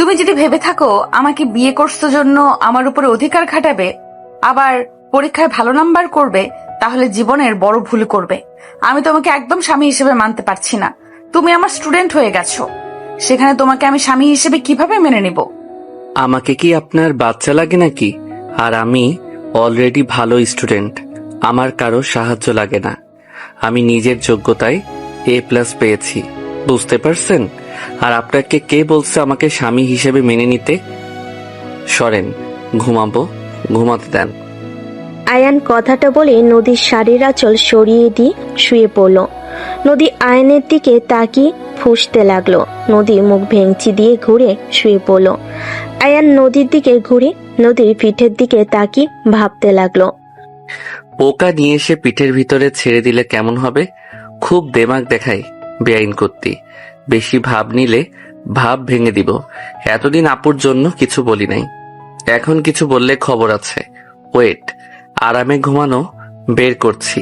তুমি যদি ভেবে থাকো আমাকে বিয়ে করছো জন্য আমার উপরে অধিকার খাটাবে, আবার পরীক্ষায় ভালো নাম্বার করবে, তাহলে জীবনের বড় ভুল করবে। আমি তোমাকে একদম স্বামী হিসেবে মানতে পারছি না। তুমি আমার স্টুডেন্ট হয়ে গেছো, সেখানে তোমাকে আমি স্বামী হিসেবে কিভাবে মেনে নিব? আমাকে কি আপনার বাচ্চা লাগে নাকি? আর আমি অলরেডি ভালো স্টুডেন্ট, আমার কারো সাহায্য লাগে না। আমি নিজের যোগ্যতায় A+ পেয়েছি, বুঝতে পারছেন? আর আপনাকে কে বলছে আমাকে স্বামী হিসেবে মেনে নিতে? সরেন, ঘুমাতে দেন। আয়ান কথাটা বলে নদীর শাড়ির আঁচল সরিয়ে দিয়ে শুয়ে পড়ল। নদী আয়নের দিকে তাকিয়ে ফুঁসতে লাগলো। নদী মুখ ভেঙচি দিয়ে ঘুরে শুয়ে পড়ল। আয়ান নদীর দিকে ঘুরে নদীর পিঠের দিকে তাকিয়ে ভাবতে লাগলো। পোকা নিয়ে এসে পিঠের ভিতরে ছেড়ে দিলে কেমন হবে? খুব দেমাগ দেখাই বেআইন করতি। বেশি ভাব নিলে ভাব ভেঙে দিব। এতদিন আপুর জন্য কিছু বলি নাই, এখন কিছু বললে খবর আছে। ওয়েট, আরামে ঘুমানো বের করছি।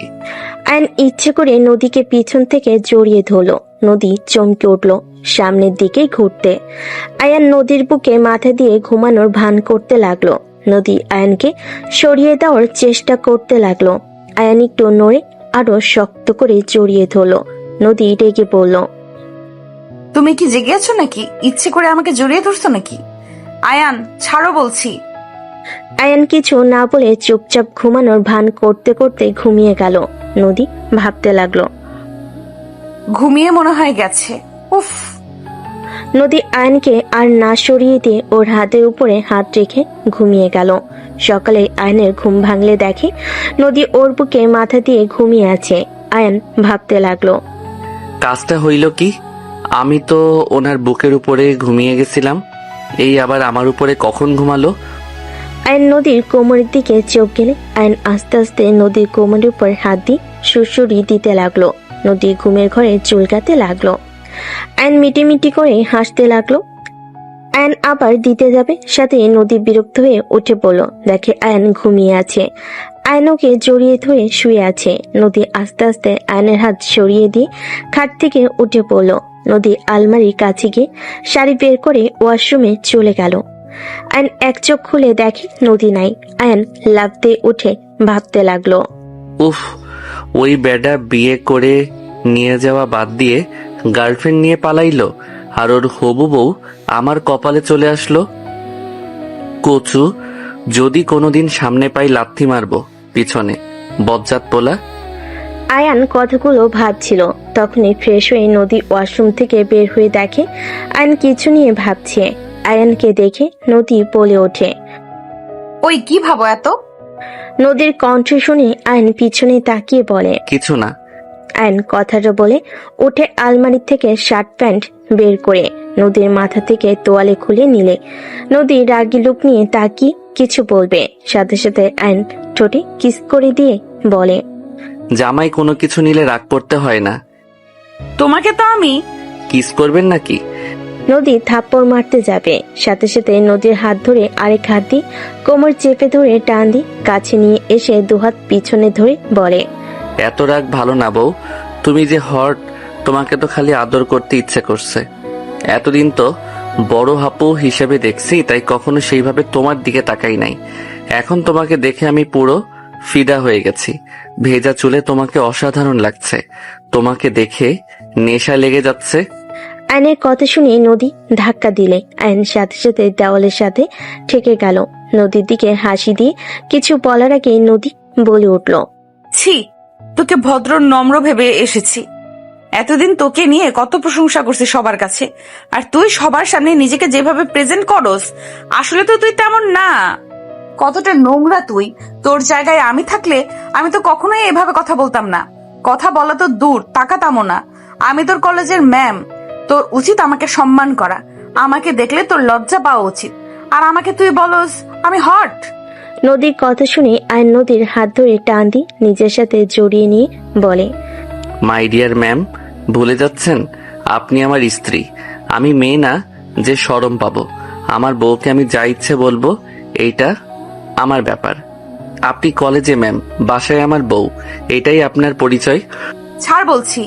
আয়ন ইচ্ছে করে নদীকে পিছন থেকে জড়িয়ে ধরলো। নদী চমকে উঠল সামনের দিকে ঘুরতে। আয়ান নদীর বুকে মাথা দিয়ে ঘুমানোর ভান করতে লাগলো। নদী আয়ানকে সরিয়ে দেওয়ার চেষ্টা করতে লাগলো। আয়ান একটু নড়ে আরো শক্ত করে জড়িয়ে ধরলো। নদী রেগে বলল, তুমি কি জেগে আছো নাকি? ইচ্ছে করে আমাকে জড়িয়ে ধরছো নাকি? আয়ান, ছাড়ো বলছি। আয়ান কিছু না বলে চুপচাপ ঘুমানোর ভান করতে করতে ঘুমিয়ে গেল। নদী ভাবতে লাগলো। ঘুমিয়ে মনে হয় গেছে। উফ। নদী আয়নকে আর না সরিয়ে দিয়ে ওর হাতের উপরে হাত রেখে ঘুমিয়ে গেল। সকালে আয়নের ঘুম ভাঙলে দেখে নদী ওর বুকে মাথা দিয়ে ঘুমিয়ে আছে। আয়ন ভাবতে লাগলো, কাজটা হইল কি? আমি তো ওনার বুকের উপরে ঘুমিয়ে গেছিলাম, এই আবার আমার উপরে কখন ঘুমালো? আয়ন নদীর কোমরের দিকে চোখ গেলে আয়ন আস্তে আস্তে নদীর কোমরের উপর হাত দিয়ে সুড়সুড়ি দিতে লাগলো। নদী ঘুমের ঘরে চুলকাতে লাগলো। আয়ন মিটিমিটি করে হাসতে লাগলো। আয়ন আবার দিতে যাবে, সাথে নদী বিরক্ত হয়ে উঠে পড়ল। দেখে আয়ন ঘুমিয়ে আছে। আয়নকে জড়িয়ে ধরে শুয়ে আছে। নদী আস্তে আস্তে আয়নের হাত সরিয়ে দিয়ে খাট থেকে উঠে পড়ল। নদী আলমারির কাছে গিয়ে শাড়ি বের করে ওয়াশরুমে চলে গেল। আয়ন এক চোখ খুলে দেখে নদী নাই। আয়ন লাফ দিয়ে উঠে ভাবতে লাগলো, উফ, ওই বেডা বিয়ে করে নিয়ে যাওয়া বাদ দিয়ে গার্লফ্রেন্ড নিয়ে পালাইলো, আর ওর হবু বউ আমার কপালে চলে আসলো। কচু, যদি কোনোদিন সামনে পাই লাথি মারবো পিছনে, বজ্জাত পোলা। আয়ান কথাগুলো ভাবছিল। তখনই ফ্রেশ হয়ে নদী ওয়াশরুম থেকে বের হয়ে দেখে আয়ন কিছু নিয়ে ভাবছে। আয়ানকে দেখে নদী বলে ওঠে, ওই কি ভাবো এত? নদীর কণ্ঠ শুনে আয়ন পিছনে তাকিয়ে বলে, কিছু না। আয়ন কথাটা বলে উঠে আলমারি থেকে শার্ট প্যান্ট বের করে নদীর মাথা থেকে তোয়ালে খুলে নিলে নদী রাগী লুক নিয়ে তাকিয়ে কিছু বলবে, সাথে সাথে আয়ন ঠোঁটে কিস করে দিয়ে বলে, জামাই কোনো কিছু নিলে রাগ করতে হয় না। তোমাকে তো আমি। কিস করবেন নাকি? নদী থাপ্পড় মারতে যাবে, সাথে সাথে নদীর হাত ধরে আরেক হাত দিয়ে কোমর চেপে ধরে টান দিয়ে কাছে নিয়ে এসে দুহাত পিছনে ধরে বলে, এত রাগ ভালো না বউ, তুমি যে হট, তোমাকে তো খালি আদর করতে ইচ্ছে করছে। এতদিন তো বড় হাপু হিসেবে দেখছি, তাই কখনো সেইভাবে তোমার দিকে তাকাই নাই। এখন তোমাকে দেখে আমি পুরো ফিদা হয়ে গেছি। ভেজা চুলে তোমাকে অসাধারণ লাগছে, তোমাকে দেখে নেশা লেগে যাচ্ছে। আয়নের কথা শুনে নদী ধাক্কা দিলে আয়ন সাথে সাথে দেওয়ালের সাথে ঠেকে গেল। নদীর দিকে হাসি দিয়ে কিছু বলার আগে নদী বলে উঠল, ছি, তোকে ভদ্র নম্র ভেবে এসেছি। এতদিন তোকে নিয়ে কত প্রশংসা করছি সবার কাছে, আর তুই সবার সামনে নিজেকে যেভাবে প্রেজেন্ট করস, আসলে তো তুই তেমন না। কতটা নোংরা তুই! তোর জায়গায় আমি থাকলে আমি তো কখনোই এভাবে কথা বলতাম না। কথা বলা তো দূর, তাকাতামও না। আমি তোর কলেজের ম্যাম, তোর উচিত আমাকে সম্মান করা। আমাকে দেখলে তোর লজ্জা পাওয়া উচিত। আর আমাকে তুই বলস আমি হট? নদীর কথা শুনে আয়ন নদীর হাত ধরে টান দিয়ে নিজের সাথে জড়িয়ে নিয়ে বলে, মাই ডিয়ার ম্যাম, ভুলে যাচ্ছেন আপনি আমার স্ত্রী। আমি মেয়ে না যে শরম পাবো। আমার বউকে আমি যা ইচ্ছে বলবো, এইটা আমার ব্যাপার। আপনি কলেজে ম্যাম, বাসায় আমার বউ, এটাই আপনার পরিচয়। ছাড় বলছি।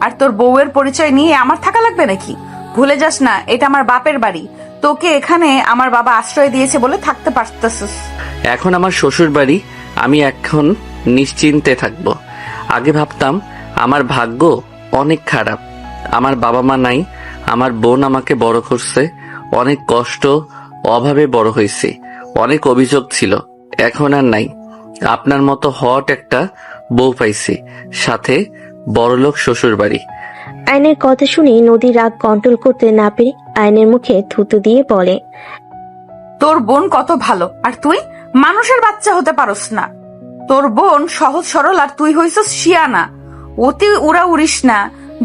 আর তোর বউয়ের পরিচয় নিয়ে আমার থাকা লাগবে নাকি? ভুলে যাস না, এটা আমার বাপের বাড়ি। তোকে এখানে আমার বাবা আশ্রয় দিয়েছে বলে থাকতে পারতেছিস। এখন আমার শ্বশুর বাড়ি, আমি এখন নিশ্চিন্তে থাকবো। আগে ভাবতাম আমার ভাগ্য অনেক খারাপ, আমার বাবা মা নাই, আমার বোন আমাকে বড় করছে, অনেক কষ্ট অভাবে বড় হয়েছি, অনেক অভিযোগ ছিল, এখন আর নাই। আপনার মতো হট একটা বউ পাইছি, সাথে বড়লোক শ্বশুর বাড়ি। আয়নের কথা শুনে নদী রাগ কন্ট্রোল করতে না পেরে আয়নের মুখে থুতু দিয়ে বলে, তোর বোন কত ভালো, আর তুই মানুষের বাচ্চা হতে পারস না। তোর বোন সহজ সরল, আর তুই হইছস শিয়ানা। অতি উড়া উড়িস না।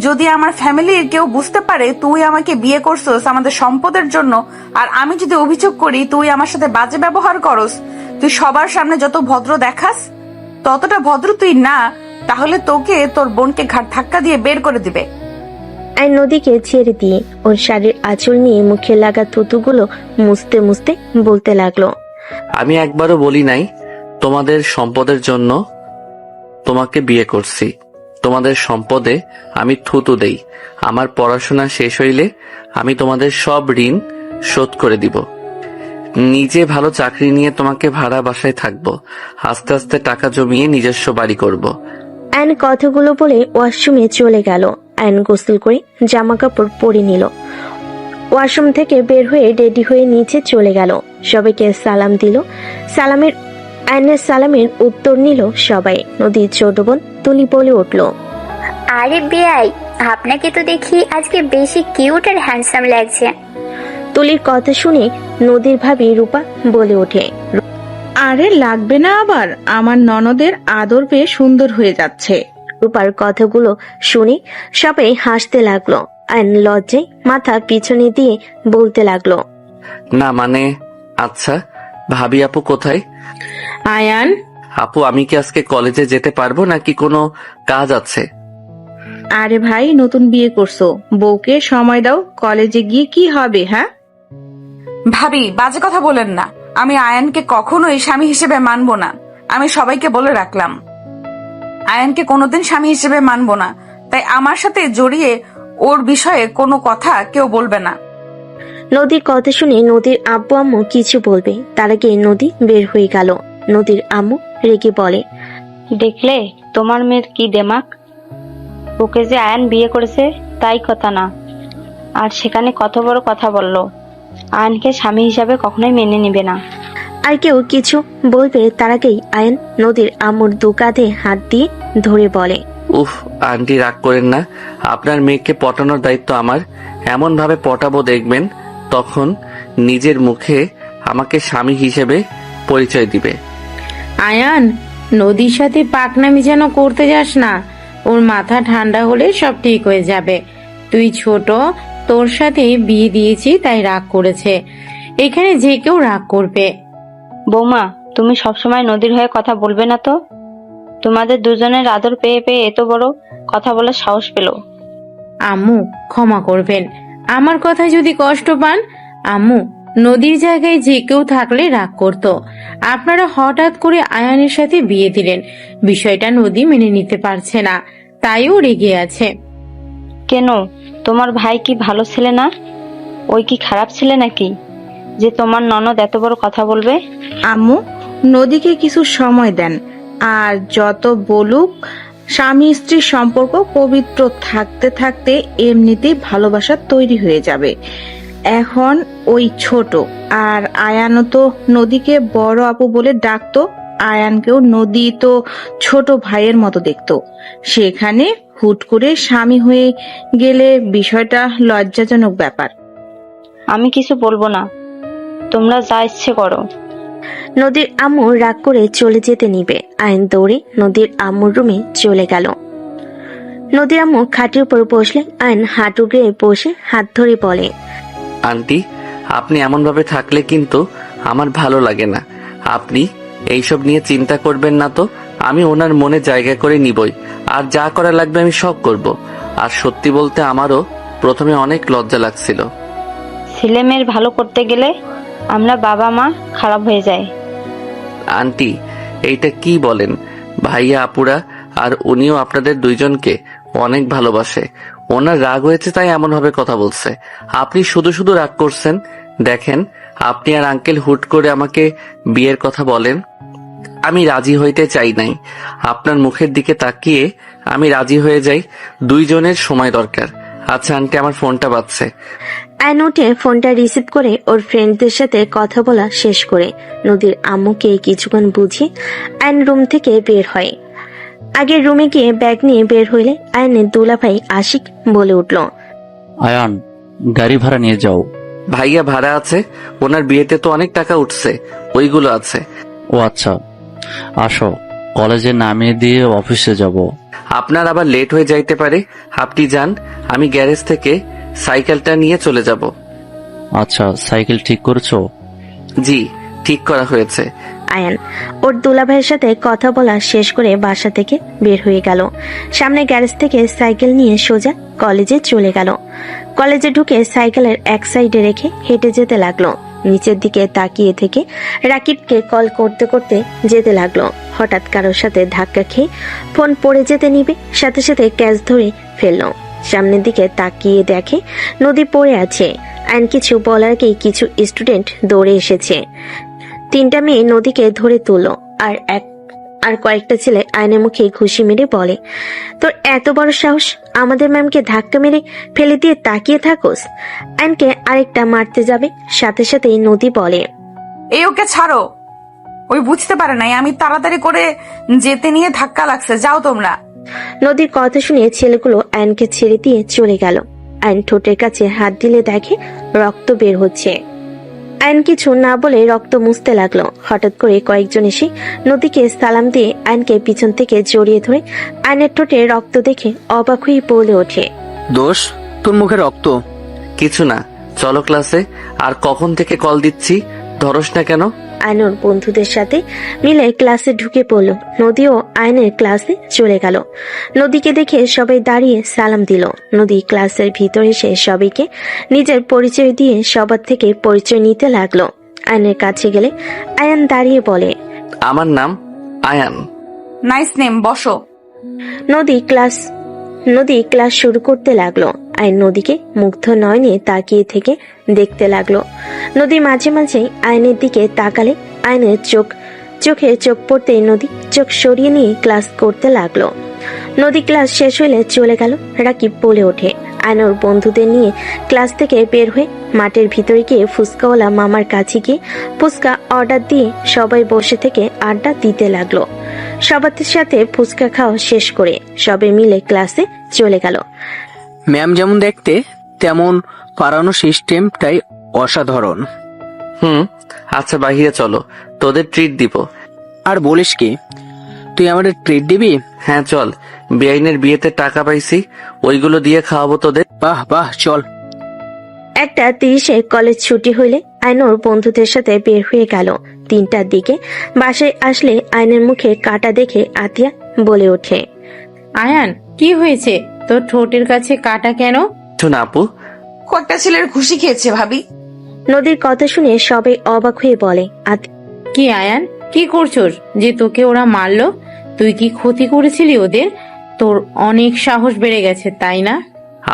যদি আমার ফ্যামিলির কেউ বুঝতে পারে তুই আমাকে বিয়ে করছস আমাদের সম্পদের জন্য, আর আমি যদি অভিযোগ করি তুই আমার সাথে বাজে ব্যবহার করস, তুই সবার সামনে যত ভদ্র দেখাস ততটা ভদ্র তুই না, তাহলে তোকে তোর বোনকে ঘাট ধাক্কা দিয়ে বের করে দিবে। আয়ন নদীকে ছেড়ে দিয়ে ওর শাড়ির আঁচল নিয়ে মুখে লাগা থুতুগুলো মুছতে মুছতে বলতে লাগলো, আমি একবারও বলি নাই তোমাদের সম্পদের জন্য তোমাকে বিয়ে করছি। তোমাদের সম্পদে আমি থুতু দেই। আমার পড়াশোনা শেষ হইলে আমি তোমাদের সব ঋণ শোধ করে দিব। নিজে ভালো চাকরি নিয়ে তোমাকে ভাড়া বাসায় থাকবো। আস্তে আস্তে টাকা জমিয়ে নিজস্ব বাড়ি করব। আয়ন কথাগুলো বলে ওয়াশরুমে চলে গেল। আয়ন গোসল করে জামা কাপড় পরে নিল। ওয়াশরুম থেকে বের হয়ে রেডি হয়ে নিচে চলে গেল। সবাইকে সালাম দিল। আয়নের সালামের উত্তর নিল সবাই। নদীর ছোট বোন তুলি বলে উঠল, আরে বেয়াই, আপনাকে তো দেখি আজকে বেশি কিউট আর হ্যান্ডসাম লাগছে। তুলির কথা শুনে নদীর ভাবি রূপা বলে ওঠে, আরে লাগবে না আবার, আমার ননদের আদর পেয়ে সুন্দর হয়ে যাচ্ছে। রূপার কথাগুলো শুনে সবাই হাসতে লাগলো। আয়ন লজ্জায় মাথা পিছনে দিয়ে বলতে লাগলো, না মানে, আচ্ছা ভাবি আপু কোথায়? আয়ান, আপু আমি কি আজকে কলেজে যেতে পারবো নাকি কোনো কাজ আছে? আরে ভাই, নতুন বিয়ে করছো, বউকে সময় দাও, কলেজে গিয়ে কি হবে? হ্যাঁ ভাবি বাজে কথা বলেন না। আমি আয়ানকে কখনোই স্বামী হিসেবে মানবো না। আমি সবাইকে বলে রাখলাম, আয়ানকে কোনোদিন স্বামী হিসেবে মানবো না। তাই আমার সাথে জড়িয়ে ওর বিষয়ে কোনো কথা কেউ বলবে না। নদীর কথা শুনে নদীর আব্বু আম্মু কিছু বলবে তার আগে নদী বের হয়ে গেল। নদীর আম্মু রেগে বলে, দেখলে তোমার মেয়ের কি দেমাক, ওকে যে আয়ান বিয়ে করেছে তাই কথা না, আর সেখানে কত বড় কথা বললো। আয়ানকে স্বামী হিসাবে কখনোই মেনে নিবে না। আর কেউ কিছু বলবে তার আগেই আয়ন নদীর আম্মুর দু কাঁধে হাত দিয়ে ধরে বলে, উফ আন্টি রাগ করেন না, আপনার মেয়েকে পটানোর দায়িত্ব আমার। এমন ভাবে পটাবো দেখবেন তখন নিজের মুখে আমাকে স্বামী হিসেবে পরিচয় দিবে। আয়ান, নদীর সাথে পাকনামি যেন করতে যাস না। ওর মাথা ঠান্ডা হলে সব ঠিক হয়ে যাবে। তুই ছোট, তোর সাথে বিয়ে দিয়েছি তাই রাগ করেছে। এখানে যে কেউ রাগ করবে। বৌমা, তুমি সবসময় নদীর হয়ে কথা বলবে না তো? তোমাদের দুজনের আদর পেয়ে পেয়ে এত বড় কথা বলার সাহস পেল। আম্মু ক্ষমা করবেন, আমার কথায় যদি কষ্ট পান। আম্মু, নদীর জায়গায় যে কেউ থাকলে রাগ করতো। আপনারা হঠাৎ করে আয়ানের সাথে বিয়ে দিলেন, বিষয়টা নদী মেনে নিতে পারছে না, তাইও রেগে আছে। কেন, তোমার ভাই কি ভালো ছেলে না? ওই কি খারাপ ছেলে নাকি যে তোমার ননদ এত বড় কথা বলবে? আম্মু, নদীকে কিছু সময় দেন, আর যত বলুক, স্বামী স্ত্রীর সম্পর্ক পবিত্র থাকতে থাকতে এমনিতেই ভালোবাসা তৈরি হয়ে যাবে। এখন ওই ছোট, আর আয়ানও তো নদীকে বড় আপু বলে ডাকতো। আয়ানকেও নদী তো ছোট ভাইয়ের মতো দেখতো। সেখানে হুট করে স্বামী হয়ে গেলে বিষয়টা লজ্জাজনক ব্যাপার। আমি কিছু বলবো না, তোমরা যা ইচ্ছে করো। নদীর আম্মু রাগ করে চলে যেতে নিবে। আয়ন দৌড়ে নদীর আম্মুর রুমে চলে গেল। নদীর আম্মু খাটের উপর বসলে আয়ন হাঁটু গেয়ে বসে হাত ধরে বলে, আন্টি আপনি এমন ভাবে থাকলে কিন্তু আমার ভালো লাগে না। আপনি এইসব নিয়ে চিন্তা করবেন না তো, আমি ওনার মনে জায়গা করে নিবই, আর যা করা লাগবে আমি সব করব। আর সত্যি বলতে আমারও প্রথমে অনেক লজ্জা লাগছিল। ছেলে মেয়ের ভালো করতে গেলে আমরা বাবা মা খারাপ হয়ে যায়। আন্টি এইটা কি বলেন? ভাইয়া আপুরা আর উনিও আপনাদের দুইজনকে অনেক ভালোবাসে। ওনার রাগ হয়েছে তাই এমন ভাবে কথা বলছে। আপনি শুধু শুধু রাগ করছেন, দেখেন, আপনি আর আঙ্কেল হুট করে আমাকে বিয়ের কথা বলেন, আমি রাজি হইতে চাই নাই। আপনার মুখের দিকে তাকিয়ে আমি রাজি হয়ে যাই, দুইজনের সময় দরকার। আচ্ছা আন্টি, আমার ফোনটা বাজছে। আয়ন উঠে ফোনটা রিসিভ করে ওর ফ্রেন্ডদের সাথে কথা বলা শেষ করে নদীর আম্মুকে কিছুক্ষণ বুঝিয়ে আয়ন রুম থেকে বের হয়। আগের রুমে গিয়ে ব্যাগ নিয়ে বের হইলে আয়নের দুলাভাই আশিক বলে উঠল, আয়ান, গাড়ি ভাড়া নিয়ে যাও। ভাইয়া ভাড়া আছে, ওনার বিয়েতে তো অনেক টাকা উঠছে, ওইগুলো আছে। ও আচ্ছা, আসো, কলেজে নামিয়ে দিয়ে অফিসে যাব। আপনার আবার লেট হয়ে যাইতে পারে, আপনি যান, আমি গ্যারেজ থেকে সাইকেলটা নিয়ে চলে যাব। আচ্ছা, সাইকেল ঠিক করেছো? জি, ঠিক করা হয়েছে। আয়ান ওর দুলাভাইয়ের সাথে কথা বলা শেষ করে বাসা থেকে বের হয়ে গেল। সামনে গ্যারেজ থেকে সাইকেল নিয়ে সোজা কলেজে চলে গেল। কলেজে ঢুকে সাইকেলের এক সাইডে রেখে হেঁটে যেতে লাগলো। নিচের দিকে তাকিয়ে থেকে রাকিবকে কল করতে করতে যেতে লাগলো। হঠাৎ কারোর সাথে ধাক্কা খেয়ে ফোন পড়ে যেতে নিবে, সাথে সাথে ক্যাচ ধরে ফেললো। সামনের দিকে তাকিয়ে দেখে নদী পড়ে আছে। আইন কিছু বলার আগেই কিছু স্টুডেন্ট দৌড়ে এসেছে। 3টা মেয়ে নদীকে ধরে তুললো, আর কয়েকটা ছেলে আয়নের মুখে ঘুষি মেরে বলে, তোর এত বড় সাহস, আমাদের ম্যামকে ধাক্কা মেরে ফেলে দিয়ে তাকিয়ে থাকোস। আয়নকে আরেকটা মারতে যাবে, সাথে সাথেই নদী বলে, এই ওকে ছাড়ো, ওই বুঝতে পারে নাই আমি তাড়াতাড়ি করে যেতে নিয়ে ধাক্কা লাগছে, যাও তোমরা। নদীর কথা শুনে ছেলেগুলো আয়নকে ছেড়ে দিয়ে চলে গেল। আয়ন ঠোঁটের কাছে হাত দিলে দেখে রক্ত বের হচ্ছে। আয়ন কিছু না বলে রক্ত মুছতে লাগলো। হঠাৎ করে কয়েকজন এসে নদীকে সালাম দিয়ে আয়নকে পিছন থেকে জড়িয়ে ধরে আয়নের ঠোঁটে রক্ত দেখে অবাক হয়ে বলে ওঠে, দোষ, তোর মুখে রক্ত? কিছু না, চলো ক্লাসে। আর কখন থেকে কল দিচ্ছি, ধরস না কেন? আয়ন ওর বন্ধুদের সাথে মিলে ক্লাসে ঢুকে পড়ল। নদীও আয়নের ক্লাসে চলে গেল। নদীকে দেখে সবাই দাঁড়িয়ে সালাম দিল। নদী ক্লাসের ভিতরে এসে সবাইকে নিজের পরিচয় দিয়ে সবার থেকে পরিচয় নিতে লাগলো। আয়নের কাছে গেলে আয়ান দাঁড়িয়ে বলে, আমার নাম আয়ান। নাইস নেম, বসো। নদী ক্লাস শুরু করতে লাগলো। আয়ন নদীকে মুগ্ধ নয়নে তাকিয়ে থেকে দেখতে লাগলো। নদী মাঝে মাঝে আয়নের দিকে তাকালে আয়নের চোখে চোখ পড়তেই নদী চোখ সরিয়ে নিয়ে ক্লাস করতে লাগলো। নদী ক্লাস শেষ হইলে চলে গেল। রাকিব বলে ওঠে, আয়নর বন্ধুদের নিয়ে ক্লাস থেকে বের হয়ে মাঠের ভিতরে গিয়ে ফুচকাওয়ালা মামার কাছে গিয়ে ফুচকা অর্ডার দিয়ে সবাই বসে থেকে আড্ডা দিতে লাগলো। সবার সাথে ফুচকা খাওয়া শেষ করে সবাই মিলে ক্লাসে চলে গেল। ম্যাম যেমন দেখতে তেমন পড়ানো সিস্টেমটাই অসাধারণ। আচ্ছা বাহিরে চলো, তোদের ট্রিট দিব। আর বলিস কি, তুই আমাদের ট্রিট দিবি? হ্যাঁ চল, বেআইনের বিয়েতে টাকা পাইছি, ওইগুলো দিয়ে খাওয়াবো তোদের। বাহ বাহ, চল। 1:30 কলেজ ছুটি হইলে আয়নর বন্ধুদের সাথে বের হয়ে গেল। 3টার দিকে বাসায় আসলে আয়নের মুখে কাটা দেখে আতিয়া বলে ওঠে, আয়ান, কি হয়েছে? তোর ঠোঁটের কাছে কাটা কেন? শোন আপু, কয়েকটা ছেলের খুশি খেয়েছে ভাবি। নদীর কথা শুনে সবাই অবাক হয়ে বলে, কি আয়ান, কি করছস যে তোকে ওরা মারলো? তুই কি ক্ষতি করেছিলি ওদের? তোর অনেক সাহস বেড়ে গেছে, তাই না?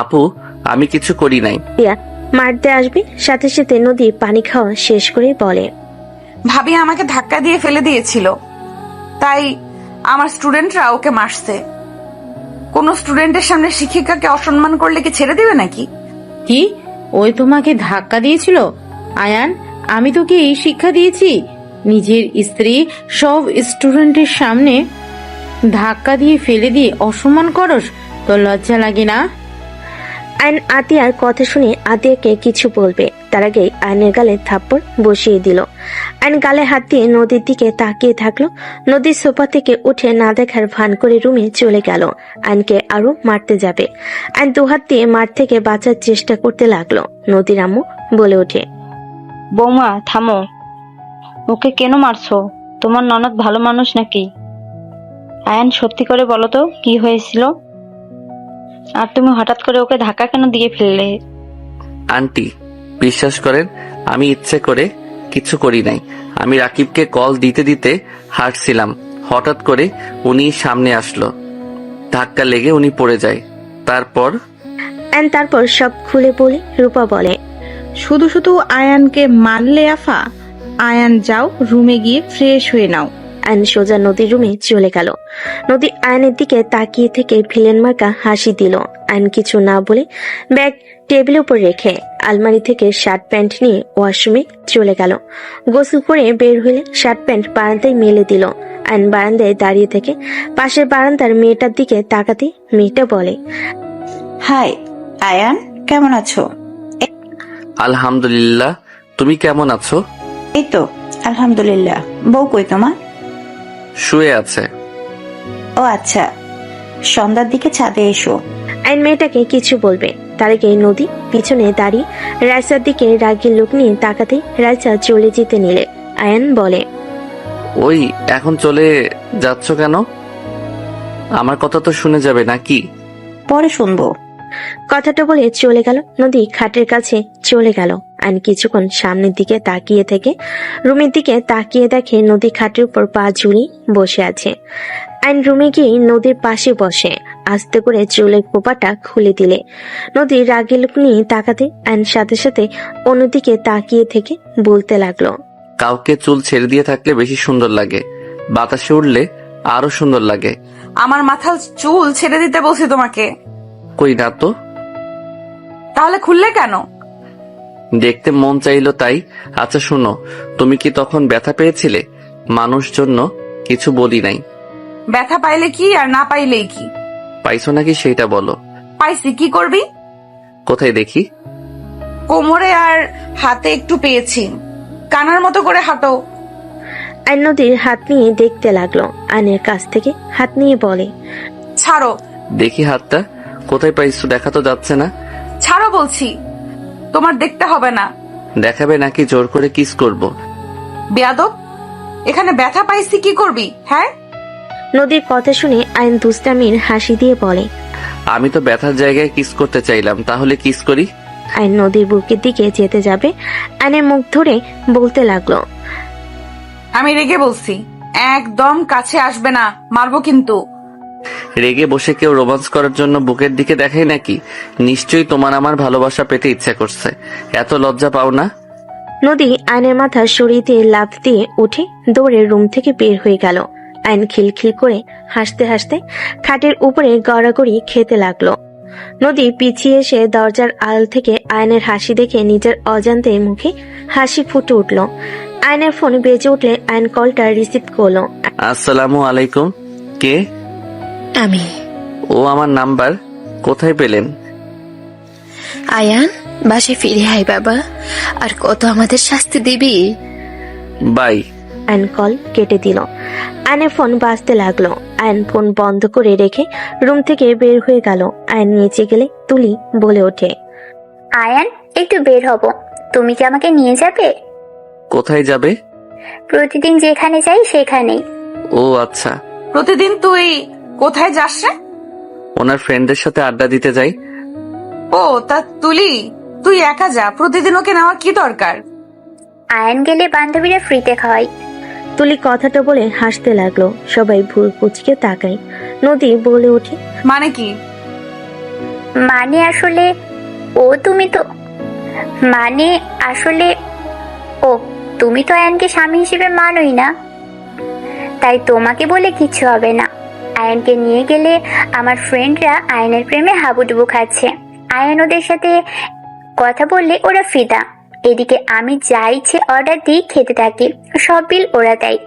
আপু আমি কিছু করি নাই। আতিয়া মারতে আসবে, সাথে সাথে নদী পানি খাওয়া শেষ করে বলে, ভাবি আমাকে ধাক্কা দিয়ে ফেলে দিয়েছিল, তাই আমার স্টুডেন্টরা ওকে মারছে। কোন স্টুডেন্টের সামনে শিক্ষিকাকে অসম্মান করলে কি ছেড়ে দিবে নাকি? কি, ওই তোমাকে ধাক্কা দিয়েছিল? আয়ান, আমি তোকে এই শিক্ষা দিয়েছি? নিজের স্ত্রী সব স্টুডেন্টের সামনে ধাক্কা দিয়ে ফেলে দিয়ে অসম্মান করস? তোর লজ্জা লাগে না? আয়ন আতিয়ার কথা শুনে আতিয়াকে কিছু বলবে, তার আগে আয়নের গালে থাপ্পড় বসিয়ে দিল। আয়ন গালে হাত দিয়ে নদীর দিকে তাকিয়ে থাকলো। নদীর সোফা থেকে উঠে না দেখার ভান করে রুমে চলে গেল। আয়নকে আরো মারতে যাবে। আয়ন দুহাত দিয়ে মার থেকে বাঁচার চেষ্টা করতে লাগলো। নদীর আম্মু বলে ওঠে, বৌমা থামো, ওকে কেন মারছো? তোমার ননদ ভালো মানুষ নাকি? আয়ান, সত্যি করে বলো তো কি হয়েছিল? আর তুমি হঠাৎ করে ওকে ধাক্কা কেন দিয়ে ফেললে? আন্টি বিশ্বাস করেন, আমি ইচ্ছে করে কিছু করি নাই। আমি রাকিবকে কল দিতে দিতে হাঁটছিলাম, হঠাৎ করে উনি সামনে আসলো, ধাক্কা লেগে উনি পড়ে যায়। তারপর তারপর সব খুলে বলে রূপা বলে, শুধু শুধু আয়ানকে মারলে আফা? আয়ান যাও, রুমে গিয়ে ফ্রেশ হয়ে নাও। আয়ন সোজা নদীর রুমে চলে গেল। নদী আয়নের দিকে তাকিয়ে থেকে ভিলেন মার্কা হাসি দিল। আয়ন কিছু না বলে ব্যাগ টেবিলের উপর রেখে আলমারি থেকে শার্ট প্যান্ট নিয়ে ওয়াশরুমে চলে গেল। গোসল করে বের হলে শার্ট প্যান্ট বারান্দায় মেলে দিল। আয়ন বারান্দায় দাঁড়িয়ে থেকে পাশের বারান্দার মেয়েটার দিকে তাকাতে মেয়েটা বলে, হাই আয়ান, কেমন আছো? আলহামদুলিল্লাহ, তুমি কেমন আছো? এই তো আলহামদুলিল্লাহ। বউ কই তোমার? শুয়ে আছে। ও আচ্ছা, সন্ধ্যার দিকে ছাদে এসো। আয়ন মেয়েটাকে কিছু বলবে তার আগে নদী পিছনে দাঁড়িয়ে রাইসার দিকে রাগের লোক নিয়ে তাকাতে রাইসা চলে যেতে নিলে আয়ন বলে, ওই এখন চলে যাচ্ছ কেন? আমার কথা তো শুনে যাবে নাকি? পরে শুনবো। কথাটা বলে চলে গেল। নদী খাটের কাছে চলে গেল। আয়ন কিছুক্ষণ সামনের দিকে তাকিয়ে থেকে রুমের দিকে তাকিয়ে দেখে নদী খাটের উপর পা ঝুলিয়ে বসে আছে। আয়ন রুমে গিয়ে নদীর পাশে বসে আস্তে করে চুলের খোপাটা খুলে দিলে নদী রাগের লোক নিয়ে তাকাতে আয়ন সাথে সাথে অন্যদিকে তাকিয়ে থেকে বলতে লাগলো, কাউকে চুল ছেড়ে দিয়ে থাকলে বেশি সুন্দর লাগে, বাতাসে উঠলে আরো সুন্দর লাগে। আমার মাথার চুল ছেড়ে দিতে বলছি তোমাকে। কই না তো। তাহলে খুললে কেন? দেখতে মন চাইলো তাই। আচ্ছা শোনো, তুমি কি তখন ব্যথা পেয়েছিলে? মানুষ জন্য কিছু বলি নাই। ব্যথা পাইলে কি আর না পাইলেই কি? পাইছো নাকি সেইটা বলো। পাইছি, কি করবি? কোথায় দেখি? কোমরে আর হাতে একটু পেয়েছি। কানার মতো করে হাঁটো। আয়ন নদীর হাত নিয়ে দেখতে লাগলো। আয়নের কাছ থেকে হাত নিয়ে বলে, ছাড়ো। দেখি হাতটা কোথায় পাইছো, দেখা তো যাচ্ছে না। ছাড়ো বলছি। তোমার দেখতে হবে না। দেখাবে নাকি জোর করে কিস করব? বেয়াদব, এখানে ব্যথা পাইছি, কি করবি? হ্যাঁ, নদীর কথা শুনে আয়ন দুষ্টামির হাসি দিয়ে বলে, আমি তো ব্যথার জায়গায় কিস করতে চাইলাম, তাহলে কিস করি। আয়ন নদীর বুকের দিকে যেতে যাবে আয়নের মুখ ধরে বলতে লাগলো, আমি রেগে বলছি, একদম কাছে আসবে না, মারবো কিন্তু। রেগে বসে কেউ রোমান্স করার জন্য বুকের দিকে দেখায় নাকি? নিশ্চয়ই তোমার আমার ভালোবাসা পেতে ইচ্ছা করছে, এত লজ্জা পাও না? নদী আয়নের মাথা সরিয়ে দিয়ে লাফ দিয়ে উঠে দৌড়ে রুম থেকে বের হয়ে গেল। আয়ন খিলখিল করে হাসতে হাসতে খাটের উপরে গড়াগড়ি খেতে লাগলো। নদী পিছিয়ে এসে দরজার আড়াল থেকে আয়নের হাসি দেখে নিজের অজান্তে মুখে হাসি ফুটে উঠল। আয়নের ফোন বেজে উঠলে আয়ন কলটা রিসিভ করলো। আসসালামু আলাইকুম। কে? আমি। ও আমার নাম্বার কোথায় পেলেন? আয়ান, বাসায় ফিরে আয় বাবা, আর কত আমাদের শাস্তি দিবি? বাই। আয়ন কল কেটে দিল। আয়নের ফোন বাজতে লাগলো। আয়ন ফোন বন্ধ করে রেখে রুম থেকে বের হয়ে গেল। আয়ন নিচে গেলে তুলি বলে ওঠে, আয়ান, একটু বের হব, তুমি কি আমাকে নিয়ে যাবে? কোথায় যাবে? প্রতিদিন যেখানে যাই সেখানেই। ও আচ্ছা। প্রতিদিন তুই কোথায় যাস রে? ওনার ফ্রেন্ডদের সাথে আড্ডা দিতে যাই। ও তা তুলি, তুই একা যা, প্রতিদিন ওকে নেওয়া কি দরকার? আয়ান গেলে বান্ধবীরা ফ্রিতে খাওয়াই। তুলি কথাটা বলে হাসতে লাগলো। সবাই ভুল কুচকে তাকায়। নদী বলে ওঠে, মানে কি? মানে আসলে ও তুমি তো আয়ানকে স্বামী হিসেবে মানোই না, তাই তোমাকে বলে কিছু হবে না। আয়ানকে নিয়ে গেলে আমার ফ্রেন্ডরা আয়ানের প্রেমে হাবুডুবু খাচ্ছে। আয়ান ওদের সাথে কথা বললে ওরা ফিদা। এদিকে আমি যা ইচ্ছে অর্ডার দিই খেতে থাকি, সব বিল ওরা দেয়।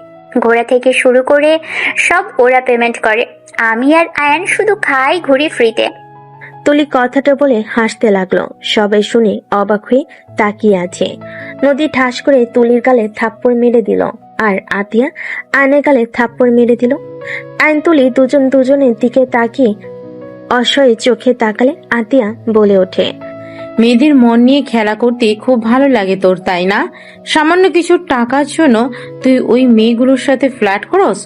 ঘোরা থেকে শুরু করে সব ওরা পেমেন্ট করে। আমি আর আয়ান শুধু খাই, ঘুরি ফ্রিতে। তুলি কথাটা বলে হাসতে লাগলো। সবাই শুনে অবাক হয়ে তাকিয়ে আছে। নদী ঠাস করে তুলির গালে থাপ্পড় মেরে দিল, আর আতিয়া আয়নের গালে থাপ্পড় মেরে দিল। আয়ন তুলি দুজন দুজনের দিকে তাকিয়ে অসহায় চোখে তাকালে আতিয়া বলে ওঠে, মেয়েদের মন নিয়ে খেলা করতে খুব ভালো লাগে তোর, তাই না? সামান্য কিছু টাকার জন্য তুই ওই মেয়েগুলোর সাথে ফ্ল্যাট করস?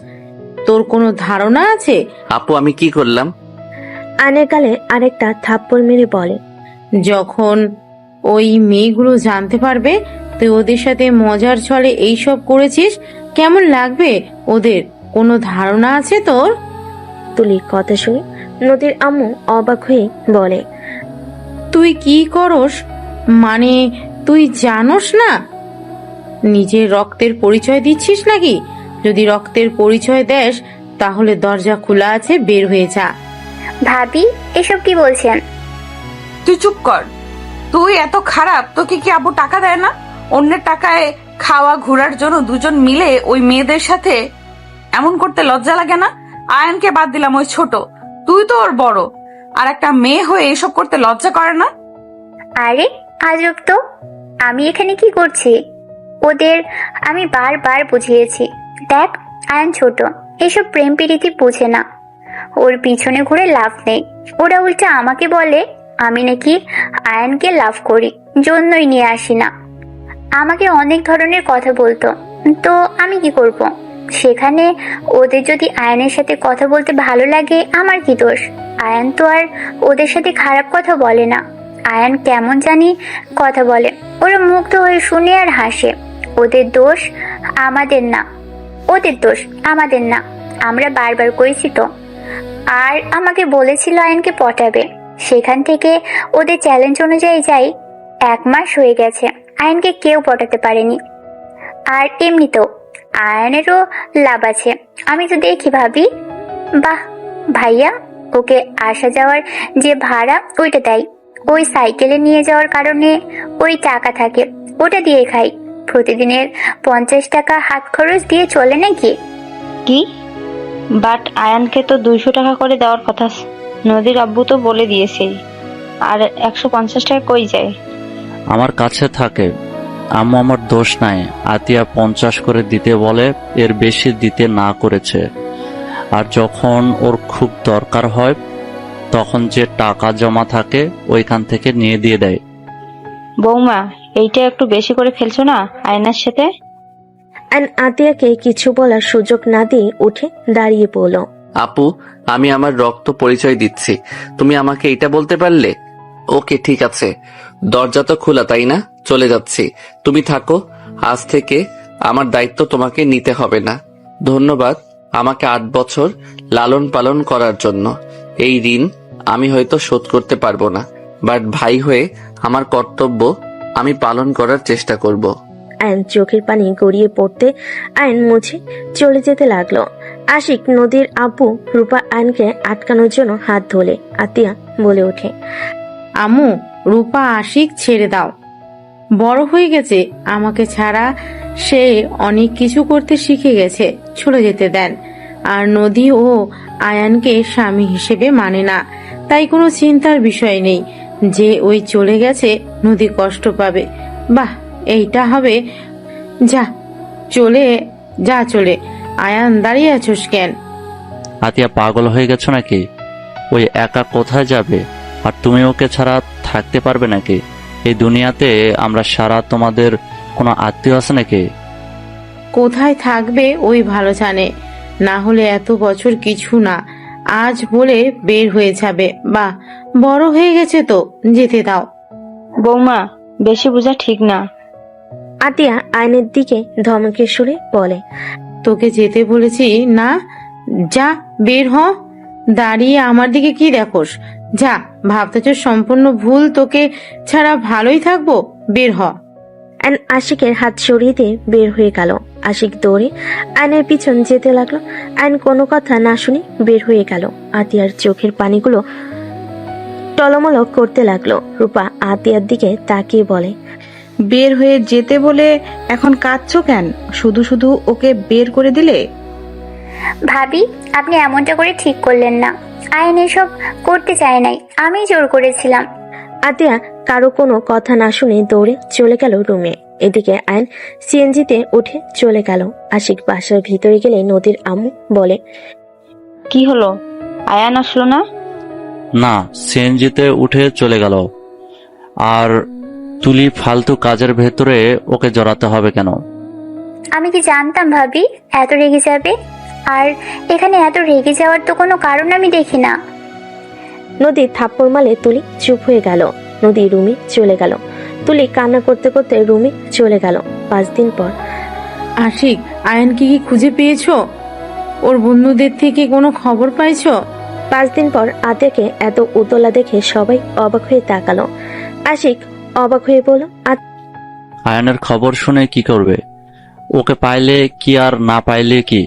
তোর কোনো ধারণা আছে? আপু, আমি কি করলাম? আয়নের গালে আরেকটা থাপ্পড় মেরে বলে, যখন ওই মেয়েগুলো জানতে পারবে তুই ওদের সাথে মজার ছলে এইসব করেছিস, কেমন লাগবে ওদের? কোনো ধারণা আছে তোর? তুলির কথা শুনে নদীর আম্মু অবাক হয়ে বলে, তুই কি করস? মানে তুই জানোস না নিজের রক্তের পরিচয় দিচ্ছিস নাকি? যদি রক্তের পরিচয় দেস তাহলে দরজা খোলা আছে, বের হয়ে যা। ভাবি, এসব কি বলছেন? তুই চুপ কর। তুই এত খারাপ, তোকে কি আব্বু টাকা দেয় না? অন্যের টাকায় খাওয়া ঘোরার জন্য দুজন মিলে ওই মেয়েদের সাথে এমন করতে লজ্জা লাগে না? আয়ানকে বাদ দিলাম, ওই ছোট, তুই তো ওর বড়, আর একটা মেয়ে হয়ে এসব করতে লজ্জা করে না? আরে আজব তো, আমি এখানে কি করছি? ওদের আমি বারবার বুঝিয়েছি, দেখ আয়ান ছোট, এসব প্রেম প্রীতি বুঝে না, ওর পিছনে ঘুরে লাভ নেই। ওরা উল্টা আমাকে বলে আমি নাকি আয়ানকে লাভ করি, জন্যই নিয়ে আসি না। আমাকে অনেক ধরনের কথা বলতো, তো আমি কি করব? সেখানে ওদের যদি আয়ানের সাথে কথা বলতে ভালো লাগে, আমার কি দোষ? আয়ান তো আর ওদের সাথে খারাপ কথা বলে না। আয়ান কেমন জানি কথা বলে, ওরা মুগ্ধ হয়ে শুনে আর হাসে। ওদের দোষ আমাদের না, ওদের দোষ আমাদের না, আমরা বারবার করেছি তো। আর আমাকে বলেছিল আয়ানকে পটাবে, সেখান থেকে ওদের চ্যালেঞ্জ অনুযায়ী যাই 1 মাস হয়ে গেছে, আয়ানকে কেউ পটাতে পারেনি। আর এমনিতেও আয়ানেরও লাভ আছে, আমি তো দেখি ভাবি। বাহ ভাইয়া, ওকে আসা যাওয়ার যে ভাড়া ওইটা দেয়, ওই সাইকেলে নিয়ে যাওয়ার কারণে ওই টাকা থাকে, ওটা দিয়ে খাই। প্রতিদিনের 50 টাকা হাত খরচ দিয়ে চলে নাকি? কি? বাট আয়ানকে তো 200 টাকা করে দেওয়ার কথা, নদীর আব্বু তো বলে দিয়েছে। আর 150 টাকা কই যায়? আমার কাছে থাকে। আম্মু, আমার দোষ নাই। আতিয়া 50 করে দিতে বলে, এর বেশি দিতে না করেছে। আর যখন ওর খুব দরকার হয় তখন যে টাকা জমা থাকে ওইখান থেকে নিয়ে দিয়ে দেয়। বৌমা, এইটা একটু বেশি করে ফেলছো না আয়নার সাথে? আতিয়াকে কিছু বলার সুযোগ না দিয়ে উঠে দাঁড়িয়ে পড়ল। আপু, আমি আমার রক্ত পরিচয় দিচ্ছি, তুমি আমাকে এটা বলতে পারলে? ওকে ঠিক আছে, দরজা তো খোলা তাই না? চলে যাচ্ছি, তুমি থাকো। আজ থেকে আমার দায়িত্ব তোমাকে নিতে হবে না। ধন্যবাদ আমাকে 8 বছর লালন পালন করার জন্য। এই ঋণ আমি হয়তো শোধ করতে পারবো না, বাট ভাই হয়ে আমার কর্তব্য আমি পালন করার চেষ্টা করব। আয়ন চোখের পানি গড়িয়ে পড়তে আয়ন মুছে চলে যেতে লাগলো। আশিক নদীর আব্বু রূপা আয়নকে আটকানোর জন্য হাত ধরে আতিয়া বলে ওঠে, আমু, রূপা আশিক ছেড়ে দাও, বড় হয়ে গেছে, আমাকে ছাড়া সে অনেক কিছু করতে শিখে গেছে, চলে যেতে দেন। আর নদী ও আয়ানকে স্বামী হিসেবে মানে না, তাই কোনো চিন্তার বিষয় নেই যে ওই চলে গেছে নদী কষ্ট পাবে। বাহ, এইটা হবে। যা চলে। আয়ান, দাঁড়িয়ে আছোস কেন? আতিয়া পাগল হয়ে গেছো নাকি? ওই একা কোথায় যাবে? আর তুমি ওকে ছাড়া থাকতে পারবে নাকি? এই দুনিয়াতে আমরা সারা তোমাদের কোনো আত্মীয় আছে নাকি? কোথায় থাকবে ওই ভালো জানে, না হলে এত বছর কিছু না, আজ বলে বের হয়ে যাবে। বাহ, বড় হয়ে গেছে তো, যেতে দাও। বৌমা, বেশি বোঝা ঠিক না। আতিয়া আয়নের দিকে ধমকে সুরে বলে, তোকে যেতে বলেছি না? যা, বের হ। দাঁড়িয়ে আমার দিকে কি দেখোস? যা, ভাবতেছ সম্পূর্ণ ভুল, তোকে ছাড়া ভালোই থাকবো, বের হ। আয়ন আশিকের হাত সরিয়ে দিয়ে বের হয়ে গেল। আশিক দৌড়ে আয়নের পিছন যেতে লাগলো। আয়ন কোনো কথা না শুনে বের হয়ে গেল। আতিয়ার চোখের পানিগুলো টলমল করতে লাগলো। রূপা আতিয়ার দিকে তাকিয়ে বলে, বের হয়ে যেতে বলে এখন কাঁদছো কেন? শুধু শুধু ওকে বের করে দিলে। ভাবি, আপনি এমনটা করে ঠিক করলেন না। আয়ন এসব করতে চায় নাই, আমি জোর করেছিলাম। আতিয়া কারো কোনো কথা না শুনে দৌড়ে চলে গেল রুমে। এদিকে আয়ন সিএনজিতে উঠে চলে গেল। আশিক বাসার ভিতরে গেলে নদীর আম্মু বলে, কি হলো, আয়ান আসলো না? না, সিএনজিতে উঠে চলে গেল। আর তুলি ফালতু কাজের ভেতরে ওকে জড়াতে হবে কেন? আমি কি জানতাম ভাবি এত রেগে যাবে? আর এখানে এত রেগে যাওয়ার তো কোনো কারণ আমি দেখি না। নদী থাপ্পড় মারলে তুলি চুপ হয়ে গেল। নদী রুমে চলে গেল। তুলি কান্না করতে করতে রুমে চলে গেল। 5 দিন পর। আশিক, আয়ানকে কি খুঁজে পেয়েছো? ওর বন্ধুদের থেকে কোনো খবর পাইছো? 5 দিন পর আতিয়াকে এত উতলা দেখে সবাই অবাক হয়ে তাকালো। আশিক অবাক হয়ে বলল, আয়ানের খবর শুনে কি করবে? ওকে পাইলে কি আর না পাইলে কি?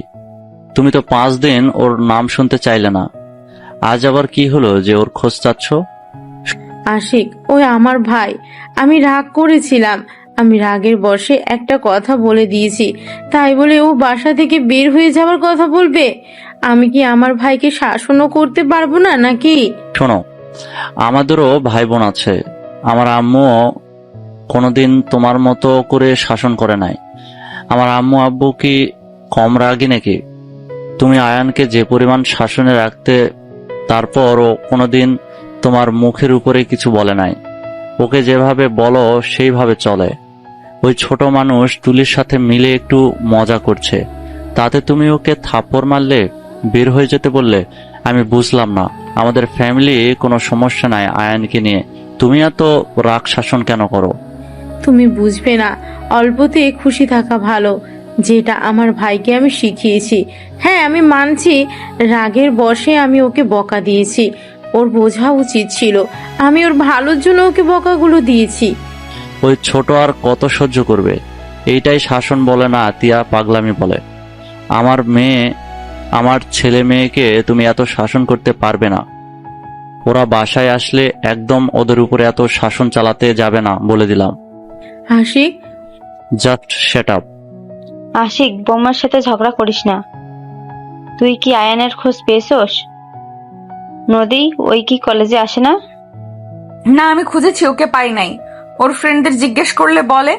তুমি তো 5 দিন ওর নাম শুনতে চাইলে না, আজ আবার কি হলো যে ওর খোঁজ চাচ্ছ? আশিক, ওই আমার ভাই। আমি রাগ করেছিলাম। আমি রাগের বশে একটা কথা বলে দিয়েছি, তাই বলে ও বাসা থেকে বের হয়ে যাওয়ার কথা বলবে? আমি কি আমার ভাইকে শাসনও করতে পারবো না নাকি? শোনো, আমাদেরও ভাই বোন আছে। আমার আম্মুও কোনোদিন তোমার মতো করে শাসন করে নাই। আমার আম্মু আব্বু কি কম রাগী নাকি? তুমি আয়ানকে যে পরিমাণ শাসনে রাখতে, তারপরও কোনোদিন তোমার মুখের উপরে কিছু বলে নাই। ওকে যেভাবে বলো সেইভাবে চলে। ওই ছোট মানুষ তুলির সাথে মিলে একটু মজা করছে, তাতে তুমি ওকে থাপ্পড় মারলে, বের হয়ে যেতে বললে। আমি বুঝলাম না, আমাদের ফ্যামিলি কোনো সমস্যা নাই আয়ানকে নিয়ে, তুমি এত রাগ শাসন কেন করো? তুমি বুঝবে না, অল্পতে খুশি থাকা ভালো, যেটা আমার ভাইকে আমি শিখিয়েছি। হ্যাঁ, আমি মানছি রাগের বশে আমি ওকে বকা দিয়েছি। ওর বোঝা উচিত ছিল আমি ওর ভালোর জন্য ওকে বকাগুলো দিয়েছি। ওই ছোট আর কত সহ্য করবে? এইটাই শাসন বলে না, আতিয়া পাগলামি বলে। আমার ছেলে মেয়েকে তুমি এত শাসন করতে পারবে না। ওরা বাসায় আসলে একদম ওদের উপরে এত শাসন চালাতে যাবে না, বলে দিলাম। Ashik, just shut up. Ashik, বোমার সাথে ঝগড়া করিস না। তুই কি আয়ানের খোঁজ পেয়েছস? নদী, ওই কি কলেজে আসে না? না, আমি খুঁজেছি, ওকে পাই নাই। ওর ফ্রেন্ডদের জিজ্ঞেস করলে বলে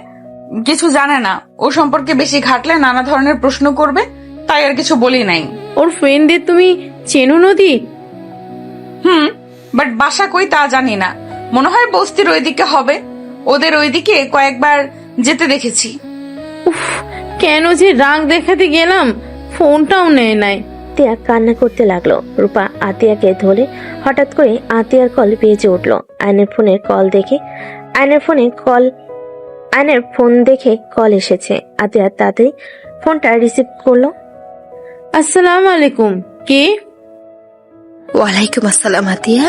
কিছু জানে না, ও সম্পর্কে বেশি ঘাটলে নানা ধরনের প্রশ্ন করবে, তাই আর কিছু বলি নাই। ওর ফ্রেন্ডদের তুমি চেনো নদী? বাট বাসা কই তা জানি না। মনে হয় বস্তির ওইদিকে হবে। ওদের ওইদিকে কয়েকবার যেতে দেখেছি। উফ, কেন যে রাগ দেখাতে গেলাম, ফোনটাও নেয় নাই। আতিয়া কান্না করতে লাগলো। রূপা আতিয়াকে ধরে হঠাৎ করে আতিয়ার কল বেজে উঠলো। আয়নের ফোন দেখে কল এসেছে। আতিয়া তাড়াতাড়ি ফোনটা রিসিভ করলো। আসসালামু আলাইকুম, কে? ওয়ালাইকুম আসসালাম আতিয়া।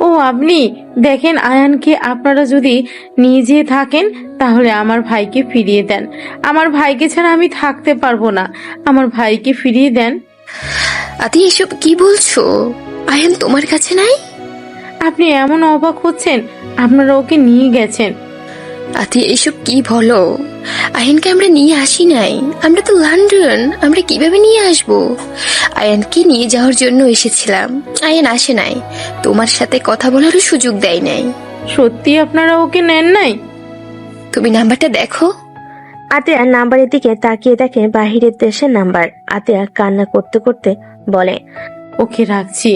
ও আপনি? দেখেন, আয়ানকে আপনারা যদি নিয়ে যেয়ে থাকেন তাহলে আমার ভাইকে ফিরিয়ে দেন। আমার ভাইকে ছাড়া আমি থাকতে পারবো না। আমার ভাইকে ফিরিয়ে দেন। আতিয়া, এসব কি বলছো? আয়ান তোমার কাছে নাই? আপনি এমন অবাক হচ্ছেন, আপনারা ওকে নিয়ে গেছেন। আতিয়া, এসব কি বলো? আয়ানকে আমরা নিয়ে আসি নাই। আমরা তো লন্ডন, আমরা কিভাবে নিয়ে আসবো? আয়ানকে নিয়ে যাওয়ার জন্য এসেছিলাম, আয়ান আসে নাই। তোমার সাথে কথা বলারও সুযোগ দেয় নাই। সত্যি আপনারা ওকে নেন নাই? তুমি নাম্বারটা দেখো। আতিয়া নাম্বারের দিকে তাকিয়ে দেখে বাহিরের দেশের নাম্বার। আতিয়া কান্না করতে করতে বলে, ওকে রাখছি।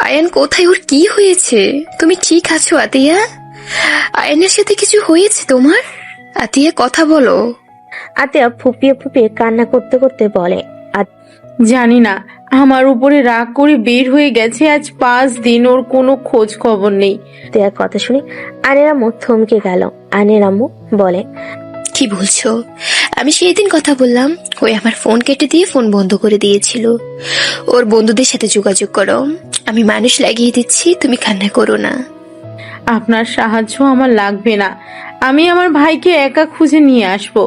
আয়ান কোথায়? ওর কি হয়েছে? তুমি ঠিক আছো আতিয়া? আয়ানের সাথে কিছু হয়েছে তোমার? আতিয়া, কথা বলো। আতিয়া ফুপিয়ে ফুপিয়ে কান্না করতে করতে বলে, জানি না, আমার উপরে রাগ করে বের হয়ে গেছে। আজ 5 দিন ওর কোনো খোঁজ খবর নেই। আতিয়ার কথা শুনে আয়নের আম্মু থমকে গেল। আয়নের আম্মু বলে, কি বলছো? আমি সেই দিন কথা বললাম, ওই আমার ফোন কেটে দিয়ে ফোন বন্ধ করে দিয়েছিল। ওর বন্ধুদের সাথে যোগাযোগ করো, আমি মানুষ লাগিয়ে দিচ্ছি, তুমি কান্না করো না। আপনার সাহায্য আমার লাগবে না। আমি আমার ভাইকে একা খুঁজে নিয়ে আসবো।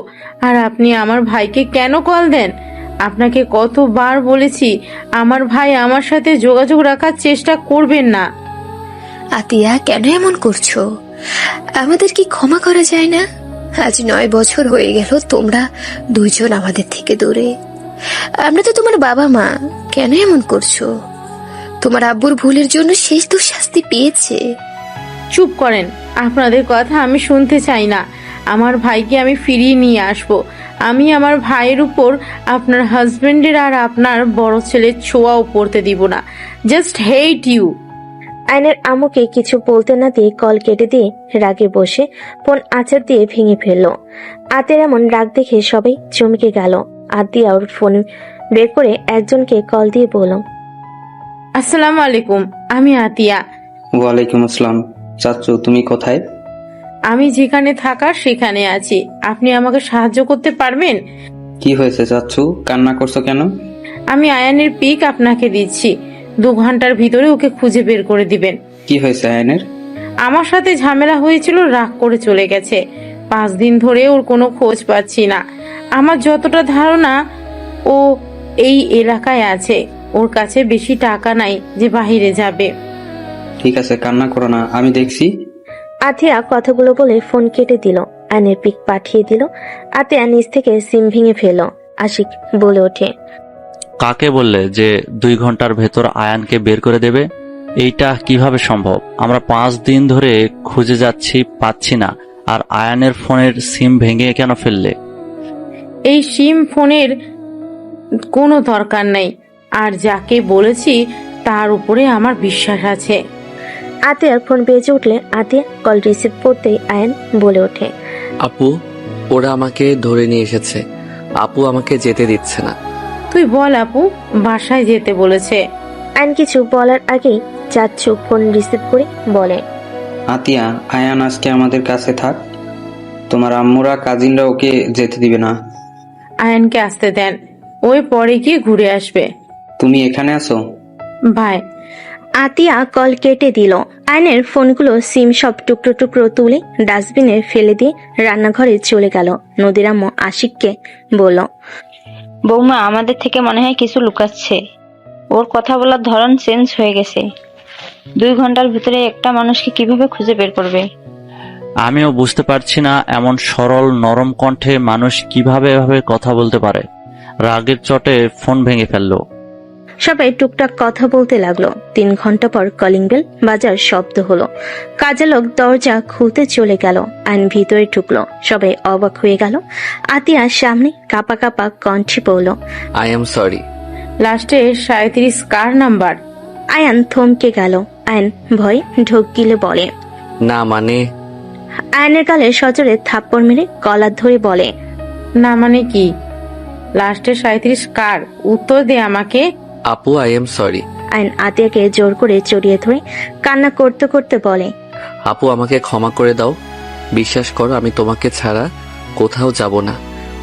আর আপনি আমার ভাইকে কেন কল দেন? আপনাকে কতবার বলেছি আমার ভাই আমার সাথে যোগাযোগ রাখার চেষ্টা করবেন না। আতিয়া, কেন এমন করছো? আমাদের কি ক্ষমা করা যায় না? আজ 9 বছর হয়ে গেল তোমরা দুইজন আমাদের থেকে দূরে। আমরা তো তোমার বাবা মা, কেন এমন করছো? তোমার আব্বুর ভুলের জন্য শেষ তো শাস্তি পেয়েছে। চুপ করেন, আপনাদের কথা আমি শুনতে চাই না। আমার ভাইকে আমি ফিরিয়ে নিয়ে আসবো। আমি আমার ভাইয়ের উপর আপনার হাজবেন্ডের আর আপনার বড় ছেলের ছোঁয়াও পড়তে দিব না। Just hate you. আয়নের আম্মুকে কিছু বলতে না দিয়ে কল কেটে দিয়ে রাগে বসে ফোন আছাড় দিয়ে ভেঙে ফেললো। আতের এমন রাগ দেখে সবাই চমকে গেল। আতিয়া ওর ফোন বের করে একজনকে কল দিয়ে বলল, আসসালামু আলাইকুম, আমি আতিয়া। ওয়ালাইকুম আসসালাম। চাচু, তুমি কোথায়? আমি যেখানে থাকার সেখানে আছি। আপনি আমাকে সাহায্য করতে পারবেন? কি হয়েছে চাচু, কান্না করছো কেন? আমি আয়ানের পিক আপনাকে দিচ্ছি। 2 ঘন্টার ভিতরে ওকে খুঁজে বের করে দিবেন। কি হয়েছে আয়নের? আমার সাথে ঝামেলা হয়েছিল, রাগ করে চলে গেছে। 5 দিন ধরে ওর কোনো খোঁজ পাচ্ছি না। আমার যতটা ধারণা ও এই এলাকায় আছে, ওর কাছে বেশি টাকা নাই যে বাইরে যাবে। ঠিক আছে, কান্না করো না, আমি দেখছি। আতিয়া কথাগুলো বলে ফোন কেটে দিল। আয়নের পিক পাঠিয়ে দিল। আতিয়া নিচ থেকে সিম ভেঙে ফেল। আশিক বলে ওঠে, কাকে বললে যে 2 ঘন্টার ভেতর আয়ানকে বের করে দেবে? এইটা কিভাবে সম্ভব? আমরা 5 দিন ধরে খুঁজে যাচ্ছি, পাচ্ছি না। আর আয়ানের ফোনের সিম ভেঙে কেন ফেললে? এই সিম ফোনের কোনো দরকার নাই, আর যাকে বলেছি তার উপরে আমার বিশ্বাস আছে। আতিয়ার ফোন বেজে উঠলে আতিয়া কল রিসিভ করতেই আয়ান বলে ওঠে, আপু, ওরা আমাকে ধরে নিয়ে এসেছে। আপু আমাকে যেতে দিচ্ছে না। তুই বল আপু, বাসায় যেতে বলেছে। আয়ন কিছু বলার আগেই চাচ্ছু ফোন রিসিভ করে বলে, আতিয়া, আয়ান আজকে আমাদের কাছে থাক। তোমার আম্মুরা কাজিনরা ওকে যেতে দিবে না। আয়নকে আসতে দেন, ওই পরে গিয়ে ঘুরে আসবে। তুমি এখানে আছো? ভাই, আতিয়া কল কেটে দিল। আয়নের ফোনগুলো সিম সব টুকরো টুকরো তুলে ডাস্টবিনে ফেলে দিয়ে রান্নাঘরে চলে গেল। নদীর আম্মু আশিককে বলল, বৌমা আমাদের থেকে মনে হয় কিছু লুকাচ্ছে। ওর কথা বলার ধরন চেঞ্জ হয়ে গেছে। 2 ঘন্টার ভিতরে একটা মানুষকে কিভাবে খুঁজে বের করবে? আমিও বুঝতে পারছি না, এমন সরল নরম কণ্ঠে মানুষ কিভাবে এভাবে কথা বলতে পারে। রাগের চটে ফোন ভেঙে ফেললো। সবাই টুকটাক কথা বলতে লাগলো। 3 ঘন্টা পর কলিং বেল বাজার শব্দ হলো। কাজের লোক দরজা খুলতে চলে গেল। আইন ভিতরে ঢুকলো। সবাই অবাক হয়ে গেল। আতিয়ার সামনে কাপা কাপা কণ্ঠে বলল, আই এম সরি। লাস্টে 37 কার নাম্বার? আয়ান থমকে গেল। আয়ন ভয় ঢোক গিলে বলে, না মানে? আয়নের গালে সজোরে থাপ্পড় মেরে গলা ধরে বলে, না মানে কি? লাস্টে 37 কার? উত্তর দে আমাকে। আপু, আই এম সরি। আয়ন আতিয়াকে জোর করে জড়িয়ে ধরে কান্না করতে করতে বলে, আপু, আমাকে ক্ষমা করে দাও। বিশ্বাস করো, আমি তোমাকে ছাড়া কোথাও যাব না।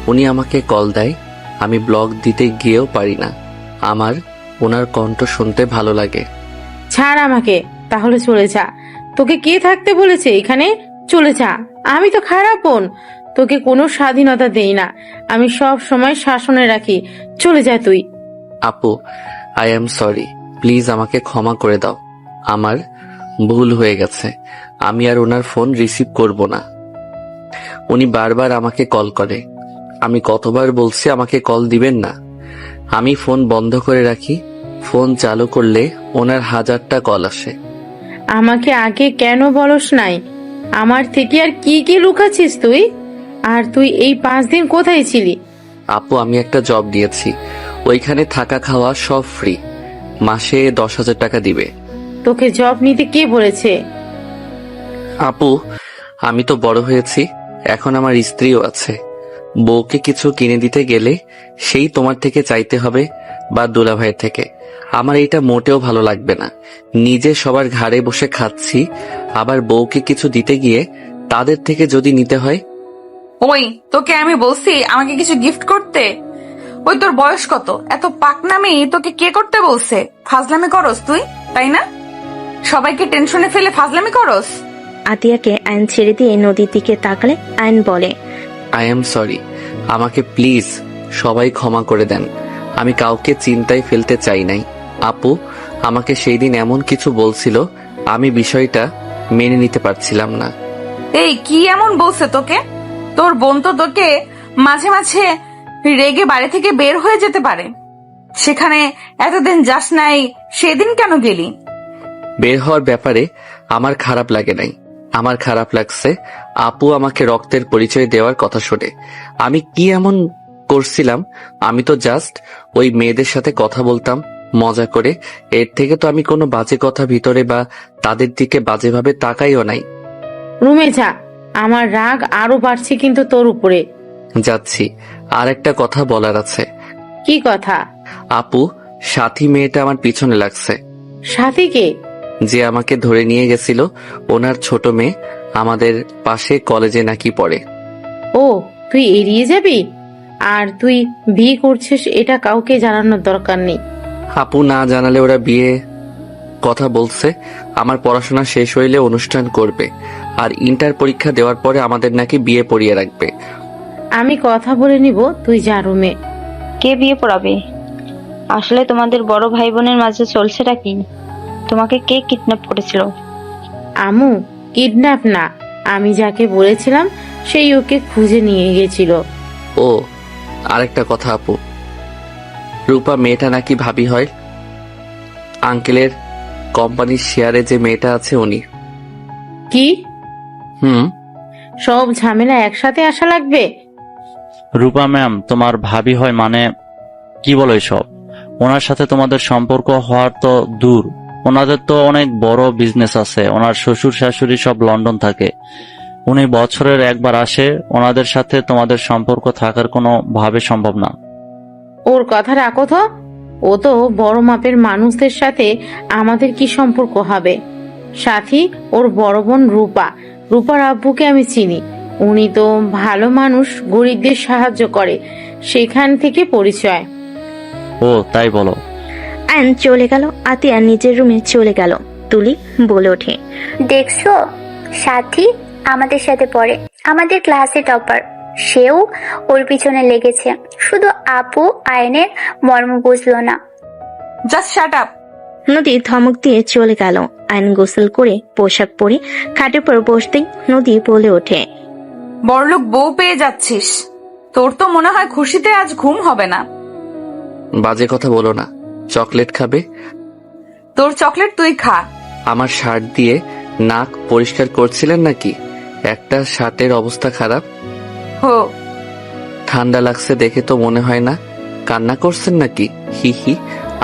উনি আমাকে কল দেয়, আমি ব্লগ দিতে গিয়েও পারি না। আমার ওনার কণ্ঠ শুনতে ভালো লাগে। ছাড় আমাকে, তাহলে চলে যা। তোকে কে থাকতে বলেছে এখানে? চলে যা। আমি তো খারাপ বোন, তোকে কোনো স্বাধীনতা দেই না। আমি সব সময় শাসনে রাখি। চলে যা তুই। আপু, আই এম সরি। প্লিজ আমাকে ক্ষমা করে দাও। আমার ভুল হয়ে গেছে। আমি আর ওনার ফোন রিসিভ করব না। উনি বারবার আমাকে কল করে। আমি কতবার বলছি আমাকে কল দিবেন না। আমি ফোন বন্ধ করে রাখি। ফোন চালু করলে ওনার 1000টা কল আসে। আমাকে আগে কেন বলস নাই? আমার থেকে আর কি কি লুকাচ্ছিস তুই? আর তুই এই 5 দিন কোথায় ছিলি? আপু, আমি একটা জব দিয়েছি। ওইখানে থাকা খাওয়া সব ফ্রি। মাসে 10,000 টাকা দিবে। তোকে জব নিতে কে বলেছে? আপু, আমি তো বড় হয়েছি, এখন আমার স্ত্রীও আছে। বউকে কিছু কিনে দিতে গেলে সেই তোমার থেকে চাইতে হবে বা দুলাভাইয়ের থেকে। আমার এটা মোটেও ভালো লাগবে না। নিজে সবার ঘাড়ে বসে খাচ্ছি, আবার বউকে কিছু দিতে গিয়ে তাদের থেকে যদি নিতে হয়। ওই, তোকে আমি বলছি আমাকে কিছু গিফট করতে? ওই, তোর বয়স কত? এত পাকনামি তোকে কে করতে বলছে? ফাজলামি করস তুই, তাই না? সবাইকে টেনশনে ফেলে ফাজলামি করস। আতিয়াকে আয়ন ছেড়ে দিয়ে নদীর দিকে তাকালে আয়ন বলে, আই এম সরি। আমাকে প্লিজ সবাই ক্ষমা করে দেন। আমি কাউকে চিন্তায় ফেলতে চাই নাই। আপু আমাকে সেই দিন এমন কিছু বলছিল, আমি বিষয়টা মেনে নিতে পারছিলাম না। এই, কি এমন বলছে তোকে? তোর বোন তো তোকে মাঝে মাঝে রেগে বাড়ি থেকে বের হয়ে যেতে পারে। সেখানে এতদিন যাস নাই, সেদিন কেন গেলি? বের হওয়ার ব্যাপারে আমার খারাপ লাগে নাই। আমার খারাপ লাগছে আপু আমাকে রক্তের পরিচয় দেওয়ার কথা শুনে। আমি কি এমন করছিলাম? আমি তো জাস্ট ওই মেয়েদের সাথে কথা বলতাম মজা করে। এর থেকে তো আমি কোনো বাজে কথা ভিতরে বা তাদের দিকে বাজেভাবে তাকাইও নাই। রুমে যা, আমার রাগ আরো বাড়ছে কিন্তু তোর উপরে। যাচ্ছি। আর একটা কথা বলার আছে। কি কথা? আপু, সাথী মেয়েটা আমার পিছনে লাগছে। সাথীকে? যে আমাকে ধরে নিয়ে গেছিল, ওনার ছোট মেয়ে, আমাদের পাশে কলেজে নাকি পড়ে। ও, তুই এড়িয়ে যাবি? আর তুই বিয়ে করছিস এটা কাউকে জানানোর দরকার নেই। আপু, না জানালে ওরা বিয়ে। কথা বলছে আমার পড়াশোনা শেষ হইলে অনুষ্ঠান করবে, আর ইন্টার পরীক্ষা দেওয়ার পরে আমাদের নাকি বিয়ে পড়িয়ে রাখবে। আমি কথা বলে নিব, তুই যা রুমে। কে বিয়ে পড়াবে? আসলে তোমাদের বড় ভাই বোনের মাঝে চলছেটা কি? তোমাকে কে কিডন্যাপ করেছিল? আমু, কিডন্যাপ না, আমি যাকে বলেছিলাম সেই ওকে খুঁজে নিয়ে গেছিল। ও, আরেকটা কথা আপু, রূপা মেয়েটা নাকি ভাবি হয়। আঙ্কেলের কোম্পানির শেয়ারে যে মেয়েটা আছে উনি। কি? হুম। সব ঝামেলা একসাথে আসা লাগবে? রূপা ম্যাম তোমার ভাবি হয় মানে? কি বলো এসব? ওনার সাথে তোমাদের সম্পর্ক হওয়ার তো দূর, ওনাদের তো অনেক বড় বিজনেস আছে। ওনার শ্বশুর শাশুড়ি সব লন্ডন থাকে, উনি বছরের একবার আসে। ওনাদের সাথে তোমাদের সম্পর্ক থাকার কোনো ভাবে সম্ভব না। ওর কথা রাখো তো, ও তো বড় মাপের মানুষদের সাথে আমাদের কি সম্পর্ক হবে? সাথী ওর বড় বোন রূপা, রূপার আব্বুকে আমি চিনি, উনি তো ভালো মানুষ, গরিবদের সাহায্য করে, সেখান থেকে পরিচয়। ও তাই বলো? আয়ন চলে গেল। আতিয়া নিজের রুমে চলে গেল। তুলি বলে ওঠে, দেখছো, সাথী আমাদের সাথে পড়ে, আমাদের ক্লাসে টপার, সেও ওর পিছনে লেগেছে। শুধু আপু আয়নের মর্ম বুঝলো না। Just shut up. নদী ধমক দিয়ে চলে গেল। আয়ন গোসল করে পোশাক পরে খাটের পর বসতেই নদী বলে ওঠে, বড়লোক বউ পেয়ে যাচ্ছিস, তোর তো মনে হয় খুশিতে আজ ঘুম হবে না। বাজে কথা বলো না। চকলেট খাবে? তোর চকলেট তুই খা। আমার শার্ট দিয়ে নাক পরিষ্কার করছিলেন নাকি? একটা শার্টের অবস্থা খারাপ। হো, ঠান্ডা লাগছে দেখে তো মনে হয় না। কান্না করছেন নাকি? হি হি,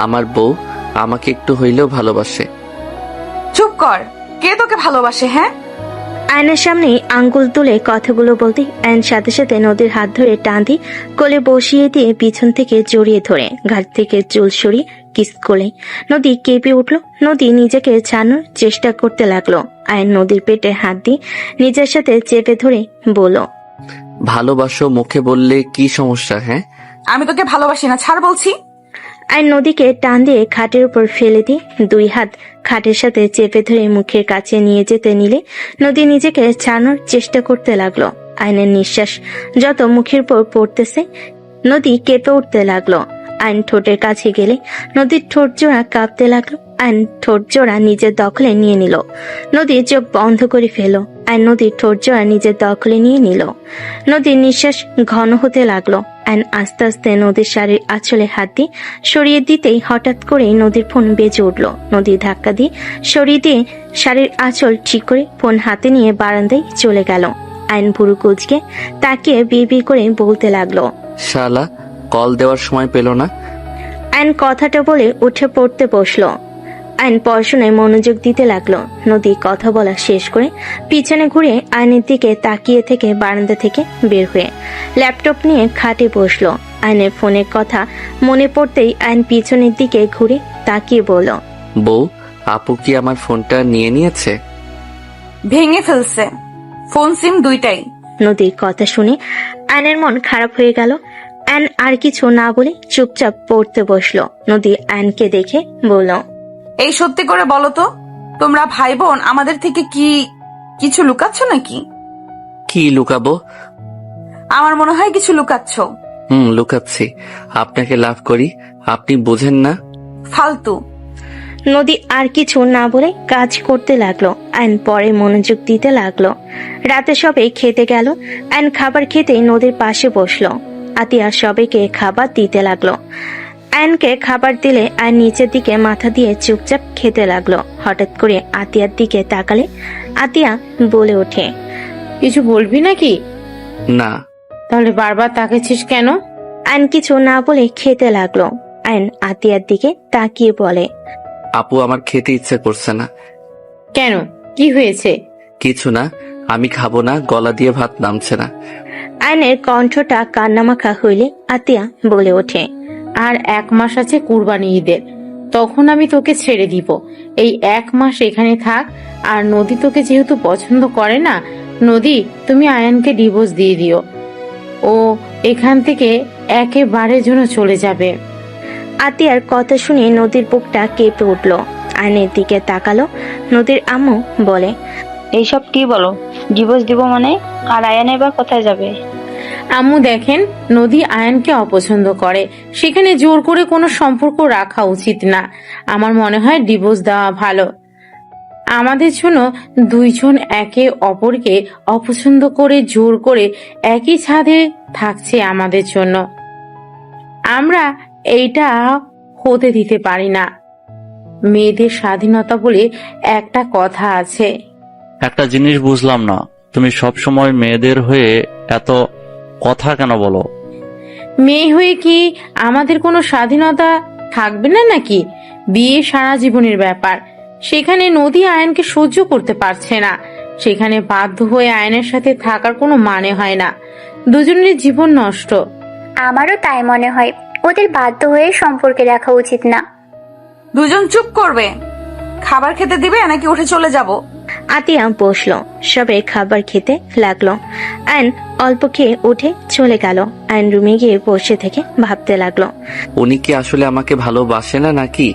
আমার বউ আমাকে একটু হইলেও ভালোবাসে। চুপ কর, কে তোকে ভালোবাসে? হ্যাঁ, আয়নার সামনে আঙ্গুল তুলে কথাগুলো বলতে আয়ন সাথে সাথে নদীর হাত ধরে টান দিয়ে কোলে বসিয়ে দিয়ে পিছন থেকে জড়িয়ে ধরে ঘাট থেকে চুল সরিয়ে কিস করলে নদী কেঁপে উঠল। নদী নিজেকে ছাড়ানোর চেষ্টা করতে লাগলো। আয়ন নদীর পেটে হাত দিয়ে নিজের সাথে চেপে ধরে বলল, ভালোবাসো মুখে বললে কি সমস্যা? হ্যাঁ, আমি তোকে ভালোবাসি না, ছাড় বলছি। আয়ন নদীকে টান দিয়ে খাটের উপর ফেলে দিয়ে দুই হাত খাটের সাথে চেপে ধরে মুখের কাছে নিয়ে যেতে নিলে নদী নিজেকে ছাড়ানোর চেষ্টা করতে লাগলো। আয়নের নিঃশ্বাস যত মুখের উপর পড়তেছে নদী কেঁপে উঠতে লাগলো। আয়ন ঠোঁটের কাছে গেলে নদীর ঠোঁট জোড়া কাঁপতে লাগলো। আয়ন ঠোঁট জোড়া নিজের দখলে নিয়ে নিল। নদীর চোখ বন্ধ করে ফেল। আয়ন নদীর ঠোঁট জোড়া নিজের দখলে নিয়ে নিল। নদীর নিঃশ্বাস ঘন হতে লাগলো। আয়ন আস্তে আস্তে নদীর শাড়ির আঁচলে হাত দিয়ে সরিয়ে দিতেই হঠাৎ করেই নদীর ফোন বেজে উঠল। নদী ধাক্কা দিয়ে সরিয়ে দিয়ে শাড়ির আঁচল ঠিক করে ফোন হাতে নিয়ে বারান্দায় চলে গেল। আয়ন ভুরু কুঁচকে তাকিয়ে বিড়বিড় করে বলতে লাগলো, শালা কল দেওয়ার সময় পেল না। আয়ন কথাটা বলে উঠে পড়তে বসলো। আয়ন পড়াশোনায় মনোযোগ দিতে লাগলো। নদী কথা বলা শেষ করে পিছনে ঘুরে আয়নের দিকে তাকিয়ে থেকে বারান্দা থেকে বের হয়ে ল্যাপটপ নিয়ে খাটে বসলো। আয়নের ফোনের কথা মনে পড়তেই আয়ন পিছনের দিকে ঘুরে তাকিয়ে বলল, বউ, আপু কি আমার ফোনটা নিয়ে নিয়েছে? ভেঙে ফেলছে, ফোন সিম দুইটাই। নদীর কথা শুনে আয়নের মন খারাপ হয়ে গেল। আয়ন আর কিছু না বলে চুপচাপ পড়তে বসলো। নদী আয়নকে দেখে বলল, এই সত্যি করে বলো তো, তোমরা ভাই বোন আমাদের থেকে কি কিছু লুকাচ্ছ নাকি? কি লুকাবো? আমার মনে হয় কিছু লুকাচ্ছ। লুকাচ্ছি। আপনাকে লাভ করি, আপনি বোঝেন না। ফালতু। নদী আর কিছু না বলে কাজ করতে লাগলো। আয়ন পরে মনোযোগ দিতে লাগলো। রাতে সবে খেতে গেল। আয়ন খাবার খেতেই নদীর পাশে বসলো। আতিয়া সবাইকে খাবার দিতে লাগলো। আয়নকে খাবার দিলে আয়ন নিচের দিকে মাথা দিয়ে চুপচাপ খেতে লাগলো। হঠাৎ করে আতিয়ার দিকে তাকালে আতিয়া বলে ওঠে, কিছু বলবি নাকি? না। তাহলে বারবার তাকাচ্ছিস কেন? আয়ন কিছু না বলে খেতে লাগলো। আয়ন আতিয়ার দিকে তাকিয়ে বলে, আপু আমার খেতে ইচ্ছে করছে না। কেন, কি হয়েছে? কিছু না, আমি খাবো না, গলা দিয়ে ভাত নামছে না। আয়নের কণ্ঠটা কান্নামাখা হইলে আতিয়া বলে ওঠে, আর 1 মাস আছে কুরবানি ঈদের, তখন আমি তোকে ছেড়ে দিব। এই 1 মাস এখানে থাক। আর নদী তোকে যেহেতু পছন্দ করে না, নদী তুমি আয়ানকে ডিভোর্স দিয়ে দিও, ও এখান থেকে একেবারে যেন চলে যাবে। আতিয়ার কথা শুনে নদীর বুকটা কেঁপে উঠল। আয়নের দিকে তাকালো। নদীর আম্মু বলে, এইসব কি বলো? ডিভোর্স দিব মানে? আর আয়ান এবার কোথায় যাবে? আম্মু দেখেন, নদী আয়ানকে অপছন্দ করে, সেখানে জোর করে কোনো সম্পর্ক রাখা উচিত না। আমার মনে হয় ডিভোর্স দেওয়া ভালো। আমাদের জন্য দুইজন একে অপরকে অপছন্দ করে জোর করে একই ছাদে থাকছে আমাদের জন্য। আমরা এইটা হতে দিতে পারি না। মেয়েদের স্বাধীনতা বলে একটা কথা আছে। একটা জিনিস বুঝলাম না, তুমি সব সময় মেয়েদের হয়ে এত কথা কেন বলো? মেয়ে হয়ে কি আমাদের কোনো স্বাধীনতা থাকবে না নাকি? বিয়ে সারা জীবনের ব্যাপার। সেখানে নদী আয়নকে সহ্য করতে পারছে না, সেখানে বাধ্য হয়ে আয়নের সাথে থাকার কোনো মানে হয় না। দুজনের জীবন নষ্ট। আমারও তাই মনে হয়, ওদের বাধ্য হয়ে সম্পর্কে রাখা উচিত না। দুজন চুপ করবে। খাবার খেতে দিবে নাকি উঠে চলে যাব? আতিয়া বসলো। সবাই খাবার খেতে লাগলো। আয়ন অল্প খেয়ে উঠে চলে গেল। আয়ন রুমে গিয়ে বসে থেকে ভাবতে লাগলো। উনি কি আসলে আমাকে ভালোবাসে না নাকি?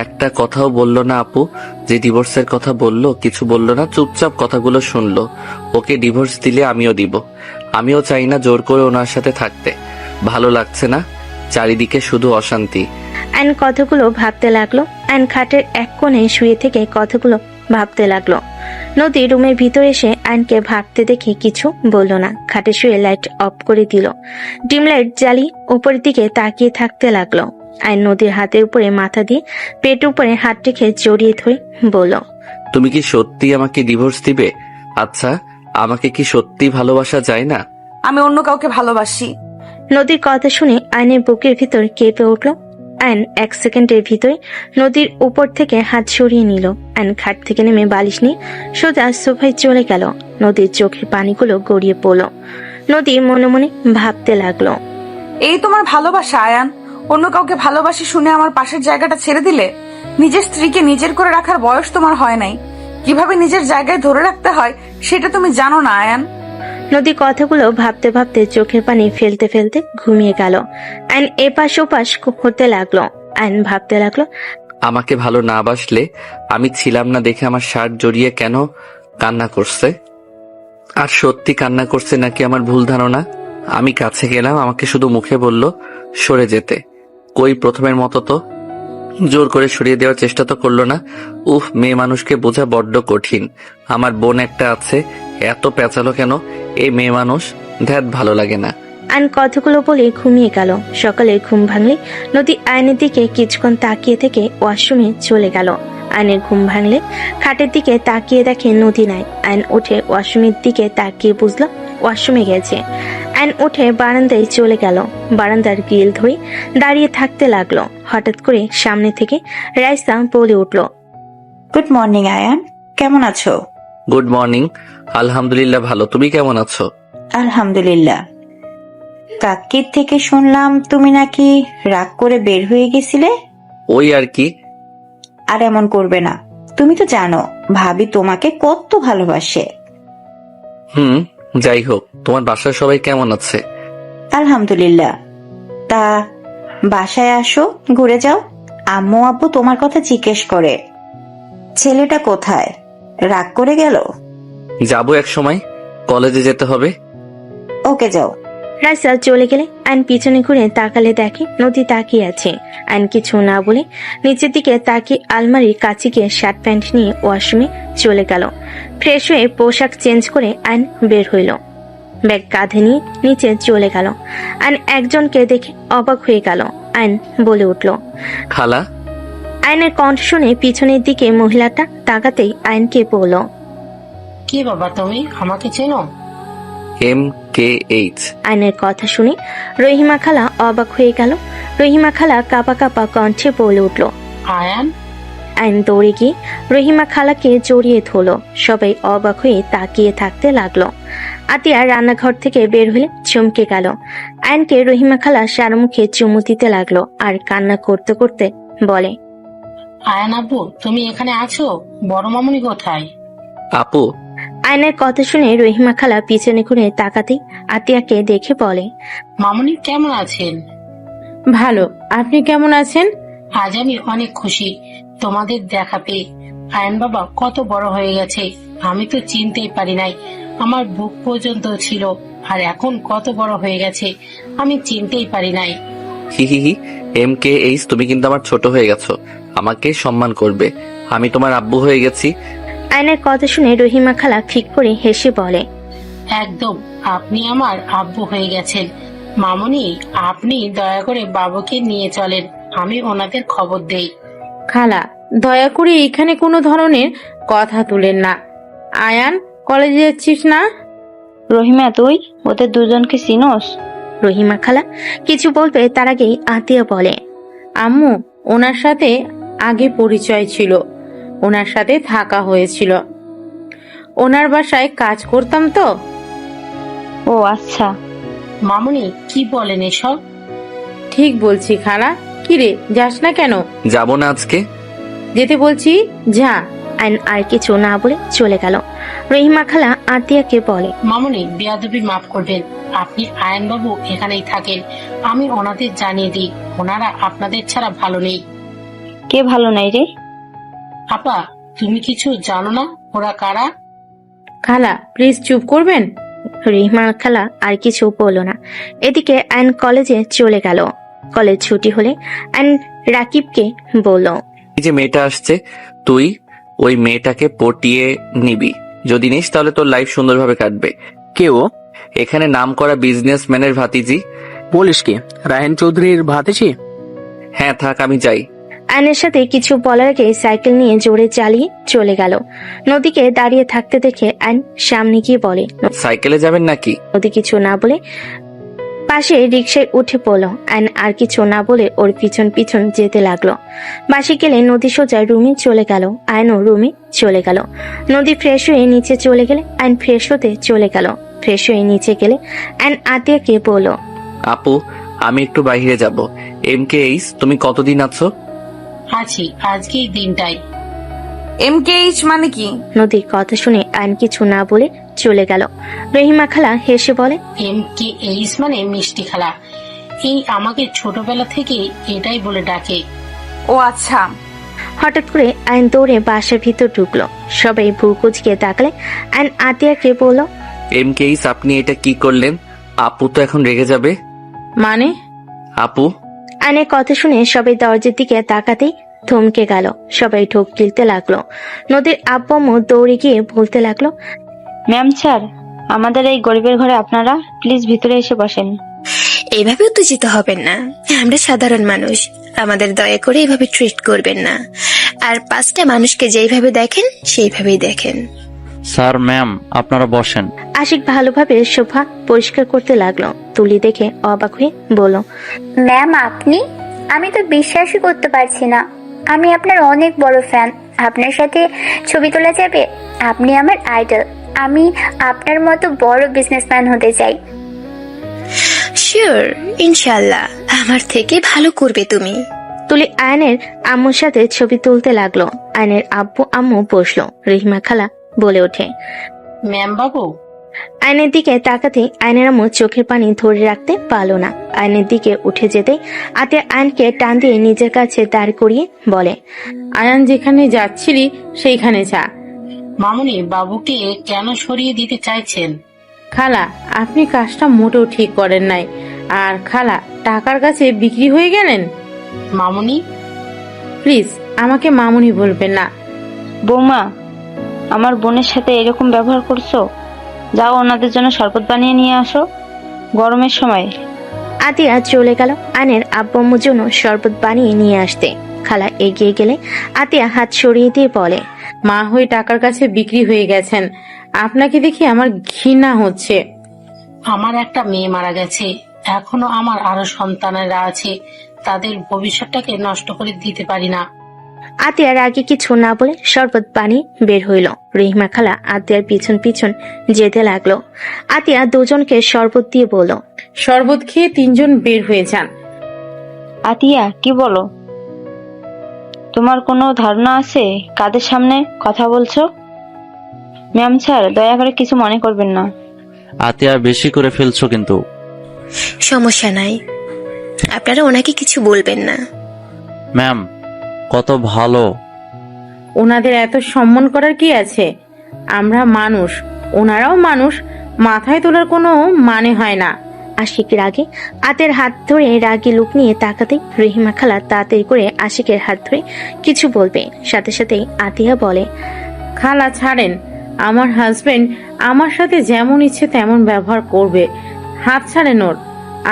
একটা কথাও বললো না আপু। যে ডিভোর্সের কথা বললো কিছু বললো না, চুপচাপ কথাগুলো শুনলো। ওকে ডিভোর্স দিলে আমিও দিব। আমিও চাই না জোর করে ওনার সাথে থাকতে। ভালো লাগছে না, চারিদিকে শুধু অশান্তি। আয়ন কথাগুলো ভাবতে লাগলো। আয়ন খাটের এক কোণে শুয়ে থেকে কথাগুলো ভাবতে লাগলো। নদী রুমের ভিতরে এসে আয়নকে ভাবতে দেখে কিছু বলল না। খাটে শুয়ে লাইট অফ করে দিল। ডিম লাইট জ্বালিয়ে উপরের দিকে তাকিয়ে থাকতে লাগলো। আয়ন নদীর হাতের উপরে মাথা দিয়ে পেট উপরে হাত রেখে জড়িয়ে ধরে বলল, তুমি কি সত্যি আমাকে ডিভোর্স দিবে? আচ্ছা, আমাকে কি সত্যি ভালোবাসা যায় না? আমি অন্য কাউকে ভালোবাসি। নদীর কথা শুনে আয়নের বুকের ভিতর কেঁপে উঠল। আয়ন এক সেকেন্ডের ভিতরে নদীর উপর থেকে হাত সরিয়ে নিল। আয়ন খাট থেকে নেমে বালিশ নিয়ে সোজা সোফায় চলে গেল। নদীর চোখের পানিগুলো গড়িয়ে পড়ল। নদী মনে মনে ভাবতে লাগলো, এই তোমার ভালোবাসা আয়ান? অন্য কাউকে ভালোবাসি শুনে আমার পাশের জায়গাটা ছেড়ে দিলে? নিজের স্ত্রীকে নিজের করে রাখার বয়স তোমার হয় নাই। কিভাবে নিজের জায়গায় ধরে রাখতে হয় সেটা তুমি জানো না আয়ান। নদী কথাগুলো ভাবতে ভাবতে চোখের পানি ফেলতে ফেলতে ঘুমিয়ে গেল। আয়ন এপাশ ওপাশ হতে লাগলো। আয়ন ভাবতে লাগলো, আমাকে ভালো না বাসলে আমি ছিলাম না দেখে আমার শার্ট জড়িয়ে কেন কান্না করছে? আর সত্যি কান্না করছে নাকি আমার ভুল ধারণা? আমি কাছে গেলাম, আমাকে শুধু মুখে বলল সরে যেতে। কই প্রথমের মতো তো জোর করে সরিয়ে দেওয়ার চেষ্টা তো করলো না। উফ, মেয়ে মানুষকে বোঝা বড্ড কঠিন। আমার বোন একটা আছে, এত পেঁচালো কেন এই মেয়ে মানুষ? ধ্যাত ভালো লাগে না। আয়ন কথাগুলো বলে ঘুমিয়ে গেল। সকালে ঘুম ভাঙলে নদী আয়নের দিকে কিছুক্ষণ তাকিয়ে থেকে ওয়াশরুমে চলে গেল। আয়নের ঘুম ভাঙলে খাটের দিকে তাকিয়ে দেখে নদী নাই। আয়ন উঠে ওয়াশরুমের দিকে তাকিয়ে বুঝলো ওয়াশরুমে গেছে। আয়ন উঠে বারান্দায় চলে গেল। বারান্দার গ্রিল ধরে দাঁড়িয়ে থাকতে লাগলো। হঠাৎ করে সামনে থেকে রাইসা বলে উঠল, গুড মর্নিং আয়ান, কেমন আছো? Good morning. আলহামদুলিল্লাহ ভালো, তুমি কেমন আছো? আলহামদুলিল্লাহ। কাকির থেকে শুনলাম তুমি নাকি রাগ করে বের হয়ে গেছিলে। ওই আর কি। আর এমন করবে না, তুমি তো জানো ভাবি তোমাকে কত ভালোবাসে। যাই হোক, তোমার বাসার সবাই কেমন আছে? আলহামদুলিল্লাহ। তা বাসায় আসো, ঘুরে যাও। আম্মু আব্বু তোমার কথা জিজ্ঞেস করে। ছেলেটা কোথায়? রাগ করে গেল? যাবো এক সময়, কলেজে যেতে হবে। ওকে যাও। রাইসা চলে গেলে আইন পিছনে ঘুরে তাকালে দেখে নদী তাকিয়ে আছে। আইন কিছু না বলে নিচের দিকে তাকিয়ে আলমারির কাছে গিয়ে শার্ট প্যান্ট নিয়ে ওয়াশরুমে চলে গেল। ফ্রেশ হয়ে পোশাক চেঞ্জ করে আইন বের হইল। ব্যাগ কাঁধে নিয়ে নিচে চলে গেল। আইন একজনকে দেখে অবাক হয়ে গেল। আইন বলে উঠল, খালা। আইনের কণ্ঠ শুনে পিছনের দিকে মহিলাটা তাকাতেই আইনকে বলল, কি বাবা তুমি আমাকে চেনো? MKH। আইনের কথা শুনে রহিমা খালা অবাক হয়ে গেল। রহিমা খালা কাঁপা কাঁপা কণ্ঠে বলে উঠল, আয়ান। আইন দৌড়ে গিয়ে রহিমা খালাকে জড়িয়ে ধরল। সবাই অবাক হয়ে তাকিয়ে থাকতে লাগলো। আতিয়া রান্নাঘর থেকে বের হলে চমকে গেল। আইনকে রহিমা খালা সারা মুখে চুমু দিতে লাগলো আর কান্না করতে করতে বলে, আয়ান আপু তুমি এখানে আছো? বড় মামুনি কোথায়? আপু। আইনের কথা শুনে রহিমা খালা পিছনে ঘুরে তাকাতেই আতিয়াকে দেখে বলে, মামুনি কেমন আছেন? ভালো, আপনি কেমন আছেন? আজ আমি অনেক খুশি। তোমাদের দেখা পেয়ে। আয়ন বাবা কত বড় হয়ে গেছে, আমি তো চিনতেই পারি নাই। আমার বুক পর্যন্ত ছিল, আর এখন কত বড় হয়ে গেছে, আমি চিনতেই পারি নাই। হি হি হি। MKH, তুমি কিন্তু আমার ছোট হয়ে গেছো, আমাকে সম্মান করবে। আমি তোমার আব্বু হয়ে গেছি। আয়নের কথা শুনে রহিমা খালা ঠিক করে হেসে বলে, একদম, আপনি আমার আব্বু হয়ে গেছেন। মামুনি, আপনি দয়া করে বাবুকে নিয়ে চলেন, আমি ওনাদের খবর দেই। খালা, দয়া করে এখানে কোনো ধরনের কথা তুলেন না। আয়ান, কলেজে যাচ্ছিস না? রহিমা, তুই ওদের দুজনকে চিনোস? রহিমা খালা কিছু বলবে তার আগেই আতিয়া বলে, আম্মু, ওনার সাথে আগে পরিচয় ছিল, ওনার সাথে থাকা হয়েছিল, ওনার বাসায় কাজ করতাম তো। ও আচ্ছা। মামুনি, কি বলেন এসব? ঠিক বলছি খালা। কিরে, যাস না কেন? যাবো না আজকে। যেতে বলছি, যা। আয়ন আর কিছু না বলে চলে গেল। রহিমা খালা আতিয়াকে বলে, মামুনি, বেয়াদবি মাফ করবেন, আপনি আয়ন বাবু এখানেই থাকেন, আমি ওনাদের জানিয়ে দিই, ওনারা আপনাদের ছাড়া ভালো নেই। কে ভালো নাই রে? আপা, তুমি কিছু জানো না ওরা কারা? খালা প্লিজ চুপ করবেন। রহিমা খালা আর কিছু বলল না। এদিকে আয়ন কলেজে চলে গেল। কলেজ ছুটি হলে আয়ন রাকিবকে বলল, এই যে মেয়েটা আসছে, তুই ওই মেয়েটাকে পটিয়ে নিবি। যদি নিস তাহলে তোর লাইফ সুন্দরভাবে কাটবে। কে ও? এখানে নাম করা বিজনেসম্যানের ভাতিজি। বলিস কি, রায়হান চৌধুরীর ভাতিজি? হ্যাঁ, থাক, আমি যাই। আয়নের সাথে কিছু বলার আগে সাইকেল নিয়ে জোরে চালিয়ে চলে গেল। নদীকে দাঁড়িয়ে থাকতে দেখে আয়ন সামনে গিয়ে বলে, সাইকেলে যাবেন নাকি? নদী কিছু না বলে পাশে রিকশায় উঠে পড়ল। আয়ন আর কিছু না বলে ওর পিছন পিছন যেতে লাগলো। বাসে গেলে নদী সোজা রুমে চলে গেল। আয়নও রুমে চলে গেল। নদী ফ্রেশ হয়ে নিচে চলে গেলে আয়ন ফ্রেশ হতে চলে গেল। ফ্রেশ হয়ে নিচে গেলে আয়ন আতিয়াকে বলল, আপু, আমি একটু বাইরে যাব। MKH, তুমি কতদিন আছো? আছি, আজকেই দিনটাই। MKH মানে কি? নদীর কথা শুনে আয়ন কিছু না বলে চলে গেল। রহিমা খালা হেসে বলে, MKH মানে মিষ্টি খালা। এই আমাকে ছোটবেলা থেকে এটাই বলে ডাকে। ও আচ্ছা। হঠাৎ করে আয়ন দৌড়ে বাসার ভিতর ঢুকলো। সবাই ভুল কুচকে তাকলে আয়ন আতিয়াকে বলল, MKH, আপনি এটা কি করলেন? আপু তো এখন রেগে যাবে। মানে? আপু, আয়নের কথা শুনে সবাই দরজার দিকে তাকাতেই থমকে গেল। সবাই ঢোক গিলতে লাগলো। নদীর আব্বু আম্মু দৌড়ে গিয়ে বলতে লাগলো, ম্যাম স্যার, আমাদের এই গরিবের ঘরে আপনারা প্লিজ ভিতরে এসে বসেন। এইভাবে উত্তেজিত হবেন না, আমরা সাধারণ মানুষ, আমাদের দয়া করে এভাবে ট্রিট করবেন না। আর পাঁচটা মানুষকে যেইভাবে দেখেন সেইভাবেই দেখেন। স্যার, ম্যাম, আপনারা বসেন। আশিক ভালোভাবে সোফা পরিষ্কার করতে লাগলো। তুলি দেখে অবাক হয়ে বলল, ম্যাম আপনি? আমি তো বিশ্বাসই করতে পারছি না, আমি আপনার অনেক বড় ফ্যান। আপনার সাথে ছবি তোলা যাবে? আপনি আমার আইডল, আমি আপনার মতো বড় বিজনেসম্যান হতে চাই। শিওর, ইনশাল্লাহ আমার থেকে ভালো করবে তুমি। তুলি আয়নের আম্মুর সাথে ছবি তুলতে লাগলো। আয়নের আব্বু আম্মু বসলো। রহিমা খালা বলে ওঠে, ম্যাম বাবু। আয়নের দিকে তাকাতে আয়নের আম্মু চোখের পানি ধরে রাখতে পারলো না। আয়নের দিকে উঠে যেতে আতিয়া আয়নকে টান দিয়ে নিজের কাছে দাঁড় করিয়ে বলে, আয়ান যেখানে যাচ্ছিলি সেইখানে যা। মামুনি, বাবুকে কেন সরিয়ে দিতে চাইছেন? খালা, আপনি কাজটা মোটেও ঠিক করেন নাই। আর খালা, টাকার কাছে বিক্রি হয়ে গেলেন। মামুনি, প্লিজ আমাকে মামুনি বলবেন না। বৌমা, আমার বোনের সাথে এরকম ব্যবহার করছো? যাও ওনাদের জন্য শরবত বানিয়ে নিয়ে আসো, গরমের সময়। আতিয়া চলে গেল আয়নের আব্বু আম্মুর জন্য শরবত বানিয়ে নিয়ে আসতে। খালা এগিয়ে গেলে আতিয়া হাত সরিয়ে দিয়ে বলে, মা হয়ে টাকার কাছে বিক্রি হয়ে গেছেন। আপনাকে দেখি আমার ঘৃণা হচ্ছে। আমার একটা মেয়ে মারা গেছে, এখনো আমার আরো সন্তানেরা আছে, তাদের ভবিষ্যৎটাকে নষ্ট করে দিতে পারি না। আতিয়ার আগে কিছু না বলে শরবত বানিয়ে বের হইল। রহিমা খালা আতিয়ার পিছন পিছন যেতে লাগলো। আতিয়া দুজনকে শরবত দিয়ে বলল, শরবত খেয়ে তিনজন বের হয়ে যান। আতিয়া, কি বলো? তোমার কোনো ধারণা আছে কাদের সামনে কথা বলছো? ম্যাম স্যার, দয়া করে কিছু মনে করবেন না। আতিয়া, বেশি করে ফেলছো কিন্তু। সমস্যা নাই, আপনারা ওনাকে কিছু বলবেন না। ম্যাম, কত ভালো ওনাদের এত সম্মান করার কি আছে? আমরা মানুষ, ওনারাও মানুষ, মাথায় তোলার কোনো মানে হয় না। আশিক রাগে আতের হাত ধরে রাগী লোক নিয়ে তাকাতে রহিমা খালা তাড়াতাড়ি করে আশিকের হাত ধরে কিছু বলবে, সাথে সাথে আতিয়া বলে, খালা ছাড়েন, আমার হাজবেন্ড আমার সাথে যেমন ইচ্ছে তেমন ব্যবহার করবে, হাত ছাড়েন ওর।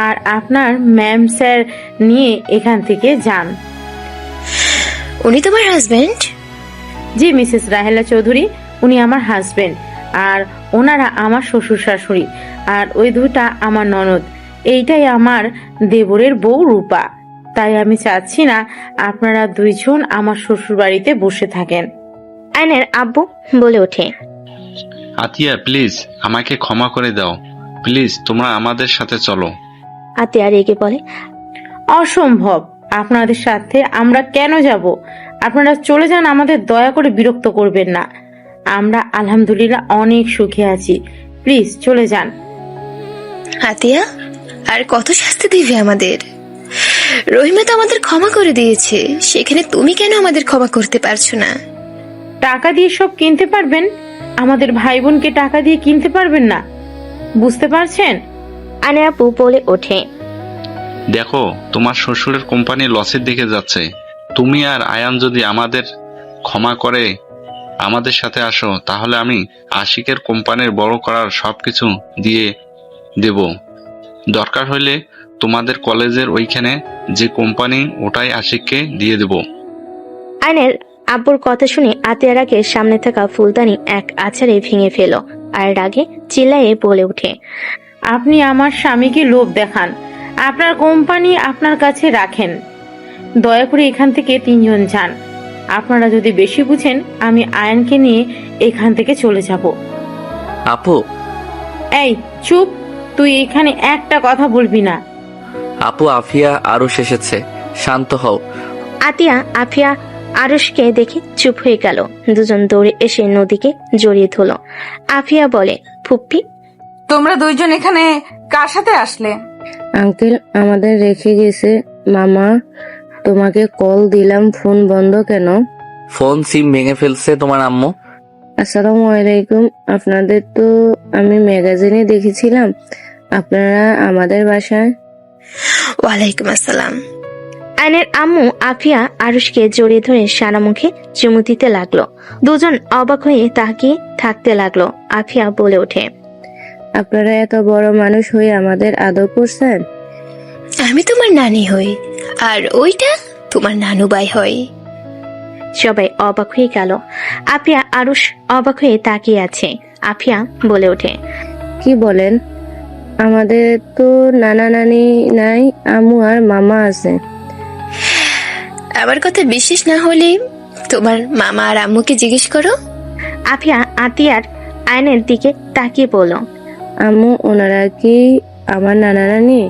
আর আপনার ম্যাম স্যার নিয়ে এখান থেকে যান। উনি তোমার হাজবেন্ড? জি মিসেস রাহেলা চৌধুরী, উনি আমার হাজবেন্ড, আর ওনারা আমার শ্বশুর শাশুড়ি, আর ওই দুটা আমার ননদ। এইটাই আমার দেবরের বউ রূপা। তাই আমি চাচ্ছি না আপনারা দুইজন আমার শ্বশুর বাড়িতে বসে থাকেন। আয়নের আব্বু বলে ওঠে, আতিয়া প্লিজ আমাকে ক্ষমা করে দাও, প্লিজ তোমরা আমাদের সাথে চলো। আতিয়া রেগে বলে, অসম্ভব, আপনাদের সাথে আমরা কেন যাব? আপনারা চলে যান, আমাদের দয়া করে বিরক্ত করবেন না। আমরা আলহামদুলিল্লাহ অনেক সুখে আছি, প্লিজ চলে যান। আতিয়া, আর কত শাস্তি দিবে আমাদের? রহিমা তো আমাদের ক্ষমা করে দিয়েছে, সেখানে তুমি কেন আমাদের ক্ষমা করতে পারছো না? টাকা দিয়ে সব কিনতে পারবেন, আমাদের ভাই বোনকে টাকা দিয়ে কিনতে পারবেন না, বুঝতে পারছেন? আয়নের আব্বু বলে ওঠে, দেখো তোমার শ্বশুরের কোম্পানি লসের দিকে যাচ্ছে, তুমি আর আয়ান যদি আমাদের ক্ষমা করে আমাদের সাথে আসো, তাহলে আমি আশিকের কোম্পানির বড় করার সবকিছু দিয়ে দেব। দরকার হলে তোমাদের কলেজের ওইখানে যে কোম্পানি, ওটাই আশিককে দিয়ে দেব। আয়নের আব্বুর কথা শুনে আতিয়ার আগে সামনে থাকা ফুলদানি এক আছাড়ে ভেঙে ফেল, আর রাগে চিল্লায়ে বলে ওঠে, আপনি আমার স্বামীকে লোভ দেখান, আপনার কোম্পানি আপনার কাছে রাখেন। দয়া করে এখান থেকে তিনজন যান। আপনারা যদি বেশি বুঝেন, আমি আয়নকে নিয়ে এখান থেকে চলে যাব। আপু, এই চুপ, তুই এখানে একটা কথা বলবি না। আপু আফিয়া আরুষ এসেছে, শান্ত হও। আতিয়া আফিয়া আরুষকে দেখে চুপ হয়ে গেল। দুজন দৌড়ে এসে নদীকে জড়িয়ে ধরল। আফিয়া বলে, ফুপ্পি, তোমরা দুইজন এখানে কার সাথে আসলে? আঙ্কেল আমাদের রেখে গেছে। মামা, তোমাকে কল দিলাম, ফোন বন্ধ কেন? ফোন সিম ভেঙে ফেলছে তোমার আম্মু। আসসালামু আলাইকুম। আপনাদের তো আমি ম্যাগাজিনে দেখেছিলাম আপনারা আমাদের বাসায়। ওয়ালাইকুম আসসালাম। আয়নের আম্মু আফিয়া আরুষকে জড়িয়ে ধরে সারা মুখে চুমু দিতে লাগলো। দুজন অবাক হয়ে তাকিয়ে থাকতে লাগলো। আফিয়া বলে ওঠে, আপনারা এত বড় মানুষ হয়ে আমাদের আদর করছেন। আমি তোমার নানি হই, আর ওইটা তোমার নানু ভাই হয়। সবাই অবাক হয়ে গেল। আফিয়া আরুষ অবাক হয়ে তাকিয়ে আছে। আফিয়া বলে ওঠে, কি বলেন? আমাদের তো নানা নানি নাই, আম্মু আর মামা আছে। আমার কথা বিশ্বাস না হলে তোমার মামা আর আম্মুকে জিজ্ঞেস করো। আফিয়া আতিয়ার আয়নের দিকে তাকিয়ে বলল, আম্মু, ওনারা কি আমার নানা নানি?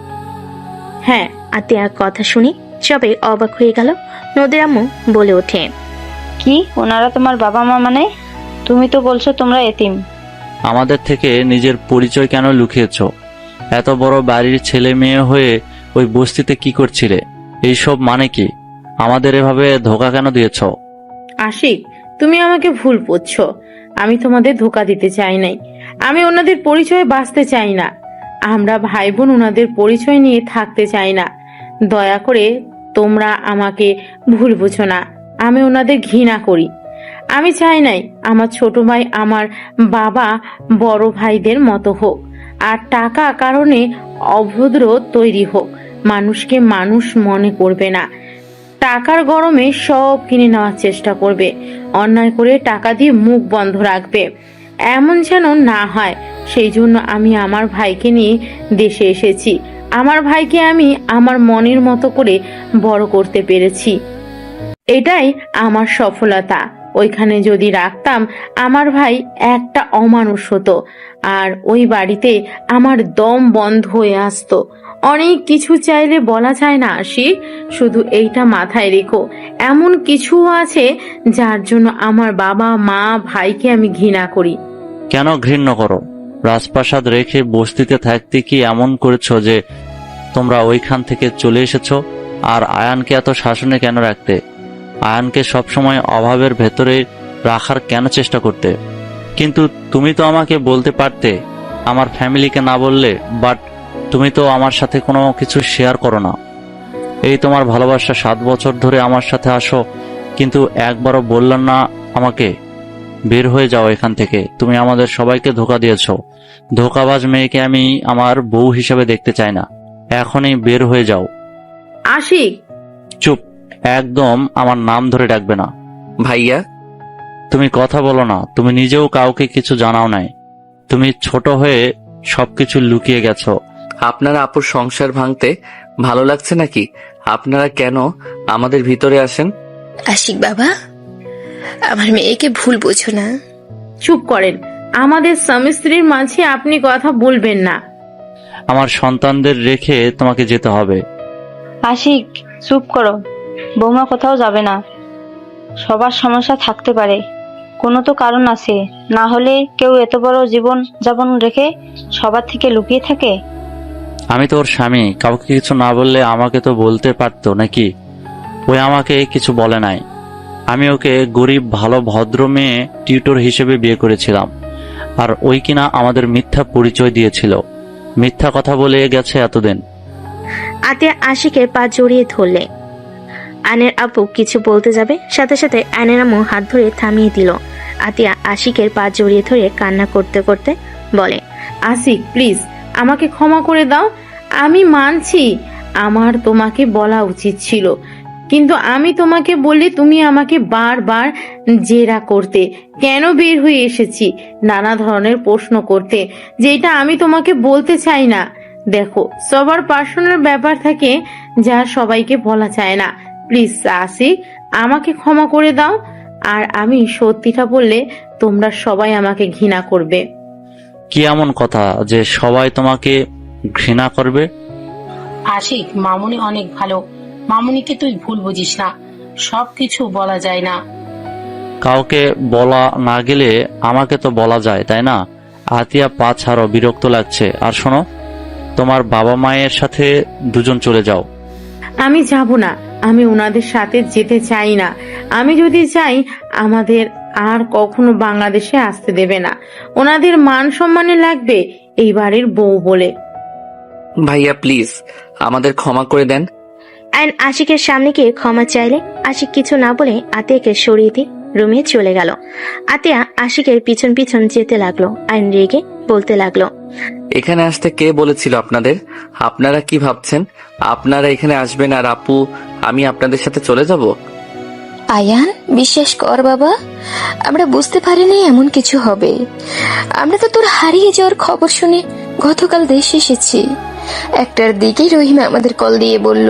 হ্যাঁ। আতিয়ার কথা শুনে সবাই অবাক হয়ে গেল। নদীর আম্মু বলে ওঠে, কি ওনারা তোমার বাবা মা মানে? তুমি তো বলছো তোমরা এতিম। আমাদের থেকে নিজের পরিচয় কেন লুকিয়েছো? এত বড় বাড়ির ছেলে মেয়ে হয়ে ওই বস্তিতে কি করছিলে? এইসব মানে কি? আমাদের এভাবে ধোকা কেন দিয়েছো? আশিক, তুমি আমাকে ভুল বুঝছো। আমি তোমাদের ধোকা দিতে চাই নাই। আমি ওনাদের পরিচয়ে বাঁচতে চাই না। আমরা ভাই বোন ওনাদের পরিচয় নিয়ে থাকতে চাই না। দয়া করে তোমরা আমাকে ভুল বুঝো না। আমি ওনাদের ঘৃণা করি। আমি চাই নাই আমার ছোট ভাই আমার বাবা বড় ভাইদের মতো হোক, আর টাকা কারণে অভদ্র তৈরি হোক। মানুষকে মানুষ মনে করবে না, টাকার গরমে সব কিনে নেওয়ার চেষ্টা করবে, অন্যায় করে টাকা দিয়ে মুখ বন্ধ রাখবে। এমন যেন না হয়। সেই জন্য আমি আমার ভাইকে নিয়ে দেশে এসেছি। আমার ভাইকে আমি আমার মনের মতো করে বড় করতে পেরেছি, এটাই আমার সফলতা। ওইখানে যদি রাখতাম, আমার ভাই একটা অমানুষ হতো, আর ওই বাড়িতে আমার দম বন্ধ হয়ে আসতো। অনেক কিছু চাইলে বলা যায় না আশিক, শুধু এইটা মাথায় রেখো, এমন কিছু আছে যার জন্য আমার বাবা মা ভাইকে আমি ঘৃণা করি। কেন ঘৃণা করো? রাজপ্রাসাদ রেখে বস্তিতে থাকতে কি এমন করেছো যে তোমরা ওইখান থেকে চলে এসেছো? আর আয়ানকে এত শাসনে কেন রাখতে? আয়ানকে সবসময় অভাবের ভেতরে রাখার কেন চেষ্টা করতে? কিন্তু তুমি তো আমাকে বলতে পারতে, আমার ফ্যামিলিকে না বললে। বাট তুমি তো আমার সাথে কোনো কিছু শেয়ার করো না। এই তোমার ভালোবাসা, 7 বছর ধরে আমার সাথে আসো, কিন্তু একবারও বললেন না আমাকে। বের হয়ে যাও এখান থেকে। তুমি আমাদের সবাইকে ধোঁকা দিয়েছো। ধোঁকাবাজ মেয়েকে আমি আমার বউ হিসেবে দেখতে চাই না। এখনই বের হয়ে যাও। আশিক, চুপ, একদম আমার নাম ধরে ডাকবে না। ভাইয়া, তুমি কথা বলো না। তুমি নিজেও কাউকে কিছু জানাও নাই। তুমি ছোট হয়ে সবকিছু লুকিয়ে গেছো। আপনারা আপুর সংসার ভাঙতে ভালো লাগছে নাকি? আপনারা কেন আমাদের ভিতরে আসেন? আশিক বাবা, আমার মেয়েকে ভুল বোঝো না। চুপ করেন। আমাদের স্বামী স্ত্রীর মাঝে আপনি কথা বলবেন না। আমার সন্তানদের রেখে তোমাকে যেতে হবে। আশিক, চুপ করো। বৌমা কোথাও যাবে না। সবার সমস্যা থাকতে পারে, কোনো তো কারণ আছে। না হলে কেউ এত বড় জীবন যাপন রেখে সবার থেকে লুকিয়ে থাকে? আমি তো ওর স্বামী। কাউকে কিছু না বললে আমাকে তো বলতে পারতো নাকি? ওই আমাকে কিছু বলে নাই। আমি ওকে গরিব ভালো ভদ্র মেয়ে টিউটর হিসেবে বিয়ে করেছিলাম, আর ওই কিনা আমাদের মিথ্যা পরিচয় দিয়েছিল। মিথ্যা কথা বলে গেছে এতদিন। আতিয়া আশিকের পা জড়িয়ে ধরলে। আয়নের আপু কিছু বলতে যাবে, সাথে সাথে আয়নের আম্মু হাত ধরে থামিয়ে দিল। আতিয়া আশিকের পা জড়িয়ে ধরে কান্না করতে করতে বলে, আশিক প্লিজ আমাকে ক্ষমা করে দাও। আমি মানছি আমার তোমাকে বলা উচিত ছিল, কিন্তু আমি তোমাকে বললে তুমি আমাকে বারবার জেরা করতে। কেন বের হয়ে এসেছি নানা ধরনের প্রশ্ন করতে, যেটা আমি তোমাকে বলতে চাই না। দেখো, সবার পার্সোনাল ব্যাপার থাকে যা সবাইকে বলা চায় না। প্লিজ আশিক, আমাকে ক্ষমা করে দাও। আর আমি সত্যিটা বললে তোমরা সবাই আমাকে ঘৃণা করবে। কি এমন কথা যে সবাই তোমাকে ঘৃণা করবে? আশিক, মামুনি অনেক ভালো। মামুনিকে তুই ভুল বুঝিস না। সবকিছু বলা যায় না। কাউকে বলা না গেলে আমাকে তো বলা যায়, তাই না? আতিয়া, পা ছাড়ো, বিরক্ত লাগছে। আর শোনো, তোমার বাবা মায়ের সাথে দুজন চলে যাও। আমি যাব না। আমি ওনাদের সাথে যেতে চাই না। আমি যদি চাই আমাদের আর কখনো বাংলাদেশে আসতে দেবে না। ওনাদের মান সম্মানে লাগবে এই বাড়ির বউ বলে। ভাইয়া প্লিজ আমাদের ক্ষমা করে দেন। আয়ন আশিকের সামনে গিয়ে ক্ষমা চাইলে আশিক কিছু না বলে আতিয়াকে সরিয়ে দিয়ে রুমে চলে গেল। আতিয়া আশিকের পিছন পিছন যেতে লাগলো। আয়ন রেগে বলতে লাগলো, এখানে আসতে কে বলেছিল আপনাদের? আপনারা কি ভাবছেন আপনারা এখানে আসবেন আর আপু আমি আপনাদের সাথে চলে যাব? আয়ান, বিশ্বাস কর বাবা, আমরা বুঝতে পারিনি এমন কিছু হবে। আমরা তো তোর হারিয়ে যাওয়ার খবর শুনে গতকাল দেশে এসেছি। 1টার দিকেই রহিমা আমাদের কল দিয়ে বলল,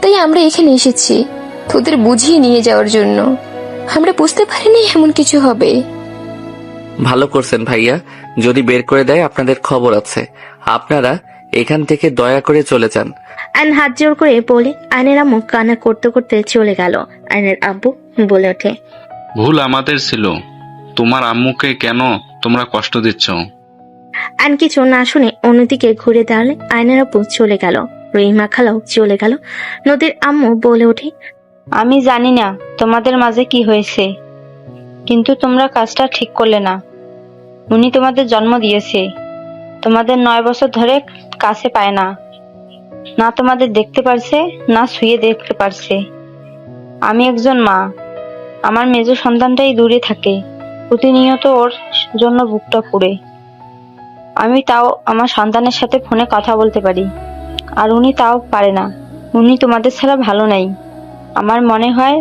তাই আমরা এখানে এসেছি তোদের বুঝিয়ে নিয়ে যাওয়ার জন্য। আমরা বুঝতে পারিনি এমন কিছু হবে। ভালো করছেন ভাইয়া। যদি বের করে দেয় আপনাদের খবর আছে। আপনারা এখান থেকে দয়া করে চলে যান। আয়ন হাত জোর করে বলে আয়নের আম্মু কান্না করতে করতে চলে গেল। আয়নের আব্বু বলে ওঠে, ভুল আমাদের ছিল। তোমার আম্মুকে কেন তোমরা কষ্ট দিচ্ছ? আয়ন কিছু না শুনে অন্যদিকে ঘুরে দাঁড়ালে আয়নের আব্বু চলে গেল। রহিমা খালাও চলে গেল। নদীর আম্মু বলে ওঠে, আমি জানি না তোমাদের মাঝে কি হয়েছে, কিন্তু তোমরা কাজটা ঠিক করলে না। উনি তোমাদের জন্ম দিয়েছে, তোমাদের 9 বছর ধরে কাছে পায় না, না তোমাদের দেখতে পারছে না ছুঁয়ে দেখতে পারছে। আমি একজন মা, আমার মেজ সন্তানটাই দূরে থাকে, প্রতিনিয়ত ওর জন্য বুকটা পুড়ে। আমি তাও আমার সন্তানের সাথে ফোনে কথা বলতে পারি, আর উনি তাও পারে না। উনি তোমাদের ছাড়া ভালো নাই। আমার মনে হয়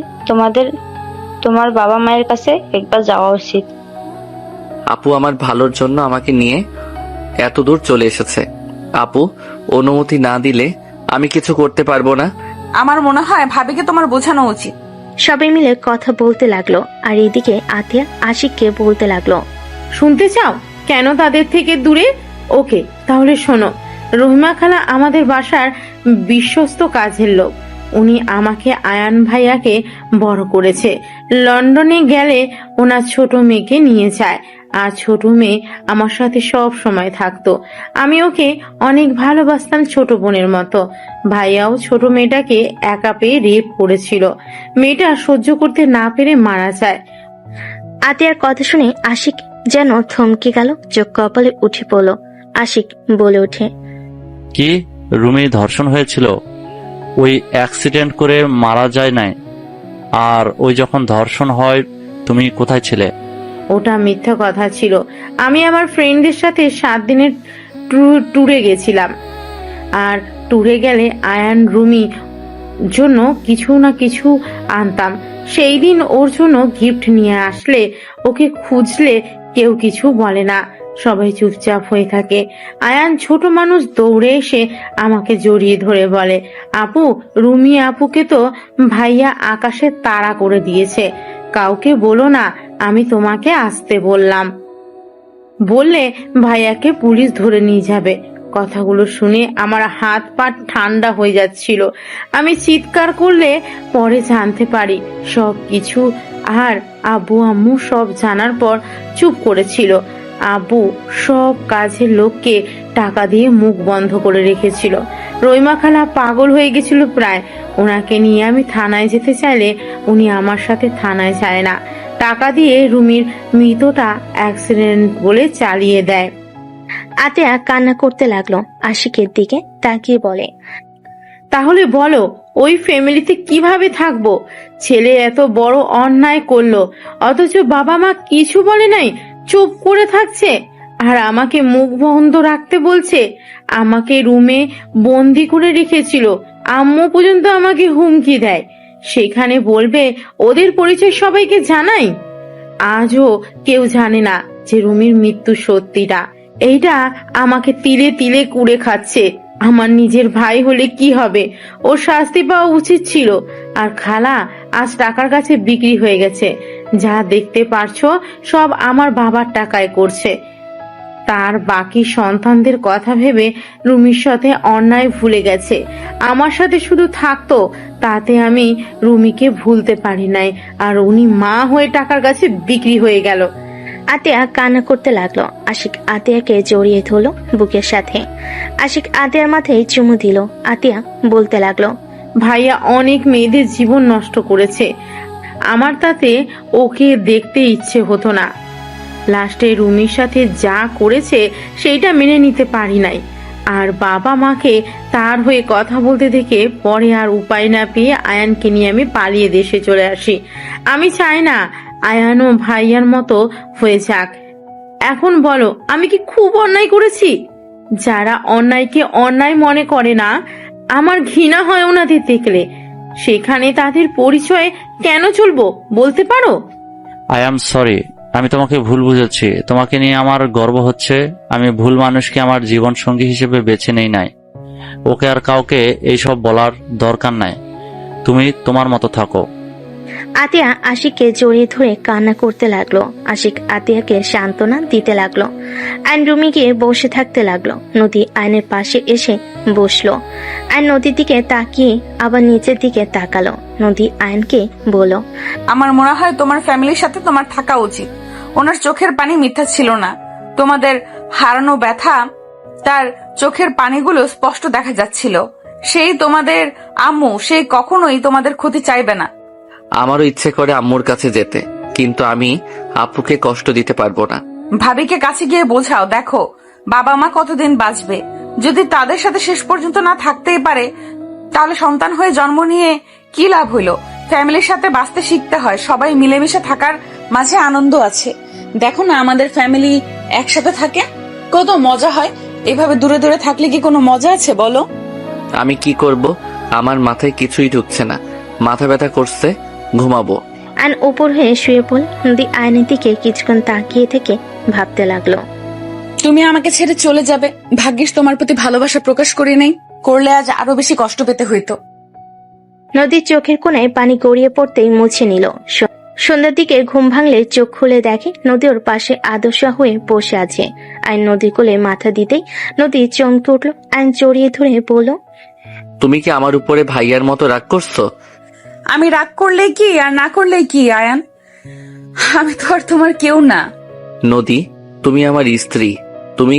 তোমার বাবা মায়ের কাছে একবার যাওয়া উচিত। আপু আমার ভালোর জন্য আমাকে নিয়ে এত দূর চলে এসেছে। আপু অনুমতি না দিলে আমি কিছু করতে পারবো না। আমার মনে হয় ভাবিকে তোমার বোঝানো উচিত। সবাই মিলে কথা বলতে লাগলো। আর এদিকে আতিয়া আশিককে বলতে লাগলো, শুনতে চাও কেন তাদের থেকে দূরে? ওকে, তাহলে শোনো। রহিমা খালা আমাদের বাসার বিশ্বস্ত কাজের লোক। উনি আমাকে আয়ান ভাইয়াকে বড় করেছে। লন্ডনে গেলে ওনার ছোট মেয়েকে নিয়ে যায়। আর ছোট মেয়ে আমার সাথে সব সময় থাকতো। আমি ওকে অনেক ভালোবাসতাম ছোট বোনের মতো। ভাইয়াও ছোট মেয়েটাকে একা পেয়ে রেপ করেছিল। মেয়েটা সহ্য করতে না পেরে মারা যায়। আতিয়ার কথা শুনে আশিক যেন থমকে গেল, চোখ কপালে উঠে পড়ল। আশিক বলে ওঠে, কি রুমির ধর্ষণ হয়েছিল? ওই অ্যাক্সিডেন্ট করে মারা যায় নাই? আর ওই যখন ধর্ষণ হয় তুমি কোথায় ছিলে? ওটা মিথ্যা কথা ছিল। আমি আমার ফ্রেন্ডদের সাথে 7 দিনের ট্যুরে গেছিলাম। আর ট্যুরে গেলে আয়ান রুমি জন্য কিছু না কিছু আনতাম। সেই দিন ওর জন্য গিফট নিয়ে আসলে ওকে খুঁজলে কেউ কিছু বলে না, সবাই চুপচাপ হয়ে থাকে। আয়ান ছোট মানুষ দৌড়ে এসে আমাকে জড়িয়ে ধরে বলে, আপু, রুমি আপুকে তো ভাইয়া আকাশে তাড়া করে দিয়েছে। কাউকে বলো না, আমি তোমাকে আসতে বললাম। বললে ভাইয়াকে পুলিশ ধরে নিয়ে যাবে। কথাগুলো শুনে আমার হাত পা ঠান্ডা হয়ে যাচ্ছিল। আমি চিৎকার করলে পরে জানতে পারি সব কিছু। আর আব্বু আম্মু সব জানার পর চুপ করেছিল। আব্বু সব কাজের লোককে টাকা দিয়ে মুখ বন্ধ করে রেখেছিল। রইমা খালা পাগল হয়ে গেছিল প্রায়। ওনাকে নিয়ে আমি থানায় যেতে চাইলে উনি আমার সাথে থানায় যায় না। টাকা দিয়ে রুমির মৃতটা অ্যাক্সিডেন্ট বলে চালিয়ে দেয়। আতিয়া কান্না করতে লাগলো। আশিকের দিকে তাকিয়ে বলে, তাহলে বলো, ওই ফ্যামিলিতে কিভাবে থাকবো? ছেলে এত বড় অন্যায় করলো, অথচ বাবা মা কিছু বলে নাই, চুপ করে থাকছে। আর আমাকে মুখ বন্ধ রাখতে বলছে। আমাকে রুমে বন্দি করে রেখেছিল। আম্মু পর্যন্ত আমাকে হুমকি দেয়, সেখানে বলবে ওদের পরিচয় সবাইকে জানাই। আজও কেউ জানে না যে রুমির মৃত্যু সত্যিটা। এইটা আমাকে তিলে তিলে কুড়ে খাচ্ছে। আমার নিজের ভাই হলে কি হবে? ওর শাস্তি পাওয়া উচিত ছিল। আর খালা আজ টাকার কাছে বিক্রি হয়ে গেছে। যা দেখতে পারছো সব আমার বাবার টাকায় করছে। তার বাকি সন্তানদের কথা ভেবে রুমির সাথে অন্যায় ভুলে গেছে। আমার সাথে শুধু থাকতো, তাতে আমি রুমিকে ভুলতে পারি নাই। আর উনি মা হয়ে টাকার কাছে বিক্রি হয়ে গেল। আতিয়া কান্না করতে লাগলো। আশিক আতিয়াকে জড়িয়ে ধরলো বুকের সাথে। আশিক আতিয়ার মাথায় চুমু দিল। আতিয়া বলতে লাগলো, ভাইয়া অনেক মেয়েদের জীবন নষ্ট করেছে। আমার তাতে ওকে দেখতে ইচ্ছে হতো না। লাস্টে রুমির সাথে যা করেছে সেইটা মেনে নিতে পারি নাই। আর বাবা মাকে তার হয়ে কথা বলতে দেখে পরে আর উপায় না পেয়ে আয়ানকে নিয়ে আমি পালিয়ে দেশে চলে আসি। আমি চাই না আয়ানও ভাইয়ার মতো হয়ে যাক। এখন বলো, আমি কি খুব অন্যায় করেছি? যারা অন্যায়কে অন্যায় মনে করে না, আমার ঘৃণা হয় ওনাদের দেখলে। সেখানে তাদের পরিচয় কেন চলবো বলতে পারো? আই অ্যাম সরি, আমি তোমাকে ভুল বুঝেছি। তোমাকে নিয়ে আমার গর্ব হচ্ছে। আমি ভুল মানুষকে আমার জীবন সঙ্গী হিসেবে বেছে নেই নাই। ওকে আর কাউকে এইসব বলার দরকার নাই। তুমি তোমার মতো থাকো। আতিয়া আশিককে জড়িয়ে ধরে কান্না করতে লাগলো। আশিক আতিয়াকে সান্ত্বনা দিতে লাগলো। আইন রুমে গিয়ে বসে থাকতে লাগলো। নদী আইনের পাশে এসে বসলো। আইন নদীর দিকে তাকিয়ে আবার নিচের দিকে তাকালো। নদী আইনকে বলল, আমার মনে হয় তোমার ফ্যামিলির সাথে তোমার থাকা উচিত। ওনার চোখের পানি মিথ্যা ছিল না। তোমাদের হারানো ব্যথা তার চোখের পানিগুলো স্পষ্ট দেখা যাচ্ছিল। সেই তোমাদের আম্মু, সেই কখনোই তোমাদের ক্ষতি চাইবে না। আমারও ইচ্ছে করে আম্মুর কাছে যেতে, কিন্তু আমি আপুকে কষ্ট দিতে পারবো না। ভাবিকে কাছে গিয়ে বোঝাও, দেখো বাবা মা কতদিন বাঁচবে। যদি তাদের সাথে শেষ পর্যন্ত না থাকতেই পারে, তাহলে সন্তান হয়ে জন্ম নিয়ে কি লাভ হইলো? ফ্যামিলির সাথে বাঁচতে শিখতে হয়। সবাই মিলেমিশে থাকার মাঝে আনন্দ আছে। দেখো না আমাদের ফ্যামিলি একসাথে থাকে, কত মজা হয়। এভাবে দূরে দূরে থাকলে কি কোনো মজা আছে বলো? আমি কি করব? আমার মাথায় কিছুই ঢুকছে না। মাথা ব্যথা করছে, ঘুমাবো। আইন উপর হয়ে শুয়ে পড়ল। নদী আইনের দিকে কিছুক্ষণ তাকিয়ে থেকে ভাবতে লাগলো, তুমি আমাকে ছেড়ে চলে যাবে। ভাগ্যিস তোমার প্রতি ভালোবাসা প্রকাশ করি নাই, করলে আজ আরো বেশি কষ্ট পেতে হইতো। নদীর চোখের কোণায় পানি গড়িয়ে পড়তেই মুছে নিল। সন্ধ্যার দিকে ঘুম ভাঙলে চোখ খুলে দেখে নদী ওর পাশে আদর্শা হয়ে বসে আছে। আইন নদীর কোলে মাথা দিতেই নদী চমকে উঠল। আইন জড়িয়ে ধরে বলল, তুমি কি আমার উপরে ভাইয়ার মতো রাগ করছো? আমি রাগ করলে কি আর না করলে কি আয়ান? আমি তো আর তোমার কেউ না। নদী, তুমি আমার স্ত্রী, তুমি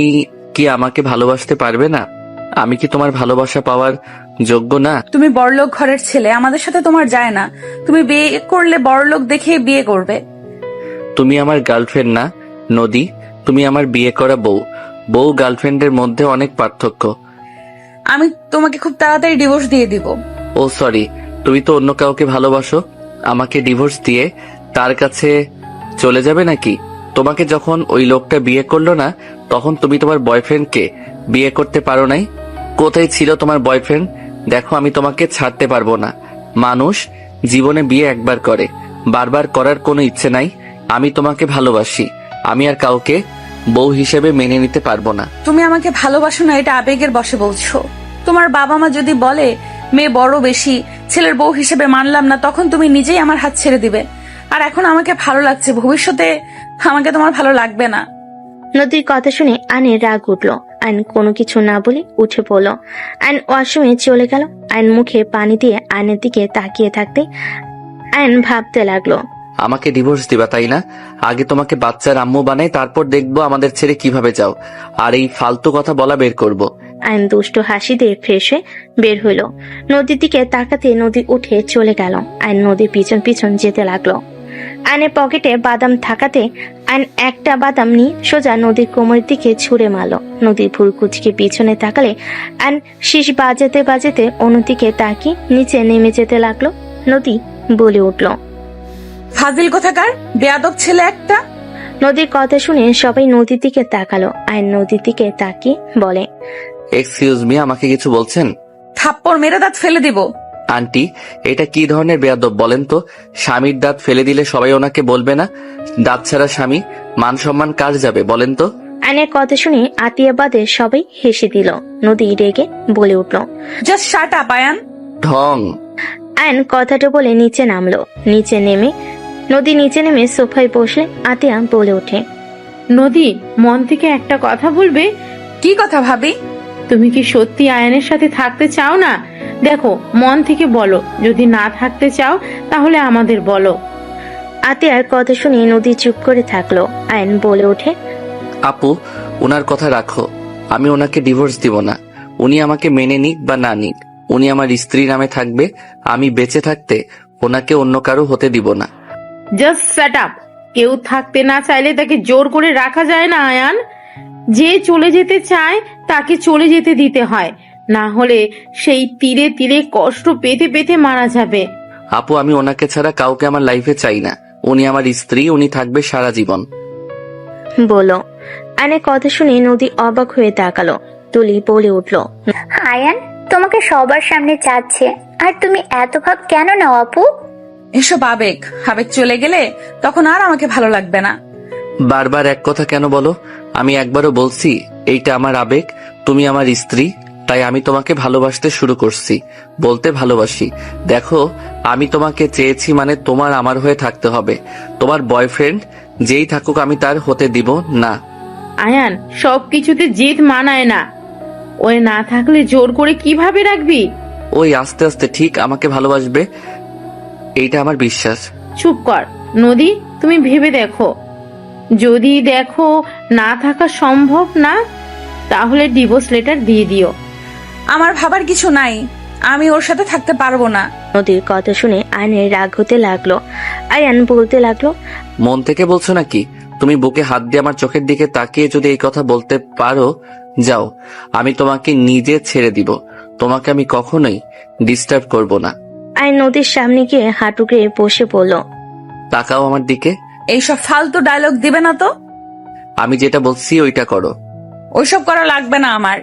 কি আমাকে ভালোবাসতে পারবে না? আমি কি তোমার ভালোবাসা পাওয়ার যোগ্য না? তুমি বড়লোক ঘরের ছেলে, আমাদের সাথে তোমার যায় না। তুমি বিয়ে করলে বড়লোক দেখে বিয়ে করবে। তুমি আমার গার্লফ্রেন্ড না নদী, তুমি আমার বিয়ে করা বউ। বউ গার্লফ্রেন্ডের মধ্যে অনেক পার্থক্য। আমি তোমাকে খুব তাড়াতাড়ি ডিভোর্স দিয়ে দিব। ও সরি, তুমি তো অন্য কাউকে ভালোবাসো। আমাকে ডিভোর্স দিয়ে তার কাছে চলে যাবে নাকি? তোমাকে যখন ওই লোকটা বিয়ে করলো না, তখন তুমি তোমার বয়ফ্রেন্ডকে বিয়ে করতে পারো নাই? কোথায় ছিল তোমার বয়ফ্রেন্ড? দেখো, আমি তোমাকে ছাড়তে পারবো না। মানুষ জীবনে বিয়ে একবার করে, বারবার করার কোনো ইচ্ছে নাই। আমি তোমাকে ভালোবাসি, আমি আর কাউকে বউ হিসেবে মেনে নিতে পারবো না। তুমি আমাকে ভালোবাসো না, এটা আবেগের বশে বলছো। তোমার বাবা মা যদি বলে মেয়ে বড় বেশি, ছেলের বউ হিসেবে মানলাম না, তখন তুমি নিজেই আমার হাত ছেড়ে দিবে। আর এখন আমাকে ভালো লাগছে, ভবিষ্যতে আমাকে তোমার ভালো লাগবে না। নদীর কথা শুনে আয়নের রাগ উঠলো। আয়ন কোনো কিছু না বলে উঠে পড়লো। আয়ন ওয়াশরুমে চলে গেল। আয়ন মুখে পানি দিয়ে আয়নের দিকে তাকিয়ে থাকতে আয়ন ভাবতে লাগলো, আমাকে ডিভোর্স দিবা তাই না? আগে তোমাকে বাচ্চার আম্মু বানাই, তারপর দেখবো আমাদের ছেড়ে কিভাবে যাও। আর এই ফালতু কথা বলা বের করব। আয়ন দুষ্ট হাসি দিয়ে ফ্রেশ হয়ে বের হইল। নদীর দিকে তাকাতে নদী উঠে চলে গেল। আয়ন নদীর পিছন পিছন যেতে লাগলো। আয়নের পকেটে বাদাম থাকাতে আয়ন একটা বাদাম নিয়ে সোজা নদীর কোমরের দিকে ছুঁড়ে মারল। নদীর ভুল কুচকে পিছনে তাকালে আয়ন শীষ বাজাতে বাজাতে অন্যদিকে তাকিয়ে নিচে নেমে যেতে লাগলো। নদী বলে উঠল, ফাজিল কোথাকার, বেয়াদব ছেলে একটা। নদীর কথা শুনে সবাই নদীর দিকে তাকালো। আয়ন নদীর দিকে তাকিয়ে বলে, এক্সকিউজ মি, আমাকে কিছু বলছেন? থাপ্পড় মেরে দাঁত ফেলে দিব। আন্টি, এটা কি ধরনের বেয়াদব বলেন তো? স্বামীর দাঁত ফেলে দিলে সবাই ওনাকে বলবে না? দাঁত ছাড়া স্বামী, মান সম্মান কার যাবে বলেন তো? আয়নের কথা শুনে আতিয়া বাদে সবাই হেসে দিল। নদী রেগে বলে উঠল, জাস্ট শাট আপ আয়ান। ঢং। আয়ন কথাটা বলে নিচে নামলো। নদী নিচে নেমে সোফায় বসলে আতিয়া বলে ওঠে, নদী, মন থেকে একটা কথা বলবে? কি কথা ভাবি? তুমি কি সত্যি আয়নের সাথে থাকতে চাও না? দেখো, মন থেকে বলো। যদি না থাকতে চাও তাহলে আমাদের বলো। আতিয়ার কথা শুনে নদী চুপ করে থাকলো। আয়ন বলে ওঠে, আপু, ওনার কথা রাখো। আমি ওনাকে ডিভোর্স দিব না। উনি আমাকে মেনে নিক বা না নিক, উনি আমার স্ত্রী নামে থাকবে। আমি বেঁচে থাকতে ওনাকে অন্য কারো হতে দিব না। Just set up. কেউ থাকতে না চাইলে তাকে জোর করে রাখা যায় না আয়ান। যে চলে যেতে চায় তাকে চলে যেতে দিতে হয়, না হলে সেই তীরে তীরে কষ্ট পেতে পেতে মারা যাবে। আপু, আমি ওনাকে ছাড়া কাউকে আমার লাইফে চাই না। উনি আমার স্ত্রী, উনি থাকবে সারা জীবন। বলো। আয়নের কথা শুনে নদী অবাক হয়ে তাকালো। তুলি বলে উঠল, আয়ান তোমাকে সবার সামনে চাচ্ছে, আর তুমি এত ভাব কেন নাও আপু? এসব আবেগ, আবেগ চলে গেলে তখন আর আমাকে ভালো লাগবে না। বারবার এক কথা কেন বলো? আমি একবারও বলছি এইটা আমার আবেগ, তুমি আমার স্ত্রী, তাই আমি তোমাকে ভালোবাসতে শুরু করছি। বলতে ভালোবাসি। দেখো, আমি তোমাকে চেয়েছি মানে তোমার আমার হয়ে থাকতে হবে। তোমার বয়ফ্রেন্ড যেই থাকুক আমি তার হতে দিব না। আয়ান, সবকিছুতে জেদ মানায় না। ওই না থাকলে জোর করে কিভাবে রাখবি? ওই আস্তে আস্তে ঠিক আমাকে ভালোবাসবে, এইটা আমার বিশ্বাস। চুপ কর নদী, তুমি ভেবে দেখো। যদি দেখো না থাকা সম্ভব না, তাহলে ডিভোর্স লেটার দিয়ে দিও। আমার ভাবার কিছু নাই, আমি ওর সাথে থাকতে পারবো না। নদীর কথা শুনে আয়নের রাগ হতে লাগলো। আয়ান বলতে লাগলো, মন থেকে বলছো নাকি? তুমি বুকে হাত দিয়ে আমার চোখের দিকে তাকিয়ে যদি এই কথা বলতে পারো, যাও, আমি তোমাকে নিজে ছেড়ে দিব। তোমাকে আমি কখনোই ডিস্টার্ব করব না। আয়ন নদীর সামনে গিয়ে হাঁটু গেড়ে বসে পড়ল। তাকাও আমার দিকে। এইসব ফালতু ডায়লগ দিবে না তো। আমি যেটা বলছি ওইটা করো। ওইসব করা লাগবে না আমার।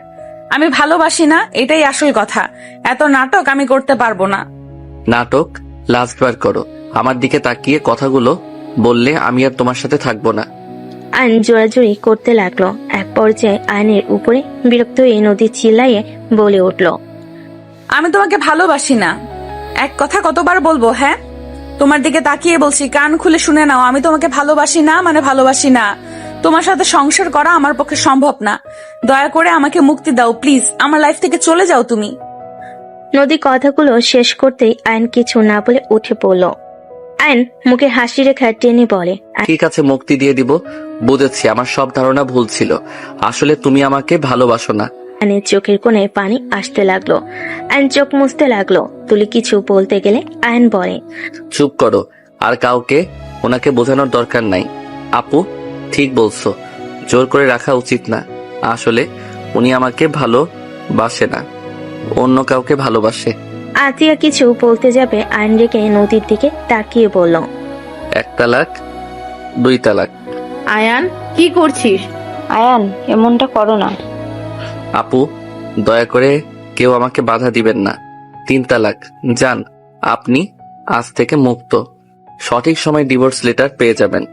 আমি ভালোবাসি না, এটাই আসল কথা। এত নাটক আমি করতে পারবো না। নাটক লাস্টবার করো। আমার দিকে তাকিয়ে কথাগুলো বললে আমি আর তোমার সাথে থাকবো না। আয়ন জোরাজুরি করতে লাগলো। এক পর্যায়ে আয়নের উপরে বিরক্ত হয়ে নদী চিল্লাইয়ে বলে উঠল, আমি তোমাকে ভালোবাসি না। এক কথা কতবার বলবো? হ্যাঁ, তোমার দিকে তাকিয়ে বলছি, কান খুলে শুনে নাও। আমি তোমাকে ভালোবাসি না মানে ভালোবাসি না। তোমার সাথে সংসার করা আমার পক্ষে সম্ভব না। দয়া করে আমাকে মুক্তি দাও প্লিজ। আমার লাইফ থেকে চলে যাও তুমি। নদী কথাগুলো শেষ করতেই আয়ন কিছু না বলে উঠে পড়ল। আয়ন মুখে হাসি রেখা টেনে বলে, ঠিক আছে, মুক্তি দিয়ে দিব। বুঝেছি, আমার সব ধারণা ভুল ছিল। আসলে তুমি আমাকে ভালোবাসো না। আয়নের চোখের কোণে পানি আসতে লাগলো। আয়ন চোখ মুছতে লাগলো। তুলি কিছু বলতে গেলে আয়ন বলে, চুপ করো, আর কাউকে ওনাকে বোঝানোর দরকার নাই। আপু ঠিক বলছো, জোর করে রাখা উচিত না। আসলে উনি আমাকে ভালোবাসে না, অন্য কাউকে ভালোবাসে। আতিয়া কিছু বলতে যাবে আয়ন রেখে নদীর দিকে তাকিয়ে বলল, 1 তালাক 2 তালাক। আয়ান কি করছিস? আয়ান এমনটা করো না। আপু দয়া করে কেউ আমাকে বাধা দিবেন না। 3 তালাক। যান, আপনি আজ থেকে মুক্ত। সঠিক সময় ডিভোর্স লেটার পেয়ে যাবেন।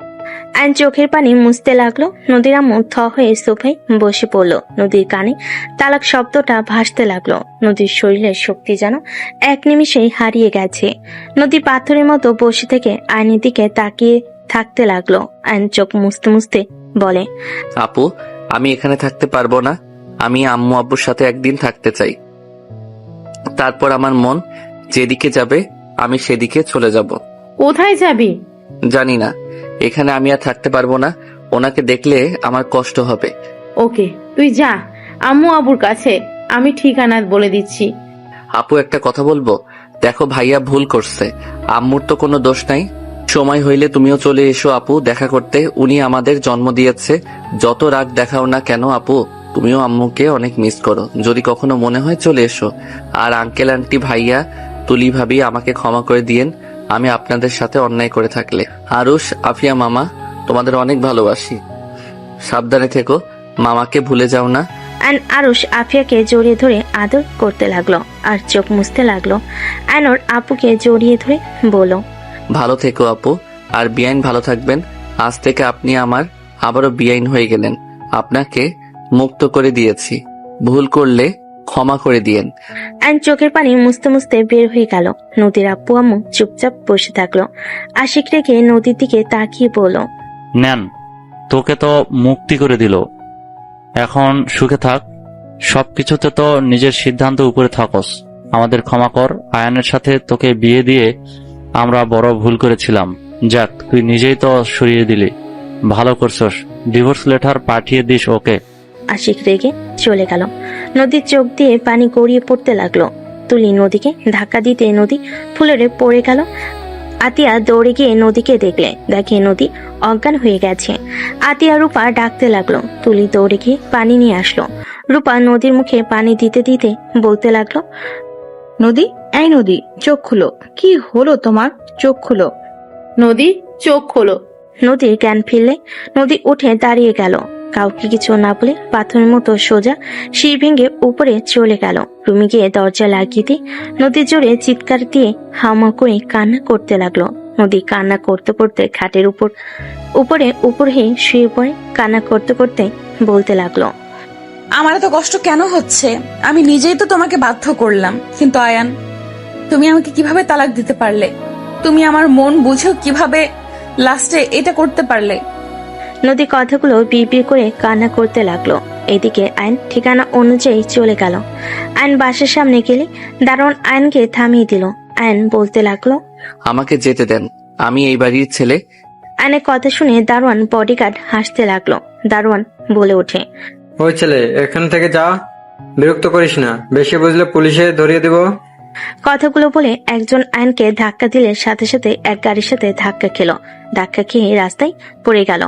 আয়ন চোখের পানি মুছতে লাগলো। নদীর আম্মু থ হয়ে সোফায় বসে পড়লো। নদীর কানে তালাক শব্দটা ভাসতে লাগলো। নদীর শরীরের শক্তি যেন এক নিমিষেই হারিয়ে গেছে। নদী পাথরের মতো বসে থেকে আয়নের দিকে তাকিয়ে থাকতে লাগলো। আয়ন চোখ মুছতে মুছতে বলে, আপু আমি এখানে থাকতে পারবো না। আমি আম্মু আব্বুর সাথে একদিন থাকতে চাই। তারপর আমার মন যেদিকে যাবে আমি সেদিকে চলে যাব। কোথায় যাবি? জানি না, এখানে আমি আর থাকতে পারবো না। ওনাকে দেখলে আমার কষ্ট হবে। ওকে, তুই যা আম্মু আবুর কাছে, আমি ঠিকানা বলে দিচ্ছি। আপু একটা কথা বলবো? দেখো ভাইয়া ভুল করছে, আম্মুর তো কোনো দোষ নাই। সময় হইলে তুমিও চলে এসো আপু দেখা করতে। উনি আমাদের জন্ম দিয়েছে। যত রাগ দেখাও না কেন আপু, তুমিও আম্মুকে অনেক মিস করো। যদি কখনো মনে হয় চলে এসো। আর আঙ্কেল আন্টি ভাইয়া তুলি ভাবি আমাকে ক্ষমা করে দিয়েন আমি আপনাদের সাথে অন্যায় করে থাকলে। আরুষ আফিয়া মামা তোমাদের অনেক ভালোবাসি। সাবধানে থেকো, মামাকে ভুলে যাও না। আয়ন আরুষ আফিয়াকে জড়িয়ে ধরে আদর করতে লাগলো আর চোখ মুছতে লাগলো। আয়ন ওর আপুকে জড়িয়ে ধরে বলল, ভালো থেকো আপু, আর বিআইন ভালো থাকবেন। আজ থেকে আপনি আমার আবারও বিআইন হয়ে গেলেন। আপনাকে মুক্ত করে দিয়েছি, ভুল করলে ক্ষমা করে দিয়েন। আয়ন চোখের পানি মুছতে মুছতে বের হয়ে গেল। নদীর আব্বু আম্মু চুপচাপ বসে থাকলো। আশিক রেখে নদীর দিকে তাকিয়ে বলল, নেন, তোকে তো মুক্তি করে দিল, এখন সুখে থাক। সবকিছুতে তো নিজের সিদ্ধান্ত উপরে থাকস। আমাদের ক্ষমা কর। আয়ানের সাথে তোকে বিয়ে দিয়ে আমরা বড় ভুল করেছিলাম। যাক, তুই নিজেই তো সরিয়ে দিলি, ভালো করছস। ডিভোর্স লেটার পাঠিয়ে দিস ওকে। আশিক রেগে চলে গেল। নদীর চোখ দিয়ে পানি গড়িয়ে পড়তে লাগলো। তুলি নদীকে ধাক্কা দিতে নদী ফুলরে পড়ে গেল। আতিয়া দৌড়ে গিয়ে নদীকে দেখে নদী অজ্ঞান হয়ে গেছে। আতিয়া রূপা ডাকতে লাগলো। তুলি দৌড়ে গিয়ে পানি নিয়ে আসলো। রূপা নদীর মুখে পানি দিতে দিতে বলতে লাগলো, নদী, এই নদী, চোখ খুলো। কি হলো তোমার? চোখ খুলো নদী, চোখ খোলো। নদীর জ্ঞান ফিরলে নদী উঠে দাঁড়িয়ে গেল। কাউকে কিছু না বলে পাথরের মতো সোজা শির ভেঙে উপরে চলে গেল। রুমে গিয়ে দরজা লাগিয়ে দিয়ে নদী জোরে চিৎকার দিয়ে হামা করে কান্না করতে লাগলো। নদী কান্না করতে করতে খাটের উপরে হয়ে শুয়ে পড়ে কান্না করতে করতে বলতে লাগলো, আমার এত কষ্ট কেন হচ্ছে? আমি নিজেই তো তোমাকে বাধ্য করলাম। কিন্তু আয়ান, তুমি আমাকে কিভাবে তালাক দিতে পারলে? তুমি আমার মন বুঝেও কিভাবে লাস্টে এটা করতে পারলে? নদী কথাগুলো বিড়বিড় করে কান্না করতে লাগলো। এদিকে আইন ঠিকানা অনুযায়ী চলে গেল। আইন বাসার সামনে গেলে দারোয়ান আইনকে থামিয়ে দিল। আইন বলতে লাগলো, আমাকে যেতে দেন, আমি এই বাড়ির ছেলে। আইনের কথা শুনে দারোয়ান বডিগার্ড হাসতে লাগলো। দারোয়ান বলে ওঠে, ওই ছেলে, এখান থেকে যা, বিরক্ত করিস না, বেশি বুঝলে পুলিশে ধরিয়ে দিব। কথাগুলো বলে একজন আইনকে ধাক্কা দিলে সাথে সাথে এক গাড়ির সাথে ধাক্কা খেলো। ধাক্কা খেয়ে রাস্তায় পড়ে গেল।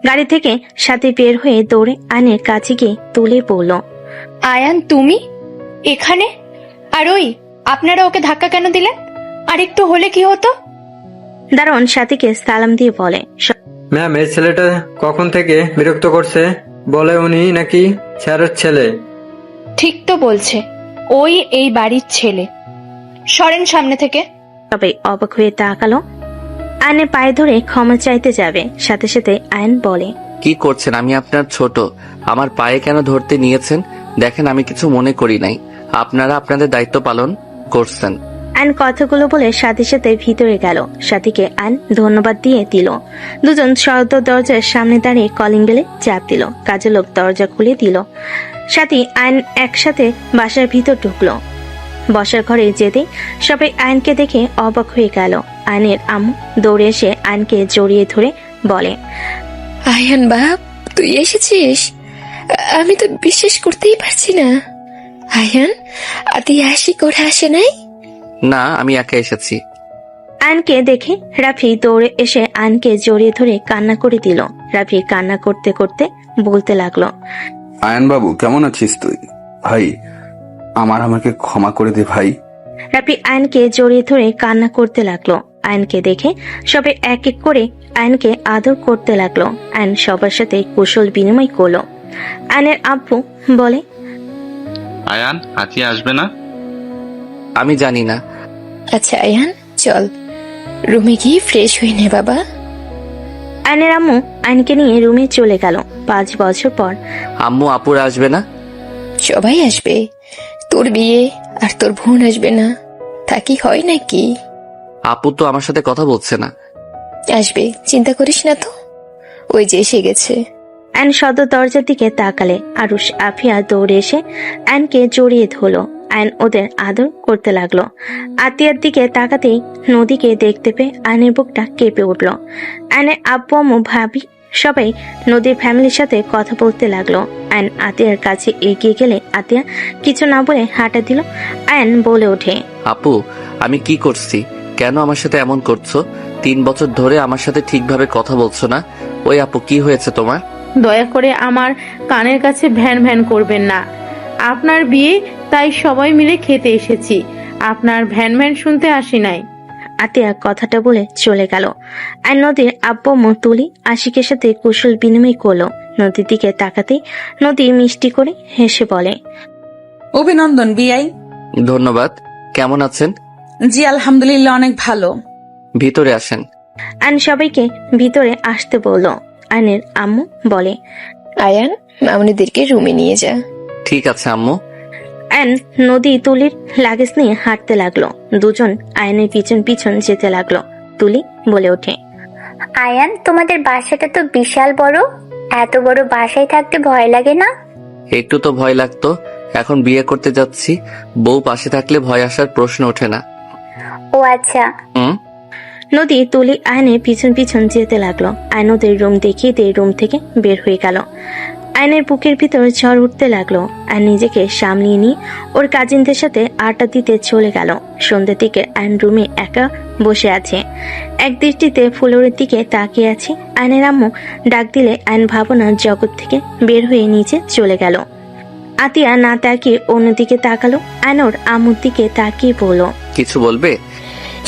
গাড়ি থেকে সাথে বের হয়ে দৌড়ে আইনের কাছে গিয়ে তুলে পড়ল। আয়ান, তুমি এখানে? আর ওই আপনারা ওকে ধাক্কা কেন দিলেন? আর একটু হলে কি হতো? দারোয়ান সাথীকে সালাম দিয়ে বলে, ম্যাম, এই ছেলেটা কখন থেকে বিরক্ত করছে? বলে উনি নাকি স্যারের ছেলে। ঠিক তো বলছে, ওই এই বাড়ির ছেলে। সরেন সামনে থেকে। সবাই অবাক হয়ে তাকালো। আইনের পায়ে ধরে ক্ষমা চাইতে যাবে, সাথে সাথে আইন বলে, কি করছেন? আমি আপনার ছোট, আমার পায়ে কেন ধরতে নিয়েছেন? দেখেন আমি কিছু মনে করি নাই, আপনারা আপনাদের দায়িত্ব পালন করছেন। আইন কথাগুলো বলে সাথে সাথে ভিতরে গেল। সাথীকে আইন ধন্যবাদ দিয়ে দিল। দুজন সদর দরজার সামনে দাঁড়িয়ে কলিং বেলে চাপ দিল। কাজের লোক দরজা খুলে দিল। সাথী আইন একসাথে বাসার ভিতর ঢুকলো। বসার ঘরে যেতে সবাই আইনকে দেখে অবাক হয়ে গেল। আয়নের আম্মু দৌড়ে এসে আয়নকে জড়িয়ে ধরে বলে, আয়ান বাপ, তুই এসেছিস? আমি তো বিশ্বাস করতেই পারছি না। আয়ান, আতিয়া আশিক ওরা আসে নাই? না, আমি একা এসেছি। আয়নকে দেখে রাফি দৌড়ে এসে আয়নকে জড়িয়ে ধরে কান্না করে দিল। রাফি কান্না করতে করতে বলতে লাগলো, আয়ান বাবু, কেমন আছিস তুই? ভাই আমাকে ক্ষমা করে দে ভাই। রাফি আয়নকে জড়িয়ে ধরে কান্না করতে লাগলো। আয়নকে দেখে সবাই এক এক করে আয়নকে আদর করতে লাগলো। আয়ন সবার সাথে কুশল বিনিময় করলো। আয়নের আব্বু বলে, আয়ান, আতিয়া আসবে না? আমি জানি না। আচ্ছা আয়ান, চল রুমে গিয়ে ফ্রেশ হয়ে নে বাবা। আয়নের আম্মু আয়নকে নিয়ে রুমে চলে গেল। 5 বছর পর আম্মু আপুরা আসবে না? সবাই আসবে, তোর বিয়ে আর তোর বোন আসবে না, তা কি হয় নাকি? আপু তো আমার সাথে কথা বলছে না। আসবে, চিন্তা করিস না তো, ওই যে এসে গেছে। আয়ন সদর দরজার দিকে তাকালে আরুষ আফিয়া দৌড়ে এসে আয়নকে জড়িয়ে ধরলো। আয়ন ওদের আদর করতে লাগলো। আতিয়ার দিকে তাকাতেই নদীকে দেখতে পেয়ে আয়নের বুকটা কেঁপে উঠল। আয়নের আব্বু আম্মু ভাবি সবাই নদীর ফ্যামিলির সাথে কথা বলতে লাগলো। আয়ন আতিয়ার কাছে এগিয়ে গেলে আতিয়া কিছু না বলে হাঁটা দিল। আয়ন বলে ওঠে, আপু, আমি কি করছি? কেন আমার সাথে এমন করছো? 3 বছর ধরে আমার সাথে ঠিকভাবে কথা বলছো না। ওই আপু, কি হয়েছে তোমার? দয়া করে আমার কানের কাছে ভ্যান ভ্যান করবেন না। আপনার বিয়ে, তাই সবাই মিলে খেতে এসেছি, আপনার ভ্যান ভ্যান শুনতে আসি নাই। আতিয়া কথাটা বলে চলে গেল। আর নদীর আব্বু আম্মু তুলি আশিকের সাথে কুশল বিনিময় করলো। নদীর দিকে তাকাতেই নদী মিষ্টি করে হেসে বলে, অভিনন্দন বিআই। ধন্যবাদ। কেমন আছেন? জি আলহামদুলিল্লাহ, অনেক ভালো। ভিতরে আসেন। আয়ন সবাইকে ভিতরে আসতে বলল। আয়নের আম্মু বলে, আয়ান, মামুনিদেরকে রুমে নিয়ে যা। ঠিক আছে আম্মু। আয়ন নদী তুলির লাগেজ নিয়ে হাঁটতে লাগলো। দুজন আয়নের পিছন পিছন যেতে লাগলো। তুলি বলে ওঠে, আয়ান, তোমাদের বাসাটা তো বিশাল বড়, এত বড় বাসায় থাকতে ভয় লাগে না? একটু তো ভয় লাগতো, এখন বিয়ে করতে যাচ্ছি, বউ পাশে থাকলে ভয় আসার প্রশ্ন ওঠে না। ও আচ্ছা। নদী তুলি আয়নের পিছন পিছন যেতে লাগলো। আয়ন ওদের রুম দেখিয়ে দিয়ে রুম থেকে বের হয়ে গেল। আয়নের বুকের ভিতর ঝড় উঠতে লাগলো। আর নিজেকে সামলিয়ে নিয়ে ওর কাজিনদের সাথে আড্ডা দিতে চলে গেল। সন্ধ্যের দিকে আয়ন রুমে একা বসে আছে, এক দৃষ্টিতে ফ্লোরের দিকে তাকিয়ে আছে। আয়নের আম্মু ডাক দিলে আয়ন ভাবনার জগৎ থেকে বের হয়ে নিচে চলে গেল। আতিয়া না তাকিয়ে অন্যদিকে তাকালো। আয়ন ওর আম্মুর দিকে তাকিয়ে বলল, কিছু বলবে?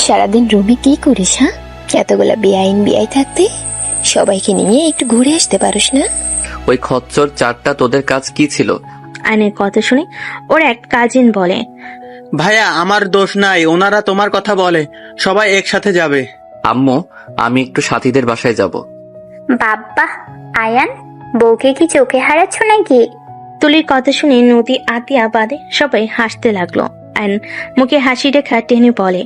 সারাদিন রুমে কি করিস? হ্যাঁ, এতগুলা বিআই থাকতে সবাইকে নিয়ে একটু ঘুরে আসতে পারিস না? ওই খচ্চর 4টা তোদের কাজ কি ছিল? আয়নের কথা শুনে ওর এক কাজিন বলে, ভাইয়া, আমার দোষ নাই, ওনারা তোমার কথা বলে, সবাই একসাথে যাবে। আম্মু, আমি একটু সাথীদের বাসায় যাব। বাব্বা, আয়ান, বউকে কি চোখে হারাচ্ছ নাকি? তুলির কথা শুনে নদী আতিয়া বাদে সবাই হাসতে লাগলো। আয়ন মুখে হাসি রেখা টেনে বলে,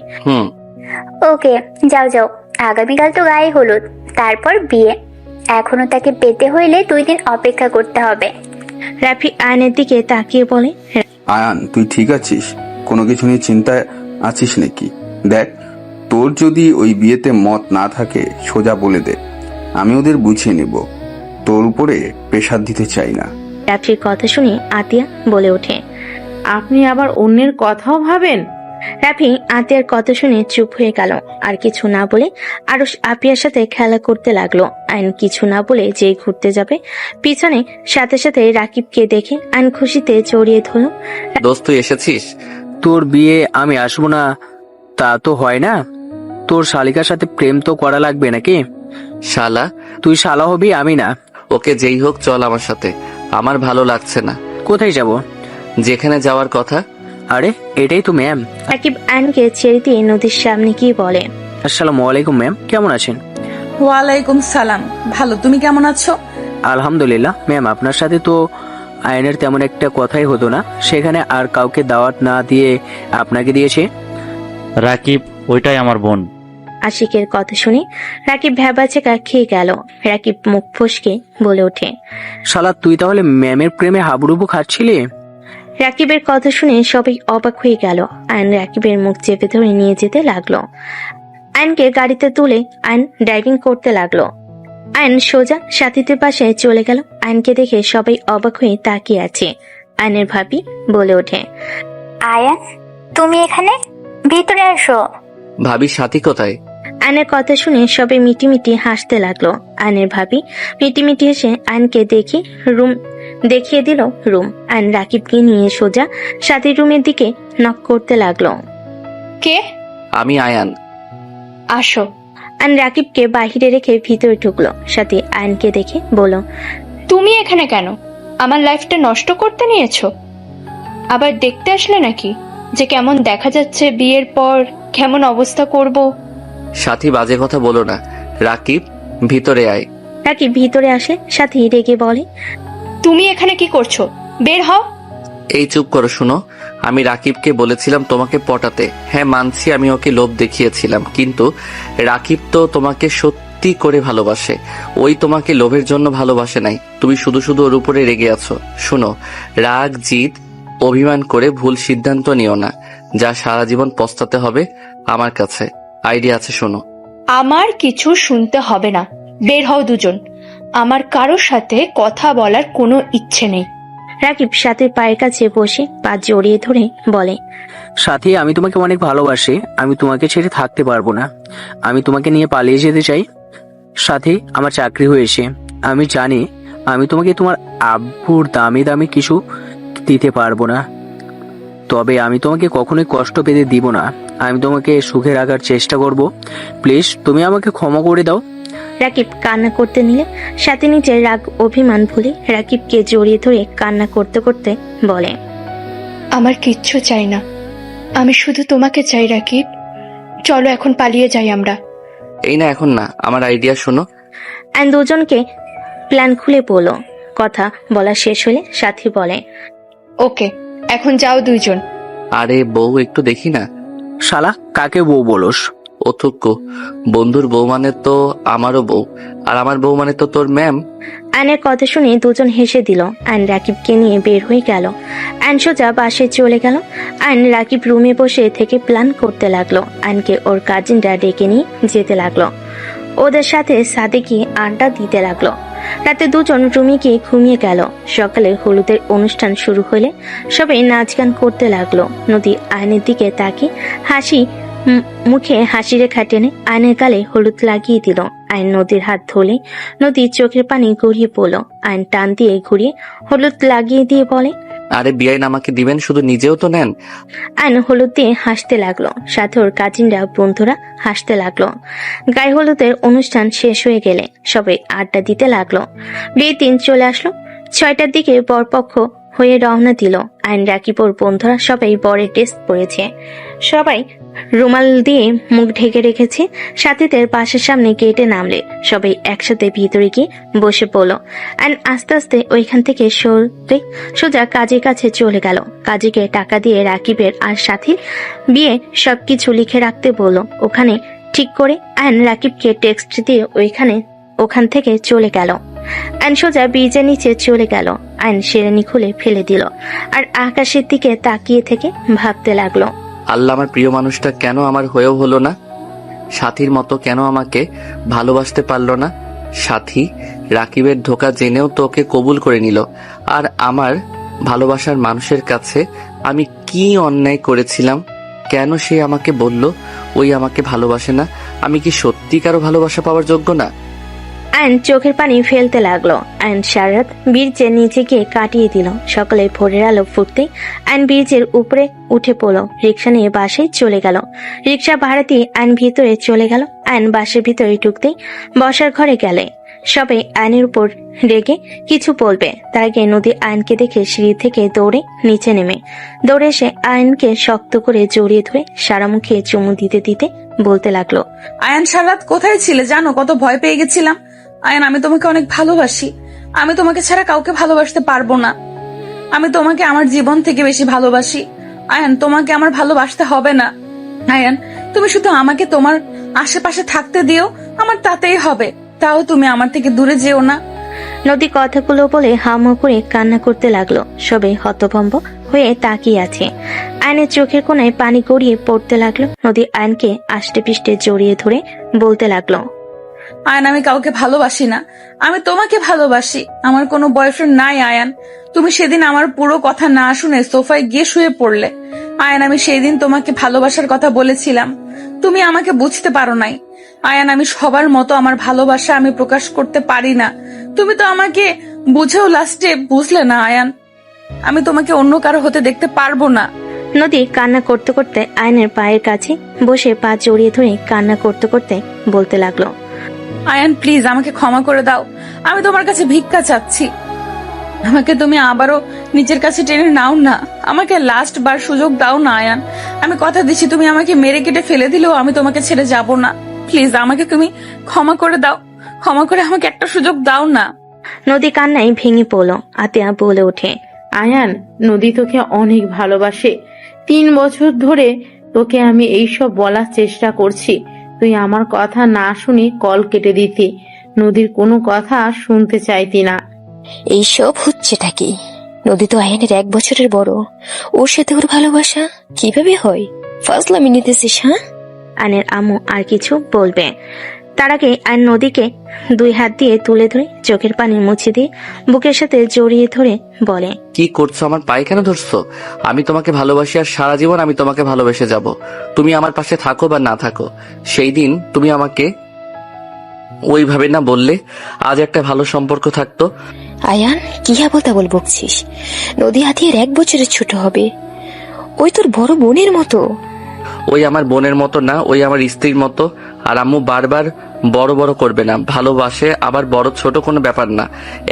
ওকে, যাও যাও, আগামীকাল তো গায়ে হলুদ, তারপর বিয়ে। এখনো তাকে পেতে হইলে 2 দিন অপেক্ষা করতে হবে। রাফি আয়নের দিকে তাকিয়ে বলে, আয়ান, তুই ঠিক আছিস? কোনো কিছু নিয়ে চিন্তায় আছিস নাকি? দেখ, তোর যদি ওই বিয়েতে মত না থাকে সোজা বলে দে, আমি ওদের বুঝিয়ে নেব। তোর উপরে প্রেশার দিতে চাই না। রাফির কথা শুনে আতিয়া বলে ওঠে, আপনি আবার অন্যের কথাও ভাবেন? রাফি আতিয়ার কথা শুনে চুপ হয়ে গেল। আর কিছু না বলে আরুষ আপিয়ার সাথে খেলা করতে লাগলো। আইন কিছু না বলে যেই ঘুরতে যাবে, পিছনে সাথে সাথে রাকিবকে দেখে আইন খুশিতে জড়িয়ে ধরল। দোস্ত, তুই এসেছিস? তোর বিয়ে আমি আসবো না তা তো হয় না। তোর শালিকার সাথে প্রেম তো করা লাগবে নাকি? শালা? তুই শালা হবি, আমি না। ওকে, যেই হোক চল আমার সাথে, আমার ভালো লাগছে না। কোথায় যাব? যেখানে যাওয়ার কথা। আরে, এটাই তো ম্যাম। রাকিব আইনকে ছেড়ে দিয়ে নদীর সামনে গিয়ে বলে, আসসালামু আলাইকুম ম্যাম, কেমন আছেন? ওয়ালাইকুম সালাম, ভালো। তুমি কেমন আছো? আলহামদুলিল্লাহ ম্যাম, আপনার সাথে তো আয়নের তেমন একটা কথাই হতো না, সেখানে আর কাউকে দাওয়াত না দিয়ে আপনাকে দিয়েছে। রাকিব, ওইটাই আমার বোন। আশিকের কথা শুনে রাকিব ভ্যাবাচেকা খেয়ে গেল। রাকিব মুখ ফসকে বলে ওঠে, শালা, তুই তাহলে ম্যামের প্রেমে হাবুডুবু খাচ্ছিলি? রাকিবের কথা শুনে সবাই অবাক হয়ে গেল। আয়ন রাকিবের মুখ চেপে ধরে নিয়ে যেতে লাগলো। আয়নকে গাড়িতে তুলে আয়ন ড্রাইভিং করতে লাগলো। আয়ন সোজা সাথীদের পাশে চলে গেল। আয়নকে দেখে সবাই অবাক হয়ে তাকিয়ে আছে। আয়নের ভাবি বলে ওঠে, আয়ান তুমি এখানে, ভিতরে আসো। ভাবি সাথী কোথায়? আয়নের কথা শুনে সবাই মিটিমিটি হাসতে লাগলো। আয়নের ভাবি মিটিমিটি হেসে আয়নকে দেখিয়ে দিল রুম। আয়ন রাকিবকে নিয়ে সোজা সাথীর রুমের দিকে নক করতে লাগলো। কে? আমি আয়ান। আসো। আয়ন রাকিবকে বাহিরে রেখে ভিতরে ঢুকলো। সাথী আয়নকে দেখে বলল, তুমি এখানে কেন? আমার লাইফটা নষ্ট করতে নিয়েছো? আবার দেখতে আসলে নাকি যে কেমন দেখা যাচ্ছে বিয়ের পর কেমন অবস্থা করব? সাথী বাজে কথা বলো না। রাকিব ভিতরে আয়। রাকিব ভিতরে আসে। সাথী রেগে বলে, তুমি এখানে কি করছো? বের হও। এই চুপ করো। শুনো, আমি রাকিবকে বলেছিলাম তোমাকে পটাতে। হ্যাঁ মানছি আমি ওকে লোভ দেখিয়েছিলাম, কিন্তু রাকিব তো তোমাকে সত্যি করে ভালোবাসে। ওই তোমাকে লোভের জন্য ভালোবাসে নাই। তুমি শুধু শুধু ওর উপরে রেগে আছো। শুনো, রাগ জিদ অভিমান করে ভুল সিদ্ধান্ত নিও না, যা সারা জীবন পস্তাতে হবে। আমার কাছে আইডিয়া আছে, শোনো। আমার কিছু শুনতে হবে না, বের হও দুজন। আমার কারোর সাথে কথা বলার কোনো ইচ্ছে নেই। রাকিব সাথীর পায়ের কাছে বসে পা জড়িয়ে ধরে বলে, সাথী আমি তোমাকে অনেক ভালোবাসি, আমি তোমাকে ছেড়ে থাকতে পারবো না। আমি তোমাকে নিয়ে পালিয়ে যেতে চাই। সাথী আমার চাকরি হয়েছে, আমি জানি আমি তোমাকে তোমার আব্বুর দামি দামি কিছু দিতে পারবো না, তবে আমি তোমাকে কখনোই কষ্ট পেতে দিব না। আমি তোমাকে সুখে রাখার চেষ্টা করব। প্লিজ তুমি আমাকে ক্ষমা করে দাও। রাকিব কান্না করতে নিলে সাথে নিজের রাগ অভিমান ভুলে রাকিবকে জড়িয়ে ধরে কান্না করতে করতে বলে, আমার কিচ্ছু চাই না, আমি শুধু তোমাকে চাই রাকিব। চলো এখন পালিয়ে যাই আমরা। এই না, এখন না, আমার আইডিয়া শোনো। অ্যান্ড দুজনকে প্ল্যান খুলে বলো। কথা বলা শেষ হলে সাথী বলে, ওকে এখন যাও দুইজন। আরে বউ একটু দেখি না। শালা কাকে বউ বলোস? অথক্য, বন্ধুর বউ মানে তো আমারও বউ, আর আমার বউ মানে তো তোর ম্যাম। আয়নের কথা শুনে দুজন হেসে দিল। আয়ন রাকিবকে নিয়ে বের হয়ে গেল। আয়ন সোজা বাসে চলে গেল। আয়ন রাকিব রুমে বসে থেকে প্ল্যান করতে লাগলো। আয়নকে ওর কাজিনরা ডেকে নিয়ে যেতে লাগলো। ওদের সাথে সাদেকি আড্ডা দিতে লাগলো। রাতে দুজন রুমে গিয়ে ঘুমিয়ে গেল। সকালে হলুদের অনুষ্ঠান শুরু হলে সবাই নাচ গান করতে লাগলো। নদী আয়নের দিকে তাকিয়ে মুখে হাসি রেখা টেনে আয়নের গালে হলুদ লাগিয়ে দিল। আয়ন নদীর হাত ধরলে নদীর চোখের পানি গড়িয়ে পড়ল। আয়ন টান দিয়ে ঘুরিয়ে হলুদ লাগিয়ে দিয়ে বলে, আরে বিয়াইন আমাকে দিবেন, শুধু নিজেও তো নেন। আয়ন হলুদ দিয়ে হাসতে লাগলো। সাথে ওর কাজিনরা বন্ধুরা হাসতে লাগলো। গায়ে হলুদের অনুষ্ঠান শেষ হয়ে গেলে সবাই আড্ডা দিতে লাগলো। বিয়ের দিন চলে আসলো। 6টার দিকে বরপক্ষ হয়ে রওনা দিল। আয়ন রাকিব ওর বন্ধুরা সবাই বরের ড্রেস পরেছে। সবাই রুমাল দিয়ে মুখ ঢেকে রেখেছে। সাথীদের বাসার সামনে গেটে নামলে সবাই একসাথে ভিতরে গিয়ে বসে পড়ল। আয়ন আস্তে আস্তে ওইখান থেকে সরে সোজা কাজের কাছে চলে গেল। কাজীকে টাকা দিয়ে রাকিবের আর সাথীর বিয়ে সবকিছু লিখে রাখতে বলল। ওখানে ঠিক করে আয়ন রাকিবকে টেক্সট দিয়ে ওখান থেকে চলে গেল। আয়ন সোজা ব্রিজের নিচে চলে গেল। আয়ন শেরানি খুলে ফেলে দিল আর আকাশের দিকে তাকিয়ে থেকে ভাবতে লাগলো, আল্লাহ, আমার প্রিয় মানুষটা কেন আমার হয়েও হলো না? সাথীর মতো কেন আমাকে ভালোবাসতে পারলো না? সাথী রাকিবের ধোঁকা জেনেও তো ওকে কবুল করে নিল। আর আমার ভালোবাসার মানুষের কাছে আমি কি অন্যায় করেছিলাম? কেন সে আমাকে বলল ওই আমাকে ভালোবাসে না? আমি কি সত্যি কারো ভালোবাসা পাওয়ার যোগ্য না? আয়ন চোখের পানি ফেলতে লাগলো। আয়ন সারা রাত ব্রিজের নিচে গিয়ে কাটিয়ে দিল। সকালে ভোরের আলো ফুটতে আয়ন ব্রিজের উপরে উঠে পড়লো। রিক্সা নিয়ে বাসে চলে গেল। রিক্সা ভাড়া দিয়ে আয়ন ভিতরে চলে গেল। আয়ন বাসের ভিতরে ঢুকতেই বসার ঘরে গেলে সবাই আয়নের উপর রেগে কিছু বলবে। তার আগে নদী আয়নকে দেখে সিঁড়ি থেকে নিচে নেমে দৌড়ে এসে আয়নকে শক্ত করে জড়িয়ে ধরে সারা মুখে চুমু দিতে দিতে বলতে লাগলো, আয়ান সারা রাত কোথায় ছিলে জানো? কত ভয় পেয়ে গেছিলাম। আয়ান আমি তোমাকে অনেক ভালোবাসি। আমি তোমাকে ছাড়া কাউকে ভালোবাসতে পারবো না। আমি তোমাকে আমার জীবন থেকে বেশি ভালোবাসি। আয়ান তোমাকে আমার ভালোবাসতে হবে না। আয়ান তুমি শুধু আমাকে তোমার আশেপাশে থাকতে দিও, আমার তাতেই হবে। তাও তুমি আমার থেকে দূরে যেও না। নদী কথাগুলো বলে হামা করে কান্না করতে লাগলো। সবাই হতভম্ব হয়ে তাকিয়ে আছে। আয়নের চোখের কোণায় পানি গড়িয়ে পড়তে লাগলো। নদী আয়নকে আষ্টে পিষ্টে জড়িয়ে ধরে বলতে লাগলো, আয়ান, আমি কাউকে ভালোবাসি না, আমি তোমাকে ভালোবাসি। আমার কোনো বয়ফ্রেন্ড নাই আয়ান। তুমি সেদিন আমার পুরো কথা না শুনে সোফায় গিয়ে শুয়ে পড়লে। আয়ান, আমি সেই দিন তোমাকে ভালোবাসার কথা বলেছিলাম, তুমি আমাকে বুঝতে পারো নাই। আয়ান, আমি সবার মতো আমার ভালোবাসা আমি প্রকাশ করতে পারি না। তুমি তো আমাকে বুঝেও লাস্টে বুঝলে না আয়ান। আমি তোমাকে অন্য কারো হতে দেখতে পারবো না। নদী কান্না করতে করতে আয়নের পায়ের কাছে বসে পা জড়িয়ে ধরে কান্না করতে করতে বলতে লাগলো, আয়ান প্লিজ আমাকে ক্ষমা করে দাও, আমি তোমার কাছে ভিক্ষা চাচ্ছি। আমাকে তুমি আবারও নিজের কাছে টেনে নাও না, আমাকে লাস্ট বার সুযোগ দাও না আয়ান। আমি কথা দিচ্ছি, তুমি আমাকে মেরে কেটে ফেলে দিলেও আমি তোমাকে ছেড়ে যাব না। প্লিজ আমাকে তুমি ক্ষমা করে দাও, ক্ষমা করে আমাকে একটা সুযোগ দাও না। নদী কান্নায় ভেঙে পড়ল। আতিয়া বলে ওঠে, আয়ান, নদী তোকে অনেক ভালোবাসে। 3 বছর ধরে তোকে আমি এইসব বলার চেষ্টা করছি, তুই আমার কথা না শুনে কল কেটে দিতি, নদীর কোনো কথা শুনতে চাইতি না। এইসব হচ্ছেটা কি? নদী তো আয়নের 1 বছরের বড়, ওর সাথে ওর ভালোবাসা কিভাবে হয়? ফাজলামি নিতেছিস? হ্যাঁ? আয়নের আম্মু আর কিছু বলবে তার আগে আয়ন নদীকে 2 হাত দিয়ে তুলে ধরে চোখের পানি মুছে দিয়ে বুকের সাথে জড়িয়ে ধরে বলে, কি করছো? আমার পায়ে কেন ধরছো? আমি তোমাকে ভালোবাসি আর সারা জীবন আমি তোমাকে ভালোবেসে যাব। তুমি আমার পাশে থাকো বা না থাকো, সেই দিন তুমি আমাকে ওইভাবে না বললে আজ একটা ভালো সম্পর্ক থাকতো। আয়ান, কি আবল তাবল বকছিস? নদী হাতিয়ার 1 বছরের ছোট হবে, ওই তোর বড় বোনের মতো। ওই আমার বোনের মতো না, ওই আমার স্ত্রীর মতো। আর আম্মু বারবার বড় বড় করবে না, ভালোবাসে আবার বড় ছোট কোনো ব্যাপার না,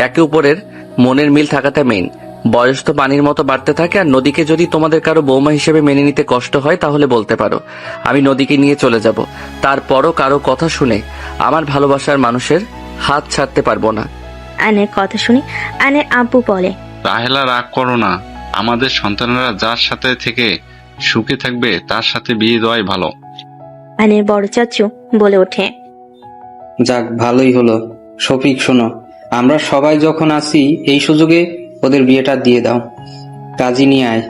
একে উপরের মনের মিল থাকাটা মেইন। বয়স তো পানির মতো বাড়তে থাকে। আর নদীকে যদি তোমাদের কারো বৌমা হিসেবে মেনে নিতে কষ্ট হয় তাহলে বলতে পারো, আমি নদীকে নিয়ে চলে যাব। তারপরও কারো কথা শুনে আমার ভালোবাসার মানুষের হাত ছাড়তে পারবো না। আয়নের কথা শুনে আয়নের আব্বু বলে, রাহেলা, রাগ করো না, আমাদের সন্তানরা যার সাথে থেকে সুখে থাকবে তার সাথে বিয়ে দেওয়াই ভালো। আয়নের বড় চাচু বলে ওঠে, যাক, ভালোই হলো। শফিক, শোনো, আমরা সবাই যখন আসি এই সুযোগে ওদের বিয়েটা দিয়ে দাও। কাজী নিয়ে আয়।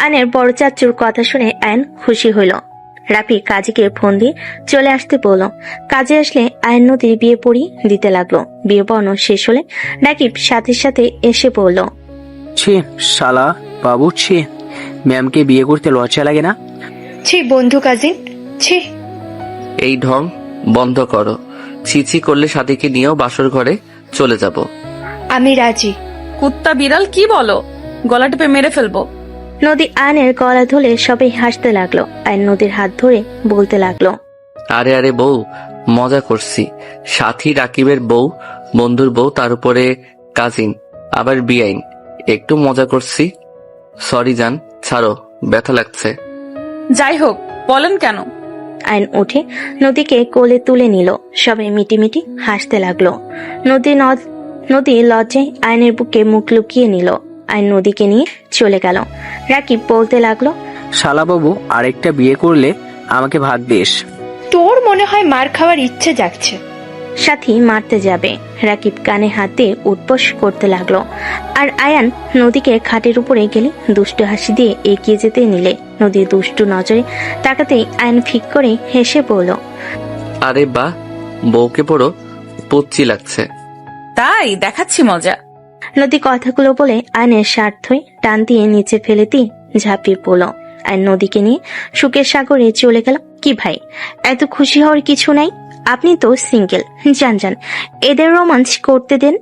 আয়নের বড় চাচুর কথা শুনে আয়ন খুশি হইল। রাফি কাজীকে ফোন দিয়ে চলে আসতে বলল। কাজে আসলে আয়ন নদীর বিয়ে পড়ি দিতে লাগলো। বিয়ে পড়ানো শেষ হলে রাকিব সাথে সাথে এসে পড়ল। ছি শালা বাবু, ছি, ম্যামকে বিয়ে করতে লজ্জা লাগে না? ছি বন্ধু কাজিন, ছি। এই ঢং বন্ধ করো। ছিছি করলে সাথীকে নিয়েও বাসর ঘরে চলে যাব। আমি রাজি। কুত্তা বিড়াল কি বলো? গলা টিপে মেরে ফেলবো। নদী আয়নের গলা ধরে সবাই হাসতে লাগলো। আয়ন নদীর হাত ধরে বলতে লাগলো, আরে আরে বউ, মজা করছি। সাথী রাকিবের বউ, বন্ধুর বউ, তার উপরে কাজিন, আবার বিআইন, একটু মজা করছি। সরি জান, ছাড়ো, ব্যথা লাগছে। যাই হোক, বলেন কেন? আয়ন উঠে নদীকে কোলে তুলে নিল। সবাই মিটিমিটি হাসতে লাগলো। নদী লজ্জায় আয়নের বুকে মুখ লুকিয়ে নিল। আয়ন নদীকে নিয়ে চলে গেল। রাকিব বলতে লাগলো, শালা বাবু, আরেকটা বিয়ে করলে আমাকে ভাগ দিস। তোর মনে হয় মার খাওয়ার ইচ্ছে জাগছে। সাথী মারতে যাবে। রাকিব কানে হাত দিয়ে উঠবোস করতে লাগলো। আর আয়ান নদীকে খাটের উপরে গেলে দুষ্টু হাসি দিয়ে এগিয়ে যেতে নিলে নদীর দুষ্টু নজরে তাকাতেই আয়ন ফিক করে হেসে বলল, আরে বা, বউকে পড়ো পুচ্ছি লাগছে। তাই দেখাচ্ছি মজা। নদী কথাগুলো বলে আয়নের শার্ট ধুয়ে টান দিয়ে নিচে ফেলে দিয়ে ঝাঁপিয়ে পড়ল। আয়ন নদীকে নিয়ে সুখের সাগরে চলে গেল। কি ভাই, এত খুশি হওয়ার কিছু নাই, আপনি তো সিঙ্গেল, যান যান, এদের রোমাঞ্চ করতে দেন।